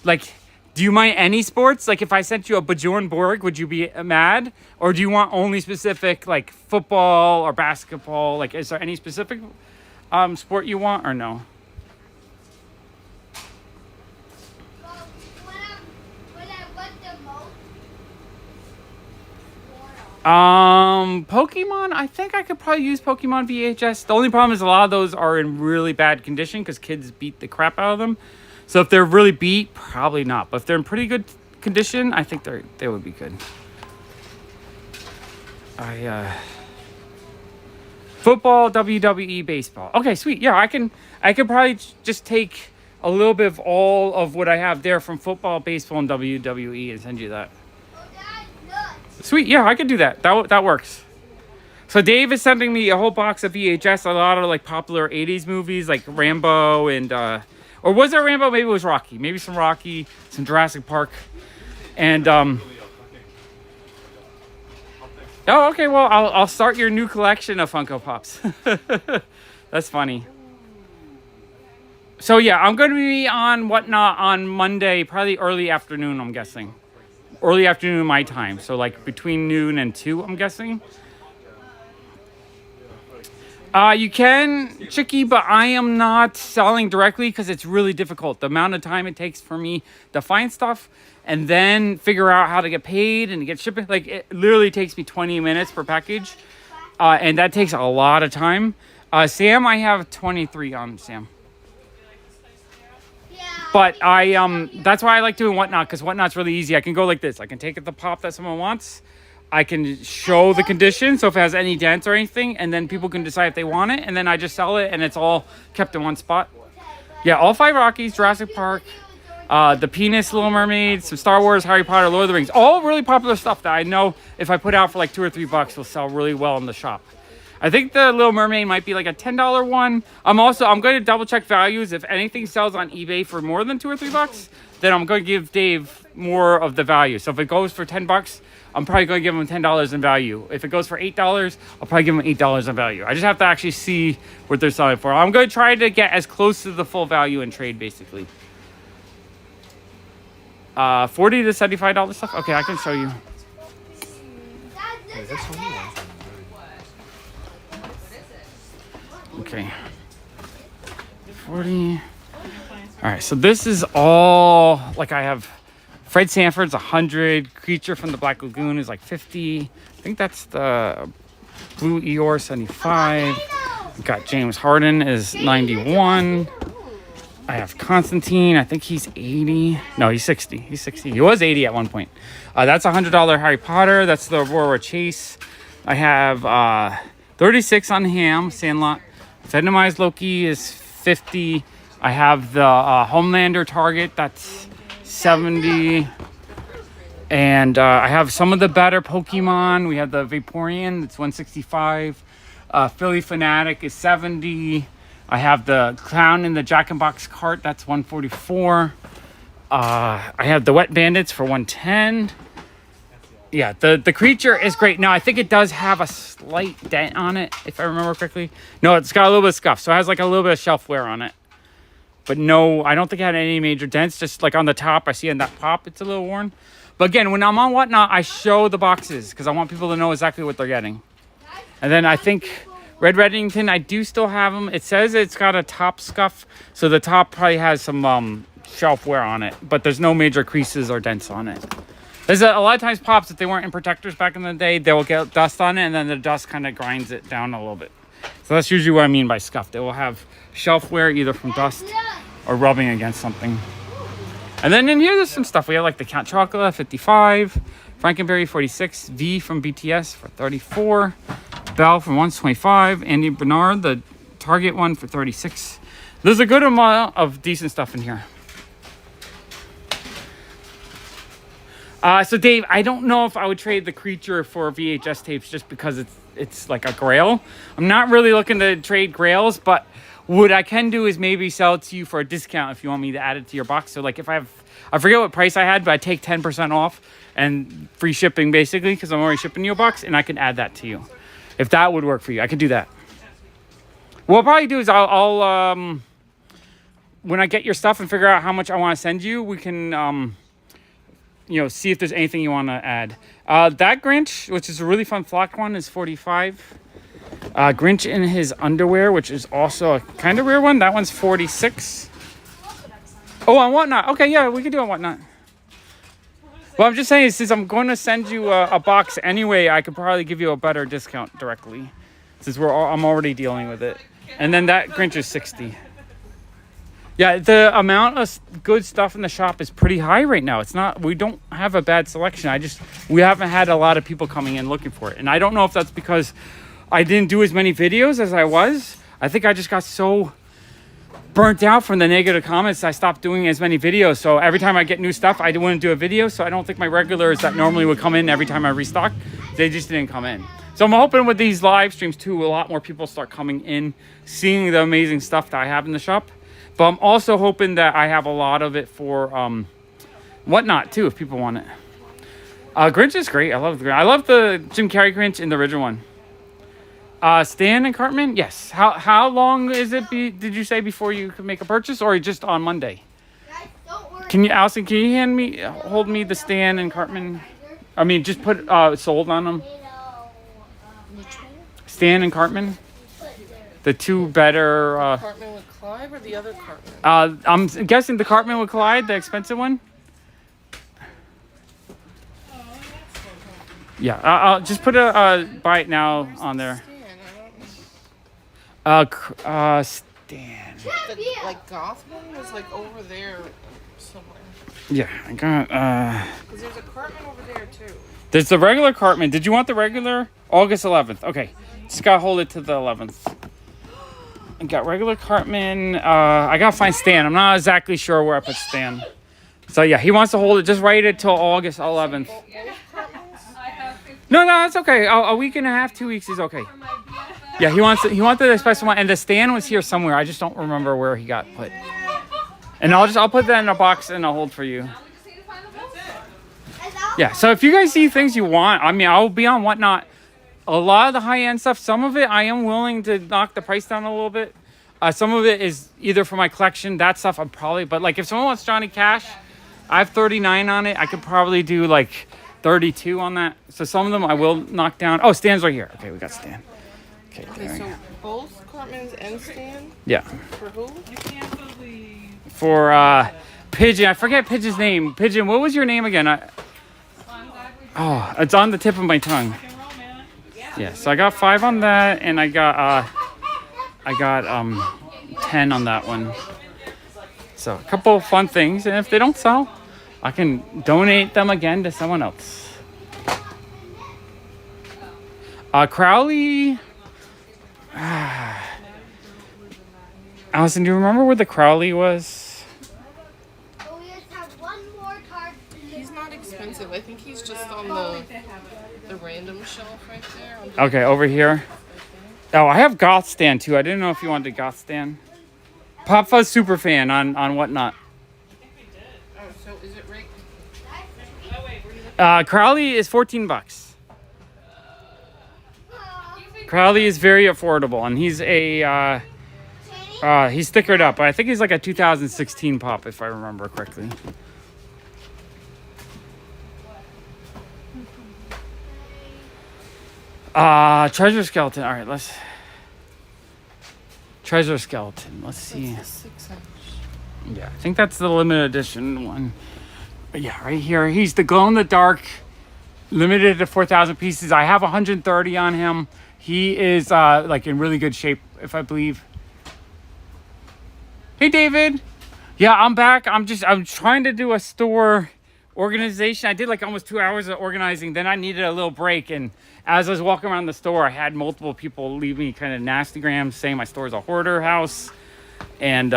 like? Do you mind any sports? Like if I sent you a Bjorn Borg, would you be mad? Or do you want only specific like football or basketball? Like is there any specific sport you want or no? Pokemon, I think I could probably use Pokemon VHS. The only problem is a lot of those are in really bad condition because kids beat the crap out of them. So if they're really beat, probably not. But if they're in pretty good condition, I think they would be good. Football, WWE, baseball. Okay, sweet. Yeah, I could probably just take a little bit of all of what I have there from football, baseball, and WWE and send you that. Sweet, yeah, I could do that. That works. So Dave is sending me a whole box of VHS, a lot of like popular 80s movies like Rambo and or was there Rambo? Maybe it was Rocky. Maybe some Rocky, some Jurassic Park. And oh, okay, well, I'll start your new collection of Funko Pops. That's funny. So yeah, I'm going to be on Whatnot on Monday, probably early afternoon, I'm guessing. Early afternoon my time, so like between noon and 2, I'm guessing. You can, Chicky, but I am not selling directly because it's really difficult. The amount of time it takes for me to find stuff and then figure out how to get paid and get shipping. Like it literally takes me 20 minutes per package, and that takes a lot of time. Sam, I have 23 on Sam. But that's why I like doing Whatnot, because Whatnot's really easy. I can go like this. I can take the pop that someone wants. I can show the condition, so if it has any dents or anything, and then people can decide if they want it, and then I just sell it, and it's all kept in one spot. Yeah, all 5 Rockies, Jurassic Park, the Penis, Little Mermaid, some Star Wars, Harry Potter, Lord of the Rings. All really popular stuff that I know if I put out for like $2 or $3 will sell really well in the shop. I think the Little Mermaid might be like a $10 one. I'm going to double check values. If anything sells on eBay for more than $2 or $3, then I'm going to give Dave more of the value. So if it goes for $10, I'm probably going to give him $10 in value. If it goes for $8, I'll probably give him $8 in value. I just have to actually see what they're selling for. I'm going to try to get as close to the full value in trade, basically. $40 to $75 stuff? Okay, I can show you. Okay. 40. All right, so this is all, like I have Fred Sanford's 100, Creature from the Black Lagoon is like 50. I think that's the Blue Eeyore 75. We've got James Harden is 91. I have Constantine, I think he's 80. No, he's 60. He's 60. He was 80 at one point. That's a $100 Harry Potter. That's the Aurora Chase. I have 36 on Ham, Sandlot. Venomized Loki is 50. I have the Homelander Target, that's 70. And I have some of the better Pokemon. We have the Vaporeon, that's 165. Philly Fanatic is 70. I have the Clown in the Jack-in-Box cart, that's 144. I have the Wet Bandits for 110. Yeah, the Creature is great. Now, I think it does have a slight dent on it, if I remember correctly. No, it's got a little bit of scuff, so it has like a little bit of shelf wear on it. But no, I don't think it had any major dents. Just like on the top, I see in that pop, it's a little worn. But again, when I'm on Whatnot, I show the boxes because I want people to know exactly what they're getting. And then I think Red Reddington, I do still have them. It says it's got a top scuff, so the top probably has some shelf wear on it. But there's no major creases or dents on it. There's a lot of times pops, if they weren't in protectors back in the day, they will get dust on it, and then the dust kind of grinds it down a little bit. So that's usually what I mean by scuff. They will have shelf wear either from dust or rubbing against something. And then in here, there's some stuff. We have like the Count Chocula, 55. Frankenberry, 46. V from BTS for 34. Bell from 125. Andy Bernard, the Target one for 36. There's a good amount of decent stuff in here. So Dave, I don't know if I would trade the Creature for VHS tapes just because it's like a grail. I'm not really looking to trade grails, but what I can do is maybe sell it to you for a discount if you want me to add it to your box. So like if I forget what price I had, but I take 10% off and free shipping basically because I'm already shipping you a box, and I can add that to you. If that would work for you, I could do that. What I'll probably do is I'll when I get your stuff and figure out how much I want to send you, we can see if there's anything you want to add. That Grinch, which is a really fun flocked one, is $45. Grinch in his underwear, which is also a kind of rare one, that one's $46. Oh, on Whatnot. Okay, yeah, we could do on Whatnot. Well, I'm just saying, since I'm going to send you a box anyway, I could probably give you a better discount directly, since I'm already dealing with it. And then that Grinch is $60. Yeah, the amount of good stuff in the shop is pretty high right now. We don't have a bad selection. We haven't had a lot of people coming in looking for it. And I don't know if that's because I didn't do as many videos as I was. I think I just got so burnt out from the negative comments. I stopped doing as many videos. So every time I get new stuff, I wouldn't do a video. So I don't think my regulars that normally would come in every time I restock, they just didn't come in. So I'm hoping with these live streams too, a lot more people start coming in, seeing the amazing stuff that I have in the shop. But I'm also hoping that I have a lot of it for Whatnot too, if people want it. Grinch is great. I love the Grinch. I love the Jim Carrey Grinch in the original one. Stan and Cartman, yes. How long is it? Did you say before you could make a purchase, or just on Monday? Can you, Allison? Can you hold me the Stan and Cartman? I mean, just put sold on them. Stan and Cartman, the two better. Cartman with Clyde or the other Cartman? I'm guessing the Cartman with Clyde, the expensive one. Yeah, I'll just put a buy it now on there. Stan. The, like, goth one was like over there somewhere. Yeah, I got Because there's a Cartman over there too. there's the regular Cartman. Did you want the regular? August 11th. Okay. Just gotta hold it to the 11th. I got regular Cartman. I gotta find Stan. I'm not exactly sure where I put Stan. So yeah, he wants to hold it. Just write it till August 11th. No, it's okay. A week and a half, 2 weeks is okay. Yeah, he wanted the special one, and the Stan was here somewhere. I just don't remember where he got put. And I'll put that in a box and I'll hold for you. Yeah. So if you guys see things you want, I mean, I'll be on Whatnot. A lot of the high-end stuff, some of it I am willing to knock the price down a little bit. Some of it is either for my collection. That stuff I'm probably, but like if someone wants Johnny Cash, I have 39 on it. I could probably do like 32 on that. So some of them I will knock down. Oh, Stan's right here. Okay, we got Stan. Okay, there we So go. both Cartmans and Stan? Yeah. For who? For Pigeon. I forget Pigeon's name. Pigeon, what was your name again? It's on the tip of my tongue. Yeah, so I got 5 on that, and I got 10 on that one. So a couple of fun things, and if they don't sell, I can donate them again to someone else. Crowley. Allison, do you remember where the Crowley was? We just have one more card. He's not expensive. I think he's just on the random shelf right there. Okay, over here. Oh, I have Goth Stan too. I didn't know if you wanted Goth Stan. PopFuzz Superfan on Whatnot. Oh, so is it right? Crowley is $14. Crowley is very affordable, and he's he's stickered up. I think he's like a 2016 pop, if I remember correctly. Treasure Skeleton. All right, Treasure Skeleton. Let's see. That's the 6-inch. Yeah, I think that's the limited edition one. But yeah, right here. He's the glow-in-the-dark, limited to 4,000 pieces. I have 130 on him. He is like in really good shape, if I believe. Hey, David. Yeah, I'm back. I'm trying to do a store organization. I did like almost 2 hours of organizing. Then I needed a little break. And as I was walking around the store, I had multiple people leave me kind of nastygrams saying my store is a hoarder house. And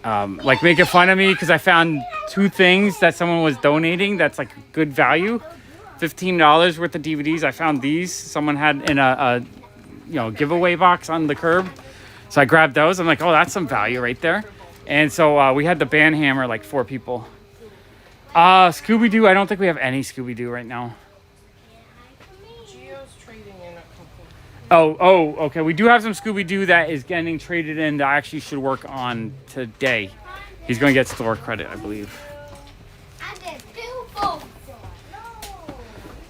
like making fun of me because I found 2 things that someone was donating that's like good value. $15 worth of DVDs. I found these. Someone had in a giveaway box on the curb. So I grabbed those. I'm like, oh, that's some value right there. And so we had the band hammer, like 4 people. Scooby-Doo. I don't think we have any Scooby-Doo right now. Gio's trading in a couple. Oh, okay. We do have some Scooby-Doo that is getting traded in that I actually should work on today. He's going to get store credit, I believe. And then billboards. No.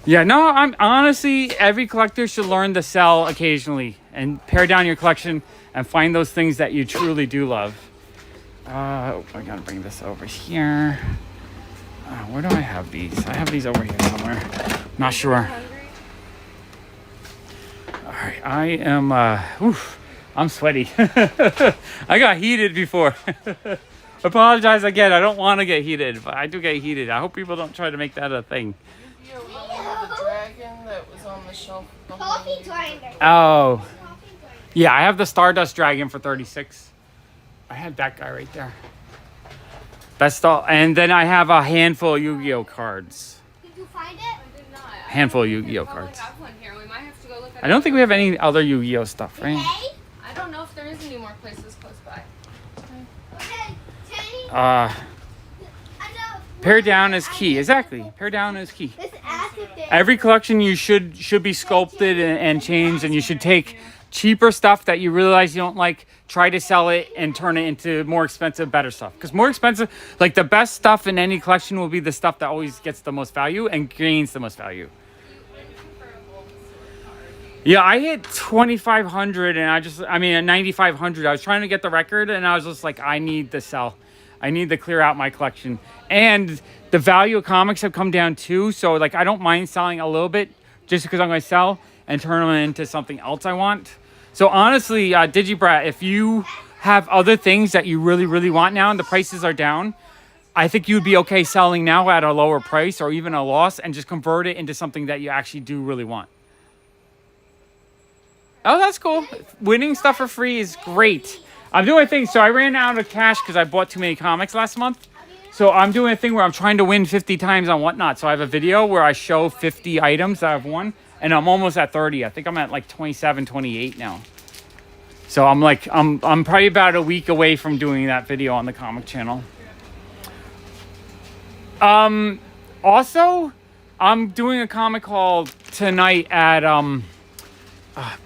Yeah, no, I'm honestly, every collector should learn to sell occasionally and pare down your collection and find those things that you truly do love. I gotta bring this over here. Where do I have these? I have these over here somewhere. Not sure. All right, I am, I'm sweaty. I got heated before. Apologize again, I don't want to get heated, but I do get heated. I hope people don't try to make that a thing. You remember the dragon that was on the shelf behind Coffee you? grinder. Oh. Yeah, I have the Stardust Dragon for 36. I had that guy right there. That's the, and then I have a handful of Yu-Gi-Oh cards. Did you find it? Handful of Yu-Gi-Oh cards. have one here. We might have to go look at I don't think we have any other Yu-Gi-Oh stuff, right? Hey? I don't know if there is any more places close by. Okay. Teddy. Uh, pare down is key. Exactly. Pare down is key. Let's ask if they. Every collection you should be sculpted and changed, and you should take cheaper stuff that you realize you don't like, try to sell it and turn it into more expensive, better stuff. Because more expensive, like the best stuff in any collection will be the stuff that always gets the most value and gains the most value. Yeah, I hit 2,500 and at 9,500. I was trying to get the record and I was just like, I need to sell. I need to clear out my collection. And the value of comics have come down too. So like, I don't mind selling a little bit just because I'm going to sell and turn them into something else I want. So honestly, Digibrat, if you have other things that you really, really want now and the prices are down, I think you'd be okay selling now at a lower price or even a loss and just convert it into something that you actually do really want. Oh, that's cool. Winning stuff for free is great. I'm doing a thing. So I ran out of cash because I bought too many comics last month. So I'm doing a thing where I'm trying to win 50 times on Whatnot. So I have a video where I show 50 items that I've won. And I'm almost at 30. I think I'm at like 27, 28 now. So I'm probably about a week away from doing that video on the comic channel. Also, I'm doing a comic haul tonight at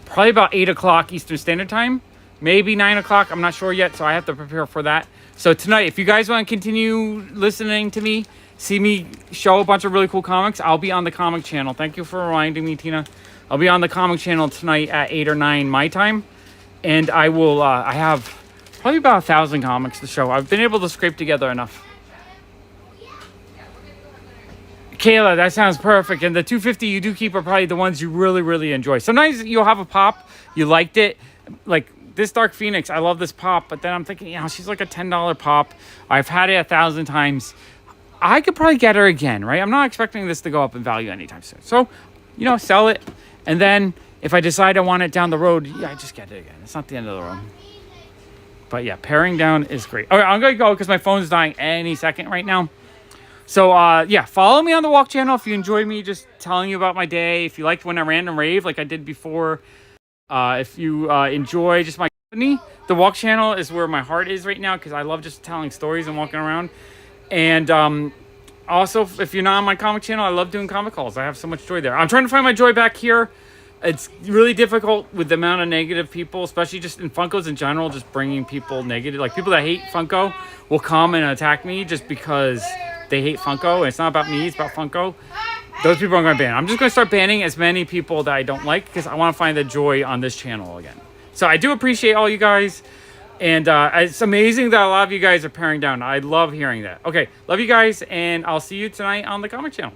probably about 8 o'clock Eastern Standard Time. Maybe 9 o'clock. I'm not sure yet, so I have to prepare for that. So tonight, if you guys want to continue listening to me, see me show a bunch of really cool comics, I'll be on the comic channel. Thank you for reminding me, Tina. I'll be on the comic channel tonight at 8 or 9 my time. And I will, I have probably about 1,000 comics to show. I've been able to scrape together enough. Kayla, that sounds perfect. And the 250 you do keep are probably the ones you really, really enjoy. Sometimes you'll have a pop, you liked it. Like this Dark Phoenix, I love this pop. But then I'm thinking, she's like a $10 pop. I've had it 1,000 times. I could probably get her again, right? I'm not expecting this to go up in value anytime soon. So, sell it. And then if I decide I want it down the road, I just get it again. It's not the end of the road. But yeah, paring down is great. All right, I'm going to go because my phone's dying any second right now. So, follow me on the Walk channel if you enjoy me just telling you about my day. If you liked when I random rave like I did before. If you enjoy just my company, the Walk channel is where my heart is right now because I love just telling stories and walking around. And also, if you're not on my comic channel, I love doing comic calls. I have so much joy there. I'm trying to find my joy back here. It's really difficult with the amount of negative people, especially just in Funkos in general, just bringing people negative. Like people that hate Funko will come and attack me just because they hate Funko. And it's not about me, it's about Funko. Those people I'm going to ban. I'm just going to start banning as many people that I don't like because I want to find the joy on this channel again. So I do appreciate all you guys. And it's amazing that a lot of you guys are paring down. I love hearing that. Okay, love you guys, and I'll see you tonight on the comic channel.